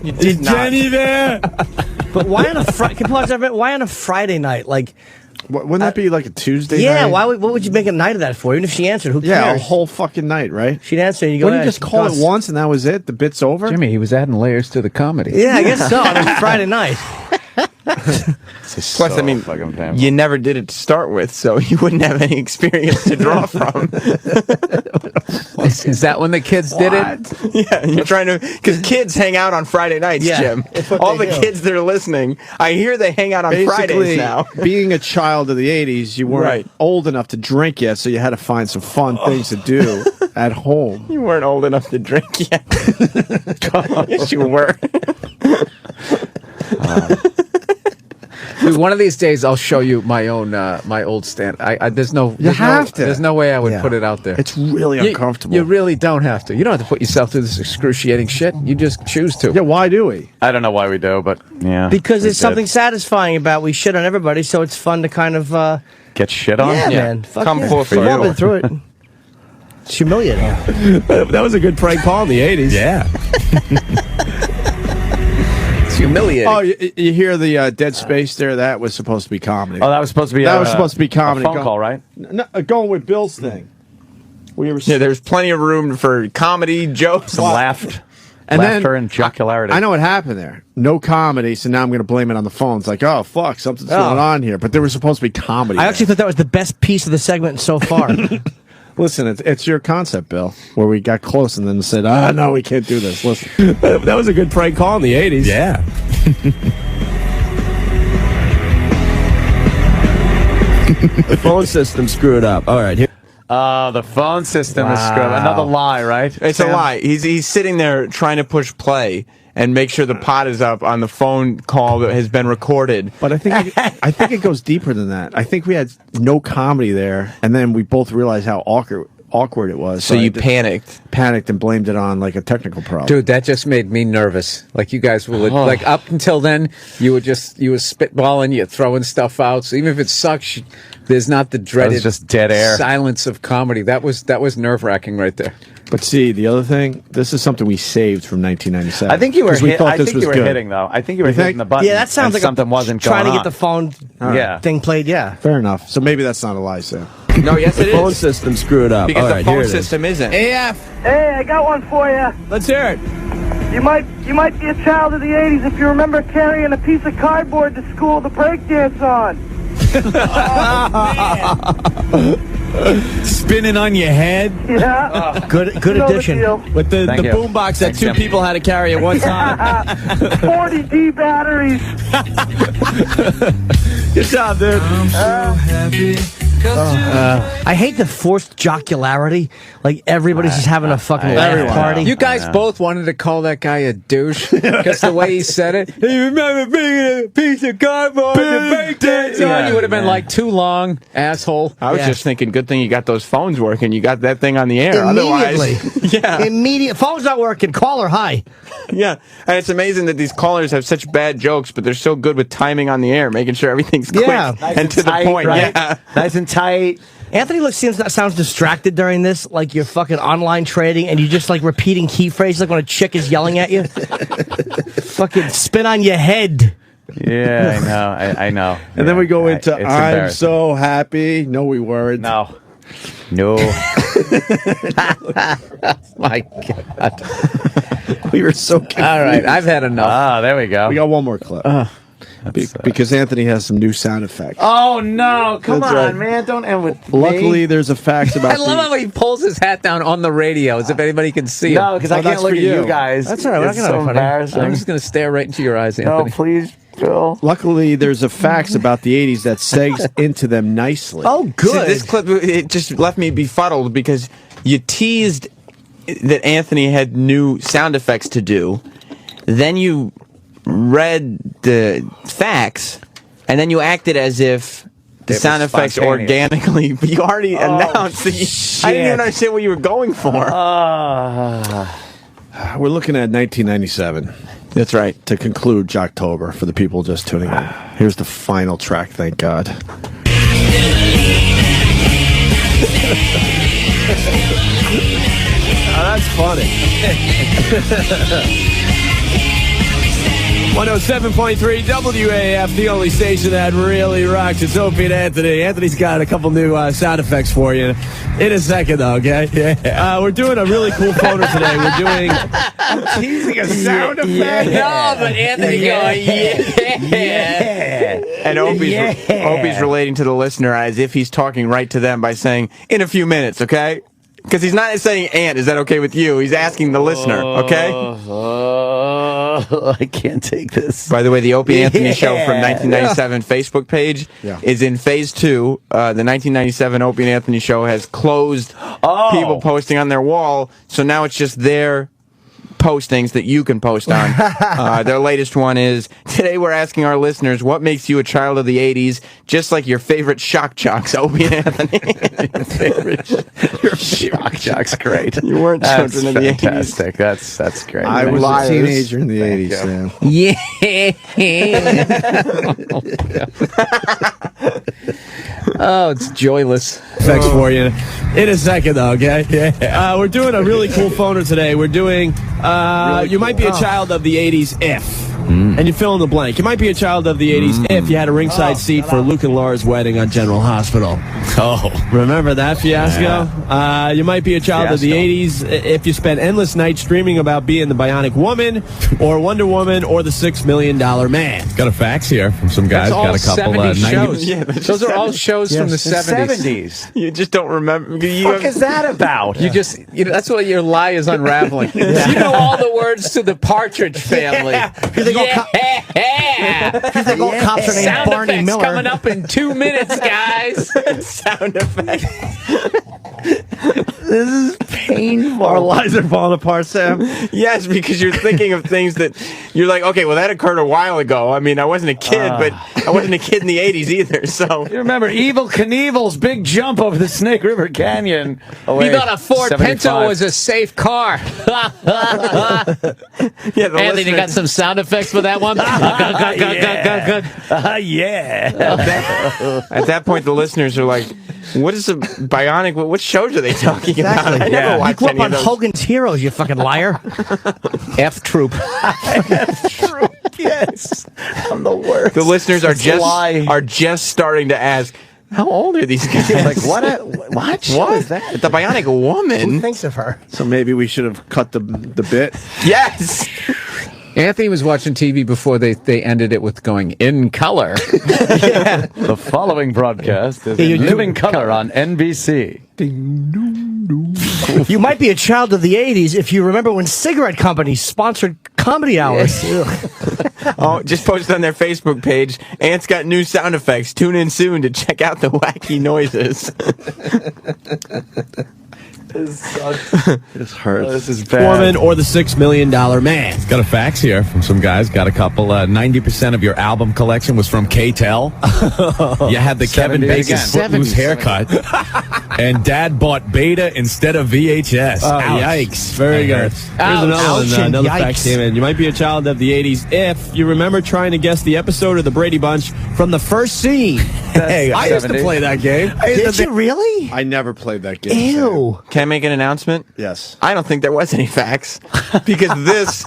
Speaker 6: Is Jenny there?
Speaker 7: But why on a why on a Friday night? Like,
Speaker 3: wouldn't that be like a Tuesday
Speaker 7: yeah,
Speaker 3: night?
Speaker 7: what would you make a night of that for? Even if she answered, who cares?
Speaker 3: Yeah, a whole fucking night, right?
Speaker 7: She'd answer and you go,
Speaker 3: Wouldn't you just call it once and that was it? The bit's over?
Speaker 1: Jimmy, he was adding layers to the comedy.
Speaker 7: Yeah, I guess so. On a Friday night.
Speaker 5: Plus, I mean, you never did it to start with, so you wouldn't have any experience to draw from.
Speaker 1: Is that when the kids did it?
Speaker 5: Yeah, you're trying to, because kids hang out on Friday nights,
Speaker 7: Yeah,
Speaker 5: Jim.
Speaker 7: it's what
Speaker 5: All the
Speaker 7: they do.
Speaker 5: kids that are listening, I hear they hang out on Fridays
Speaker 3: Basically,
Speaker 5: now.
Speaker 3: being a child of the 80s, you weren't
Speaker 5: Right.
Speaker 3: old enough to drink yet, so you had to find some fun things to do at home.
Speaker 5: You weren't old enough to drink yet. Yes, you were.
Speaker 1: Dude, one of these days I'll show you my own my old stand. There's no way I would put it out there.
Speaker 3: It's really uncomfortable.
Speaker 1: You really don't have to. You don't have to put yourself through this excruciating shit. You just choose to.
Speaker 3: Yeah, why do we?
Speaker 4: I don't know why we do, but yeah.
Speaker 7: Because
Speaker 4: we
Speaker 7: there's
Speaker 4: did.
Speaker 7: something satisfying about we shit on everybody, so it's fun to kind of
Speaker 4: Get shit on?
Speaker 7: yeah, man. Fuck
Speaker 5: Come
Speaker 7: yeah.
Speaker 5: full
Speaker 7: We've all
Speaker 5: circle.
Speaker 7: been through it. It's humiliating.
Speaker 6: That was a good prank call in the 80s.
Speaker 8: yeah.
Speaker 1: It's humiliating.
Speaker 3: Oh, you hear the dead space there? That was supposed to be comedy.
Speaker 4: Oh, that was supposed to be
Speaker 3: comedy.
Speaker 4: a phone call, right?
Speaker 3: No, going with Bill's thing. We were
Speaker 5: Yeah, there's plenty of room for comedy, jokes.
Speaker 4: Some laughter and jocularity.
Speaker 3: I know what happened there. No comedy, so now I'm going to blame it on the phone. It's like, oh, fuck, something's going on here. But there was supposed to be comedy.
Speaker 7: I actually thought that was the best piece of the segment so far.
Speaker 3: Listen, it's your concept, Bill, where we got close and then said, no, we can't do this. Listen.
Speaker 6: That was a good prank call in the 80s.
Speaker 8: Yeah.
Speaker 6: The phone system screwed up. All right, here.
Speaker 4: The phone system is screwed. Another lie, right?
Speaker 5: It's
Speaker 4: Sam?
Speaker 5: a lie. He's sitting there trying to push play and make sure the pot is up on the phone call that has been recorded.
Speaker 3: But I think it goes deeper than that. I think we had no comedy there, and then we both realized how awkward it was.
Speaker 5: So you panicked
Speaker 3: and blamed it on like a technical problem.
Speaker 1: Dude, that just made me nervous. Like you guys would, like up until then, you were spitballing, you're throwing stuff out. So even if it sucks, there's not the dreaded
Speaker 4: just dead air
Speaker 1: silence of comedy. That was nerve wracking right there.
Speaker 3: But see, the other thing, this is something we saved from 1997.
Speaker 4: I think you were.
Speaker 3: We thought this was good.
Speaker 4: Hitting though. I think you were hitting the button.
Speaker 7: Yeah, that sounds like
Speaker 4: something wasn't
Speaker 7: trying
Speaker 4: going
Speaker 7: to
Speaker 4: on.
Speaker 7: get the phone
Speaker 4: Yeah.
Speaker 7: thing played. Yeah,
Speaker 3: Fair enough. So maybe that's not a lie, Sam.
Speaker 5: No, yes, it
Speaker 6: The phone
Speaker 5: is.
Speaker 6: system screwed up.
Speaker 5: Because
Speaker 6: All
Speaker 5: the
Speaker 6: right,
Speaker 5: phone
Speaker 6: here it is.
Speaker 5: system isn't.
Speaker 6: AF.
Speaker 12: Hey, I got one for you.
Speaker 6: Let's hear it.
Speaker 12: You might be a child of the 80s if you remember carrying a piece of cardboard to school to breakdance on.
Speaker 8: Spinning on your head.
Speaker 12: Yeah.
Speaker 7: good
Speaker 12: You know the
Speaker 7: addition.
Speaker 12: deal.
Speaker 6: With the
Speaker 4: Thank you.
Speaker 6: boombox that
Speaker 4: Thanks,
Speaker 6: two
Speaker 4: Jim.
Speaker 6: people had to carry at one time.
Speaker 12: 40D batteries.
Speaker 6: Good job, dude.
Speaker 7: I hate the forced jocularity. Like everybody's just having a fucking laugh party.
Speaker 1: You guys both wanted to call that guy a douche because the way he said it. You remember bringing a piece of cardboard to break dance on? You would have been like too long, asshole.
Speaker 5: I was just thinking, good thing you got those phones working. You got that thing on the air.
Speaker 7: Immediately.
Speaker 5: Otherwise, yeah.
Speaker 7: Immediate. Phone's not working. Call her. Hi.
Speaker 5: Yeah. And it's amazing that these callers have such bad jokes, but they're so good with timing on the air, making sure everything's quick
Speaker 7: Yeah.
Speaker 5: and to the
Speaker 4: tight,
Speaker 5: point.
Speaker 4: right?
Speaker 5: Yeah.
Speaker 4: Nice and tight.
Speaker 7: Anthony sounds distracted during this, like you're fucking online trading and you're just like repeating key phrases like when a chick is yelling at you. Fucking spin on your head.
Speaker 4: Yeah, I know. I know.
Speaker 3: And then we go into
Speaker 4: it's
Speaker 3: I'm
Speaker 4: embarrassing.
Speaker 3: so happy. No, we weren't.
Speaker 4: No. My God.
Speaker 3: We were so confused.
Speaker 1: All right, I've had enough.
Speaker 4: Ah, there we go.
Speaker 3: We got one more clip. Because Anthony has some new sound effects.
Speaker 4: Oh no! Come
Speaker 3: That's
Speaker 4: on,
Speaker 3: right.
Speaker 4: man! Don't end with
Speaker 3: Luckily,
Speaker 4: me.
Speaker 3: there's a fact about
Speaker 1: I love how he pulls his hat down on the radio as if anybody can see him.
Speaker 4: No, because I
Speaker 3: Oh,
Speaker 4: can't
Speaker 3: that's
Speaker 4: look
Speaker 3: for
Speaker 4: at
Speaker 3: you.
Speaker 4: you guys.
Speaker 7: That's all right, we're not
Speaker 4: It's
Speaker 7: gonna
Speaker 4: so
Speaker 7: have fun.
Speaker 4: embarrassing.
Speaker 1: I'm just going to stare right into your eyes,
Speaker 4: No,
Speaker 1: Anthony.
Speaker 4: please, Bill.
Speaker 3: Luckily, there's a facts about the 80s that segs into them nicely.
Speaker 7: Oh,
Speaker 5: See,
Speaker 7: good.
Speaker 5: this clip, it just left me befuddled because you teased that Anthony had new sound effects to do. Then you read the facts, and then you acted as if the
Speaker 4: It
Speaker 5: sound
Speaker 4: was
Speaker 5: effects
Speaker 4: spontaneous.
Speaker 5: organically. But you already announced that I didn't even understand what you were going for.
Speaker 3: We're looking at 1997
Speaker 5: That's right.
Speaker 3: to conclude Jocktober for the people just tuning in. Here's the final track, thank God.
Speaker 6: That's funny. 107.3 WAF, the only station that really rocks. It's Opie and Anthony. Anthony's got a couple new sound effects for you in a second, though, okay? Yeah. We're doing a really cool phoner today. We're doing...
Speaker 8: I'm teasing a sound effect.
Speaker 1: No, but Anthony going, yeah.
Speaker 5: And Opie's relating to the listener as if he's talking right to them by saying, in a few minutes, okay? Because he's not saying, Ant, is that okay with you? He's asking the listener, okay?
Speaker 4: I can't take this.
Speaker 5: By the way, the Opie and Anthony show from 1997 Facebook page is in phase 2. The 1997 Opie and Anthony show has closed people posting on their wall, so now it's just their postings that you can post on. Their latest one is, today we're asking our listeners, what makes you a child of the 80s, just like your favorite shock jocks, Opie and Anthony.
Speaker 4: Your shock jock's great.
Speaker 5: You weren't
Speaker 4: That's
Speaker 5: children of the 80s.
Speaker 4: fantastic. That's great.
Speaker 3: I was
Speaker 5: Liars.
Speaker 3: a teenager in the
Speaker 4: Thank
Speaker 3: 80s, Sam.
Speaker 1: Yeah. Oh, it's joyless.
Speaker 6: Effects for you in a second, though, okay? Yeah. We're doing a really cool phoner today. We're doing, you might be a child of the 80s if. And you fill in the blank. You might be a child of the 80s if you had a ringside seat for Luke and Laura's wedding on General Hospital.
Speaker 8: Oh.
Speaker 6: Remember that fiasco? You might be a child of the
Speaker 4: Fiasco.
Speaker 6: 80s if you spent endless nights dreaming about being the Bionic Woman or Wonder Woman or the $6 Million Man.
Speaker 8: Got a fax here from some guys.
Speaker 1: That's all
Speaker 8: Got a couple
Speaker 1: 70s
Speaker 8: 90s.
Speaker 1: shows.
Speaker 5: Yeah, they're
Speaker 1: Those are all shows from the 70s.
Speaker 4: 70s.
Speaker 5: You just don't remember.
Speaker 4: What is that about?
Speaker 1: You just, that's what your lie is unraveling. You know all the words to the Partridge Family.
Speaker 7: You think all cops are named
Speaker 1: Sound
Speaker 7: Barney
Speaker 1: effects
Speaker 7: Miller?
Speaker 1: coming up in 2 minutes, guys.
Speaker 5: sound effects.
Speaker 4: This is painful.
Speaker 3: Our lives are falling apart, Sam.
Speaker 5: Yes, because you're thinking of things that you're like, okay, well, that occurred a while ago. I mean, I wasn't a kid, but I wasn't a kid in the 80s either, so.
Speaker 4: You remember Evel Knievel's big jump over the Snake River Canyon? Oh,
Speaker 1: You thought a Ford
Speaker 4: 75.
Speaker 1: Pinto was a safe car.
Speaker 5: Yeah, the
Speaker 1: Anthony,
Speaker 5: listener-
Speaker 1: you got some sound effects for that one?
Speaker 4: Yeah.
Speaker 5: At that point, the listeners are like, What is a bionic? What shows are they talking about? I never
Speaker 7: You
Speaker 5: watched
Speaker 7: grew up
Speaker 5: any
Speaker 7: on
Speaker 5: of those.
Speaker 7: Hogan's Heroes, you fucking liar.
Speaker 1: F Troop.
Speaker 4: Yes. I'm the worst.
Speaker 5: The listeners are
Speaker 4: Lie.
Speaker 5: just starting to ask, how old are these guys?
Speaker 4: Like, what show is that?
Speaker 5: The Bionic
Speaker 7: Who
Speaker 5: Woman?
Speaker 7: thinks of her?
Speaker 3: So maybe we should have cut the bit.
Speaker 5: Yes.
Speaker 1: Anthony was watching TV before they ended it with going in color.
Speaker 4: The following broadcast is in living color on NBC.
Speaker 7: You might be a child of the 80s if you remember when cigarette companies sponsored comedy hours.
Speaker 5: Oh, just posted on their Facebook page. Ant's got new sound effects. Tune in soon to check out the wacky noises.
Speaker 3: This hurts.
Speaker 4: This is bad.
Speaker 6: Woman or the $6 Million Man.
Speaker 8: Got a fax here from some guys. Got a couple. 90% of your album collection was from K-Tel. You had the Kevin
Speaker 4: 70s
Speaker 8: Bacon
Speaker 4: again.
Speaker 8: Footloose haircut. And Dad bought Beta instead of VHS.
Speaker 6: Oh,
Speaker 8: Ouch.
Speaker 6: yikes. Very good. Here's
Speaker 7: Ouch.
Speaker 6: another one.
Speaker 7: Ouch and
Speaker 6: Another
Speaker 7: yikes.
Speaker 6: fact came in. You might be a child of the 80s if you remember trying to guess the episode of the Brady Bunch from the first scene. Hey, I used to
Speaker 4: 70s.
Speaker 6: play that game.
Speaker 7: Did you really?
Speaker 3: I never played that game.
Speaker 7: Ew.
Speaker 5: Can I make an announcement?
Speaker 3: Yes.
Speaker 5: I don't think there was any facts because this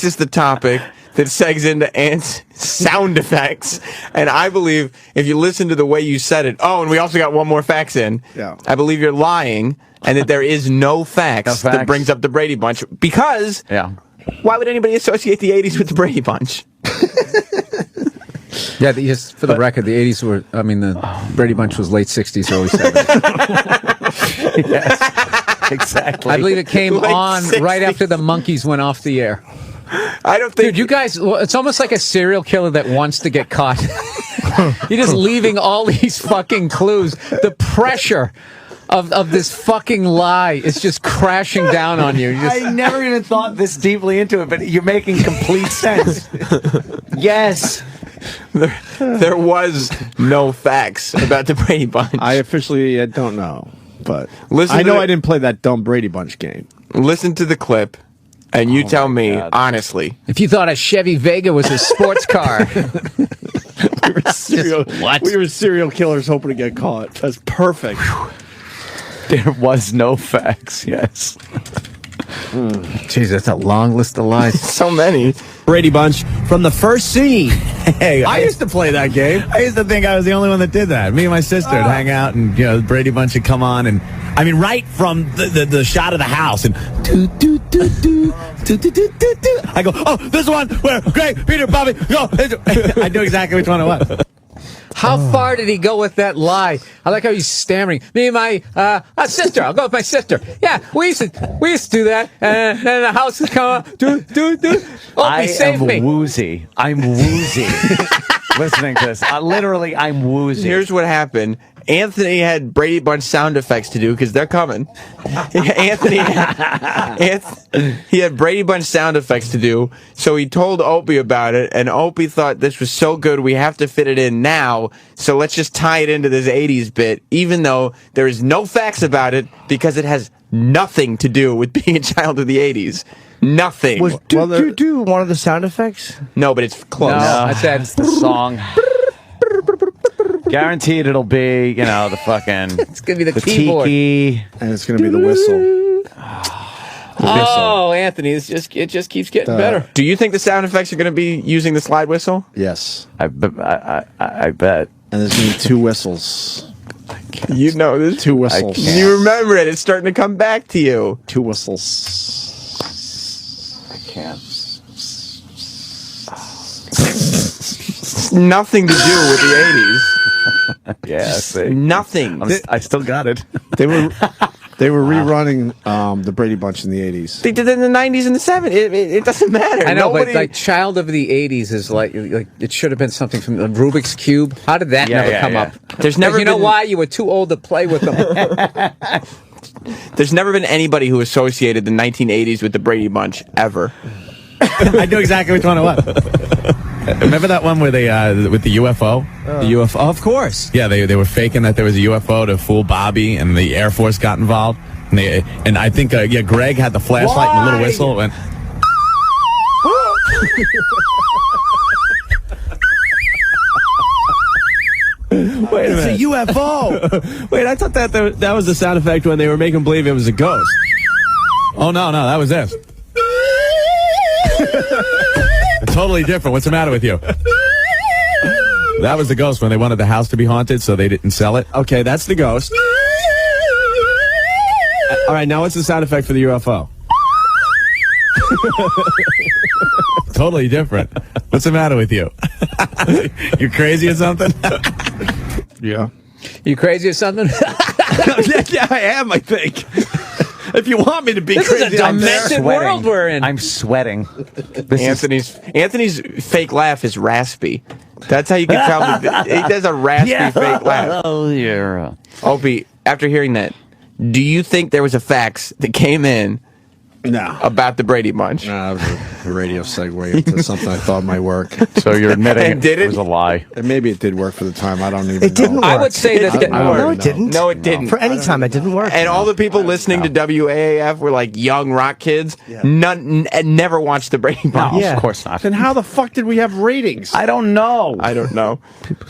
Speaker 5: is the topic that segs into Ant's sound effects. And I believe if you listen to the way you said it, and we also got one more fax in.
Speaker 3: Yeah.
Speaker 5: I believe you're lying and that there is no facts,
Speaker 4: No
Speaker 5: that
Speaker 4: facts.
Speaker 5: brings up the Brady Bunch because why would anybody associate the 80s with the Brady Bunch?
Speaker 1: Yeah, just for the record, the 80s were, the Brady Bunch was late 60s, early 70s.
Speaker 4: Yes. Exactly.
Speaker 1: I believe it came
Speaker 5: Late
Speaker 1: on
Speaker 5: 60s.
Speaker 1: right after the monkeys went off the air.
Speaker 5: I don't think
Speaker 1: Dude, you guys, it's almost like a serial killer that wants to get caught. You're just leaving all these fucking clues. The pressure of this fucking lie is just crashing down on you.
Speaker 4: I never even thought this deeply into it, but you're making complete sense. Yes.
Speaker 5: there was no facts about the Brady Bunch.
Speaker 3: I officially don't know, but
Speaker 5: Listen
Speaker 3: I
Speaker 5: to
Speaker 3: know
Speaker 5: the-
Speaker 3: I didn't play that dumb Brady Bunch game.
Speaker 5: Listen to the clip, and you tell me honestly.
Speaker 1: If you thought a Chevy Vega was a sports car.
Speaker 3: We were serial killers hoping to get caught. That's perfect.
Speaker 4: There was no facts, yes.
Speaker 1: Jeez, that's a long list of lies.
Speaker 5: So many.
Speaker 6: Brady Bunch from the first scene.
Speaker 8: Hey,
Speaker 6: I used to play that game.
Speaker 8: I used to think I was the only one that did that. Me and my sister would hang out, and the Brady Bunch would come on, and right from the shot of the house, and do do do do do do do do do. I go, oh, this one where Greg, Peter, Bobby, go. I knew exactly which one it was.
Speaker 1: How far did he go with that lie? I like how he's stammering. Me and my sister. I'll go with my sister. Yeah, we used to do that. And then the house would come up. Do.
Speaker 4: I
Speaker 1: Save
Speaker 4: am
Speaker 1: me.
Speaker 4: woozy. I'm woozy. Listening to this. Literally, I'm woozy.
Speaker 5: Here's what happened. Anthony had Brady Bunch sound effects to do because they're coming. Anthony he had Brady Bunch sound effects to do, so he told Opie about it, and Opie thought this was so good we have to fit it in now, so let's just tie it into this 80s bit, even though there is no facts about it because it has nothing to do with being a child of the 80s. Nothing.
Speaker 7: Was do one of the sound effects?
Speaker 5: No, but it's close.
Speaker 4: No, that's the song. Guaranteed it'll be, the fucking...
Speaker 1: It's going to be the keyboard.
Speaker 4: tiki.
Speaker 3: And it's going to be the whistle.
Speaker 1: Oh, Anthony, it just keeps getting better.
Speaker 5: Do you think the sound effects are going to be using the slide whistle?
Speaker 3: Yes.
Speaker 4: I bet.
Speaker 3: And there's going to be two whistles.
Speaker 5: You know this.
Speaker 3: Two whistles.
Speaker 5: You remember it. It's starting to come back to you.
Speaker 3: Two whistles.
Speaker 4: I can't.
Speaker 5: Nothing to do with the 80s.
Speaker 4: Yeah, see.
Speaker 5: Nothing.
Speaker 4: I still got it.
Speaker 3: They were rerunning the Brady Bunch in the 80s.
Speaker 5: They did it in the 90s and the 70s. It doesn't matter.
Speaker 1: I know,
Speaker 5: Nobody...
Speaker 1: but like Child of the 80s is like it should have been something from the Rubik's Cube. How did that never come up?
Speaker 5: There's never
Speaker 1: you know
Speaker 5: been...
Speaker 1: why? You were too old to play with them.
Speaker 5: There's never been anybody who associated the 1980s with the Brady Bunch ever.
Speaker 8: I knew exactly which one it was. Remember that one where they with the UFO?
Speaker 6: The UFO, of course.
Speaker 8: Yeah, they were faking that there was a UFO to fool Bobby, and the Air Force got involved. And I think Greg had the flashlight and the little whistle. And
Speaker 6: Wait a
Speaker 7: It's
Speaker 6: minute.
Speaker 7: a UFO.
Speaker 6: Wait, I thought that was the sound effect when they were making believe it was a ghost. Oh, no, that was this. Totally different. What's the matter with you? That was the ghost when they wanted the house to be haunted, so they didn't sell it. Okay, that's the ghost. All right, now what's the sound effect for the UFO? Totally different. What's the matter with you? You crazy or something?
Speaker 3: Yeah.
Speaker 1: You crazy or something?
Speaker 3: Yeah, I am, I think. If you want me to be
Speaker 1: This
Speaker 3: crazy,
Speaker 1: is a
Speaker 3: I'm there.
Speaker 1: demented world we're in.
Speaker 4: I'm sweating.
Speaker 5: Anthony's fake laugh is raspy. That's how you can tell. He does a raspy fake laugh.
Speaker 4: Oh, yeah.
Speaker 5: Opie, after hearing that, do you think there was a fax that came in
Speaker 3: No.
Speaker 5: about the Brady Bunch?
Speaker 3: Nah, that was a radio segue into something I thought might work.
Speaker 4: So you're admitting
Speaker 5: And did
Speaker 4: it
Speaker 5: it?
Speaker 4: was a lie.
Speaker 3: And maybe it did work for the time. I don't even know.
Speaker 7: It didn't work.
Speaker 1: I would say that.
Speaker 7: No, it didn't.
Speaker 5: No, it didn't.
Speaker 7: For any time, it didn't work.
Speaker 5: And all the people listening to WAAF were like young rock kids. None, and never watched the Brady Bunch.
Speaker 1: Yeah.
Speaker 4: Of course not.
Speaker 3: Then how the fuck did we have ratings?
Speaker 4: I don't know.
Speaker 5: I don't know.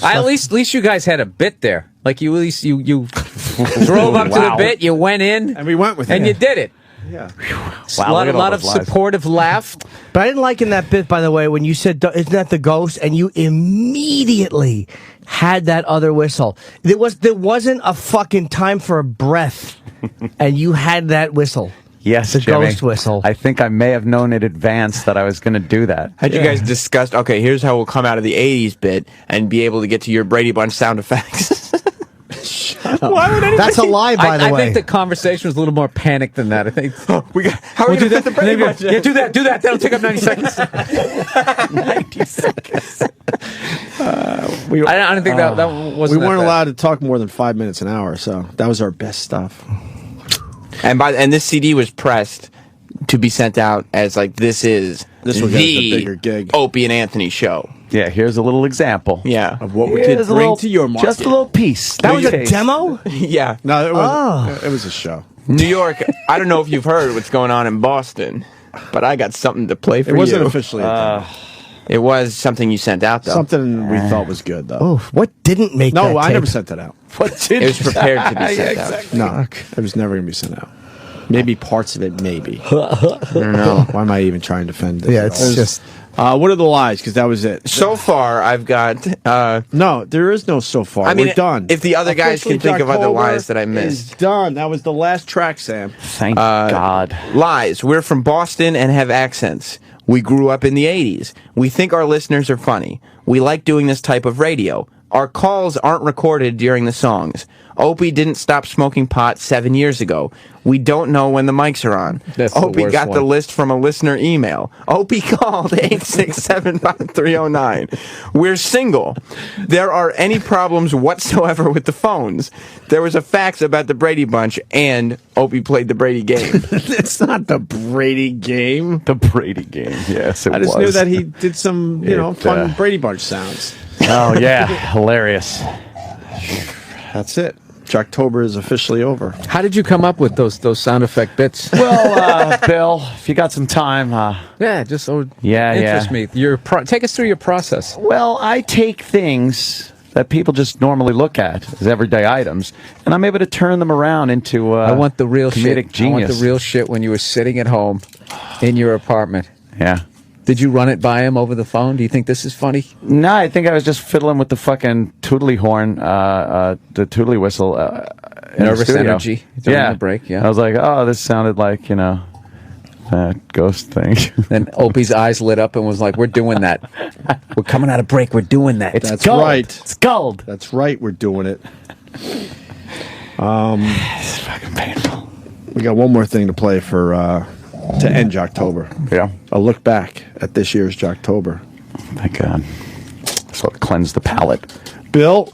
Speaker 1: At least you guys had a bit there. Like you at least you drove up to the bit, you went in,
Speaker 3: And we went with
Speaker 1: and
Speaker 3: it.
Speaker 1: you did it.
Speaker 3: Yeah.
Speaker 4: Wow,
Speaker 1: a
Speaker 4: look at all
Speaker 1: lot of
Speaker 4: those lies.
Speaker 1: supportive laugh.
Speaker 7: But I didn't like in that bit, by the way, when you said, isn't that the ghost? And you immediately had that other whistle. There wasn't a fucking time for a breath. And you had that whistle.
Speaker 4: Yes,
Speaker 7: The
Speaker 4: Jimmy.
Speaker 7: ghost whistle.
Speaker 4: I think I may have known in advance that I was going to do that.
Speaker 5: Had you guys discussed, okay, here's how we'll come out of the 80s bit and be able to get to your Brady Bunch sound effects? Why would anybody...
Speaker 7: That's a lie, by the
Speaker 1: I
Speaker 7: way.
Speaker 1: think the conversation was a little more panic than that. I think.
Speaker 5: How are we going to fit the Brady Bunch?
Speaker 1: Yeah, do that. That'll take up 90 seconds.
Speaker 5: 90 seconds.
Speaker 1: I don't think that wasn't.
Speaker 3: We
Speaker 1: that
Speaker 3: weren't
Speaker 1: bad.
Speaker 3: allowed to talk more than 5 minutes an hour, so that was our best stuff.
Speaker 5: And this CD was pressed to be sent out as like, this is
Speaker 3: This will get us a bigger gig.
Speaker 5: Opie and Anthony show.
Speaker 4: Yeah, here's a little example.
Speaker 5: Yeah.
Speaker 3: Of what we
Speaker 4: Here's
Speaker 3: could
Speaker 4: a
Speaker 3: bring
Speaker 4: little-
Speaker 3: to your market.
Speaker 4: Just a little piece.
Speaker 7: That was a
Speaker 4: Taste.
Speaker 7: demo?
Speaker 5: Yeah.
Speaker 3: No, it was a show.
Speaker 5: New York, I don't know if you've heard what's going on in Boston, but I got something to play for
Speaker 3: It wasn't
Speaker 5: you.
Speaker 3: officially a demo.
Speaker 5: It was something you sent out, though.
Speaker 3: Something we thought was good, though.
Speaker 7: Oh, what didn't make that
Speaker 3: No, I
Speaker 7: tape?
Speaker 3: never sent that out.
Speaker 4: What did
Speaker 5: It was prepared to be sent out.
Speaker 3: No, it was never going to be sent out. Maybe parts of it, maybe.
Speaker 5: I don't know.
Speaker 3: Why am I even trying to defend it?
Speaker 7: Yeah, it's just...
Speaker 3: What are the lies? Because that was it.
Speaker 5: So far, I've got...
Speaker 3: No, there is no so far.
Speaker 5: I mean,
Speaker 3: We're done.
Speaker 5: if the other guys
Speaker 3: Officially,
Speaker 5: can think of other
Speaker 3: Jocktober
Speaker 5: lies that I
Speaker 3: is
Speaker 5: missed.
Speaker 3: done. That was the last track, Sam.
Speaker 4: Thank God.
Speaker 5: Lies. We're from Boston and have accents. We grew up in the 80s. We think our listeners are funny. We like doing this type of radio. Our calls aren't recorded during the songs. Opie didn't stop smoking pot 7 years ago. We don't know when the mics are on.
Speaker 1: That's the
Speaker 5: Opie
Speaker 1: worst
Speaker 5: got the
Speaker 1: one.
Speaker 5: list from a listener email. Opie called 867-5309. We're single. There are any problems whatsoever with the phones. There was a fax about the Brady Bunch, and Opie played the Brady game.
Speaker 3: It's not the Brady game.
Speaker 4: The Brady game. Yes, it
Speaker 3: I
Speaker 4: was.
Speaker 3: just knew that he did some, fun
Speaker 4: It,
Speaker 3: Brady Bunch sounds.
Speaker 4: Oh, yeah. Hilarious.
Speaker 3: That's it. Jocktober is officially over.
Speaker 1: How did you come up with those sound effect bits?
Speaker 4: Well, Bill, if you got some time,
Speaker 1: Yeah, just
Speaker 4: Yeah.
Speaker 1: interest me. Take us through your process.
Speaker 4: well, I take things that people just normally look at as everyday items, and I'm able to turn them around into
Speaker 1: I want the real
Speaker 4: comedic
Speaker 1: shit.
Speaker 4: genius.
Speaker 1: I want the real shit when you were sitting at home in your apartment.
Speaker 4: Yeah.
Speaker 1: Did you run it by him over the phone? Do you think this is funny?
Speaker 4: No, I think I was just fiddling with the fucking tootly horn, the tootly whistle. In
Speaker 1: Nervous
Speaker 4: the studio.
Speaker 1: energy during the break, yeah.
Speaker 4: I was like, oh, this sounded like, that ghost thing.
Speaker 1: Then Opie's eyes lit up and was like, we're doing that. We're coming out of break. We're doing that.
Speaker 3: That's right.
Speaker 4: It's gold.
Speaker 3: That's right. We're doing it.
Speaker 4: It's fucking painful.
Speaker 3: We got one more thing to play for to end Jocktober.
Speaker 4: Yeah.
Speaker 3: A look back at this year's Jocktober.
Speaker 4: Thank God. So it cleansed the palate.
Speaker 3: Bill,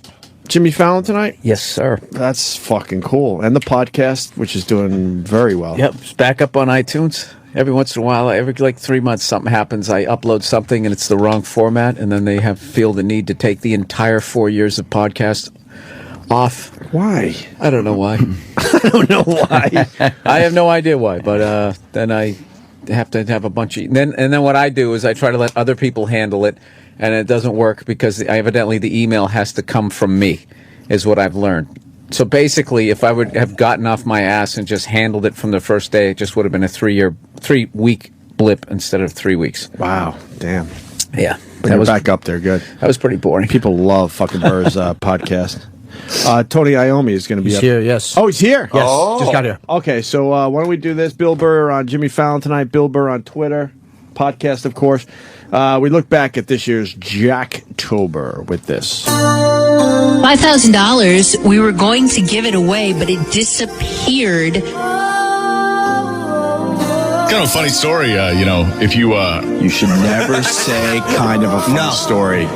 Speaker 3: Jimmy Fallon tonight?
Speaker 1: Yes, sir.
Speaker 3: That's fucking cool. And the podcast, which is doing very well.
Speaker 1: Yep. It's back up on iTunes. Every once in a while, every 3 months, something happens. I upload something and it's the wrong format, and then they feel the need to take the entire 4 years of podcast off.
Speaker 3: Why?
Speaker 1: I don't know why.
Speaker 3: I don't know why.
Speaker 1: I have no idea why, but then I have to have a bunch of... Then what I do is I try to let other people handle it, and it doesn't work because evidently the email has to come from me. is what I've learned. So basically, if I would have gotten off my ass and just handled it from the first day, it just would have been a 3-week blip instead of 3 weeks.
Speaker 3: Wow, damn.
Speaker 1: Yeah.
Speaker 3: But you're back up there, good.
Speaker 1: That was pretty boring.
Speaker 3: People love fucking Burr's podcast. Tony Iommi is going to be up.
Speaker 7: Here, yes.
Speaker 3: Oh, he's here?
Speaker 7: Yes, just got here.
Speaker 3: Okay, so why don't we do this? Bill Burr on Jimmy Fallon tonight, Bill Burr on Twitter, podcast, of course. We look back at this year's Jocktober with this.
Speaker 17: $5,000, we were going to give it away, but it disappeared.
Speaker 18: Kind of a funny story, if you...
Speaker 19: You should never say kind of a funny story.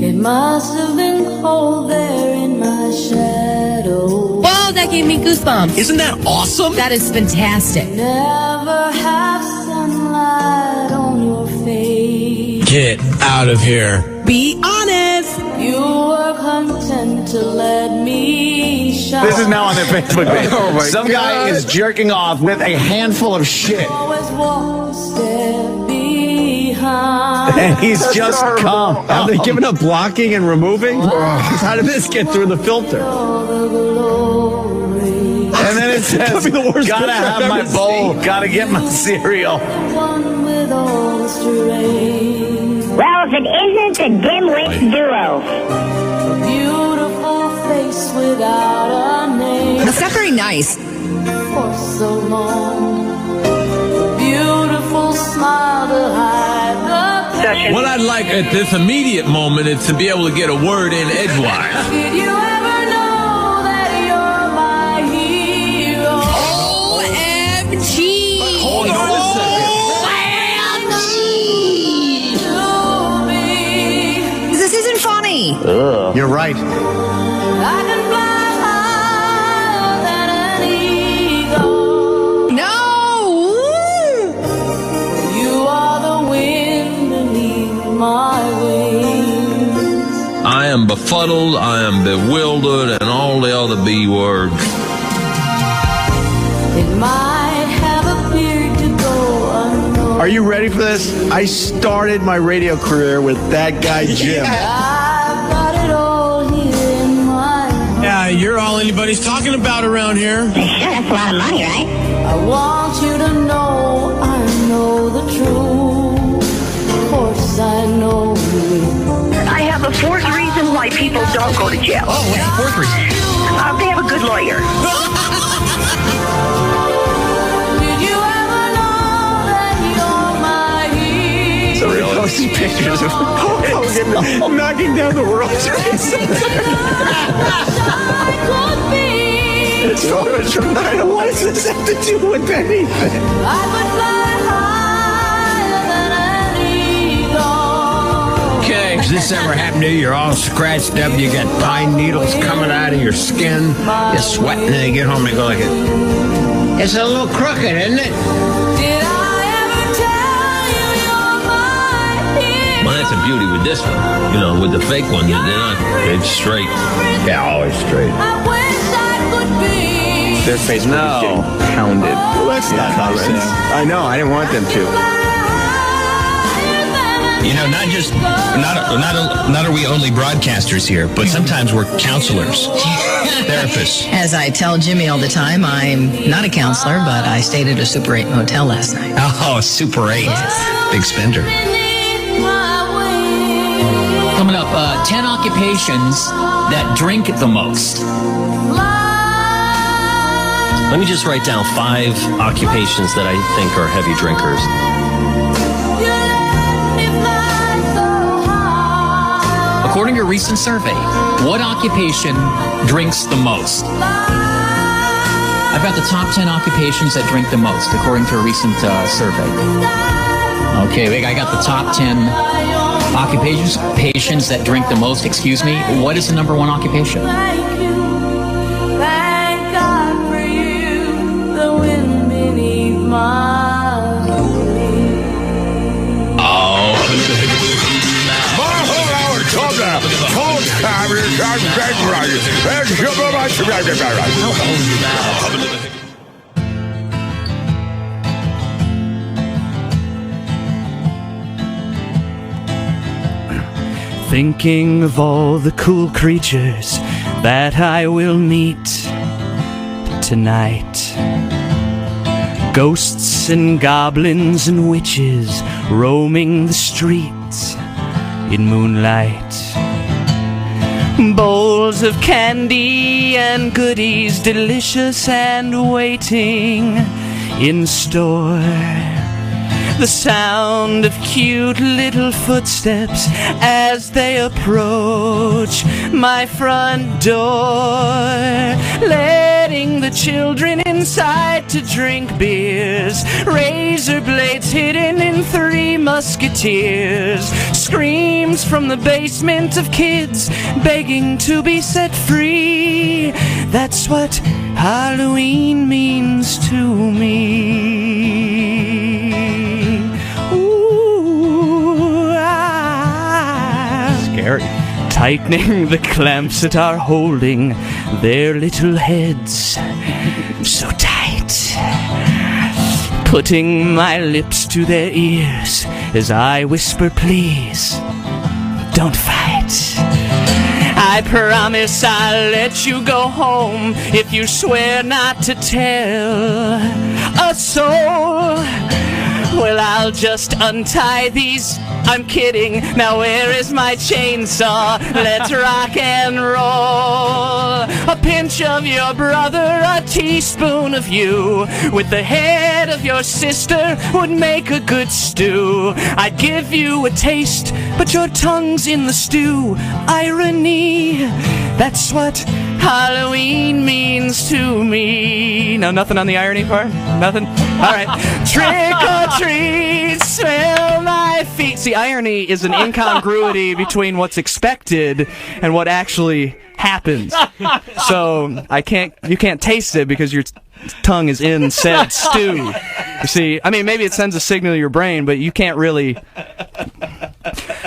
Speaker 20: It must have been cold there in my shadow.
Speaker 17: Whoa, that gave me goosebumps.
Speaker 18: Isn't that awesome?
Speaker 17: That is fantastic.
Speaker 20: Never have sunlight on your face.
Speaker 8: Get out of here.
Speaker 17: Be honest.
Speaker 20: You were content to let me shine.
Speaker 19: This is now on their Facebook page. Some guy is jerking off with a handful of shit.
Speaker 20: Always one step behind.
Speaker 19: And he's just come. Have they given up blocking and removing? How did this get through the filter? And then it says, gotta have my bowl, gotta get my cereal.
Speaker 20: One with all the strength.
Speaker 21: Well, if it isn't the dim-wit duo.
Speaker 20: A beautiful face without a name.
Speaker 17: That's not very nice.
Speaker 20: For so long. A beautiful smile to hide the
Speaker 22: What I'd like at this immediate moment is to be able to get a word in edgewise.
Speaker 20: Did you ever know that you're my hero?
Speaker 17: OMG.
Speaker 20: Hold on a second.
Speaker 17: This isn't funny.
Speaker 19: You're right.
Speaker 20: I can fly higher than an eagle.
Speaker 17: No.
Speaker 20: You are the wind beneath my wings.
Speaker 22: I am befuddled, I am bewildered, and all the other B words.
Speaker 20: It might have appeared to go unnoticed.
Speaker 19: Are you ready for this? I started my radio career with that guy, Jim.
Speaker 20: I've got it all here in my heart.
Speaker 22: Yeah, you're all anybody's talking about around here.
Speaker 21: Sure, that's a lot of money, right?
Speaker 20: I want you to know I know the truth. Of course I know you.
Speaker 21: I have a fourth reason why people don't go to jail. Oh, wait, fourth reason? They have a good lawyer.
Speaker 20: Did you ever know that you're my hero?
Speaker 19: So he posted pictures of Hulk Hogan knocking down the World Trade Center. It's photos from 9/11. What does this have to do with anything?
Speaker 20: I would fly higher than an eagle.
Speaker 22: Okay, has this ever happened to you? You're all scratched up, you got pine needles coming out of your skin, you're sweating, and you get home and go like it. It's a little crooked, isn't it?
Speaker 20: Did I ever tell you you're my hero?
Speaker 22: Well, that's a beauty with this one. With the fake one, they're not. It's straight. Yeah, always straight.
Speaker 20: I wish I could be.
Speaker 5: Their Facebook is getting pounded.
Speaker 19: Well, that's not comments. I know, I didn't want them to.
Speaker 18: Not are we only broadcasters here, but sometimes we're counselors, therapists.
Speaker 17: As I tell Jimmy all the time, I'm not a counselor, but I stayed at a Super 8 motel last night.
Speaker 18: Oh, Super 8. Big spender.
Speaker 23: Coming up, 10 occupations that drink the most.
Speaker 24: Let me just write down 5 occupations that I think are heavy drinkers.
Speaker 23: According to a recent survey, what occupation drinks the most? I've got the top 10 occupations that drink the most, according to a recent survey. Okay, I got the top 10 occupations that drink the most. Excuse me. What is the number 1 occupation?
Speaker 20: Thank God for you, the wind beneath my wings.
Speaker 18: Oh,
Speaker 2: thinking of all the cool creatures that I will meet tonight. Ghosts and goblins and witches roaming the streets in moonlight. Bowls of candy and goodies, delicious and waiting in store. The sound of cute little footsteps as they approach my front door. Letting the children inside to drink beers. Razor blades hidden in Three Musketeers. Screams from the basement of kids begging to be set free. That's what Halloween means to me.
Speaker 4: Scary.
Speaker 2: Tightening the clamps that are holding their little heads so tight. Putting my lips to their ears as I whisper, please, don't fight. I promise I'll let you go home if you swear not to tell a soul. Well, I'll just untie these. I'm kidding. Now where is my chainsaw? Let's rock and roll. A pinch of your brother, a teaspoon of you. With the head of your sister would make a good stew. I'd give you a taste, but your tongue's in the stew. Irony, that's what Halloween means to me. No, nothing on the irony part? Nothing? All right. Trick or treat, smell my feet. See, irony is an incongruity between what's expected and what actually happens. So you can't taste it because your tongue is in said stew. You see, I mean, maybe it sends a signal to your brain, but you can't really.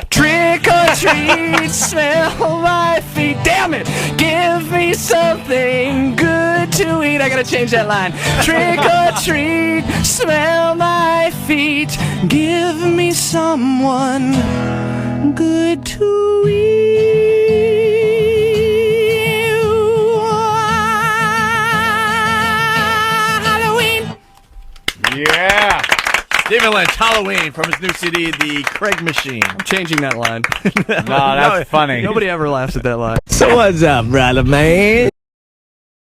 Speaker 2: Trick or treat, smell my feet. Damn it! Give me something good to eat. I gotta change that line. Trick or treat, smell my feet. Give me someone good to eat. Halloween.
Speaker 3: Yeah. Stephen Lynch, Halloween, from his new CD, The Craig Machine.
Speaker 2: I'm changing that line.
Speaker 4: No, that's funny.
Speaker 2: Nobody ever laughs at that line.
Speaker 6: So what's up, brother man?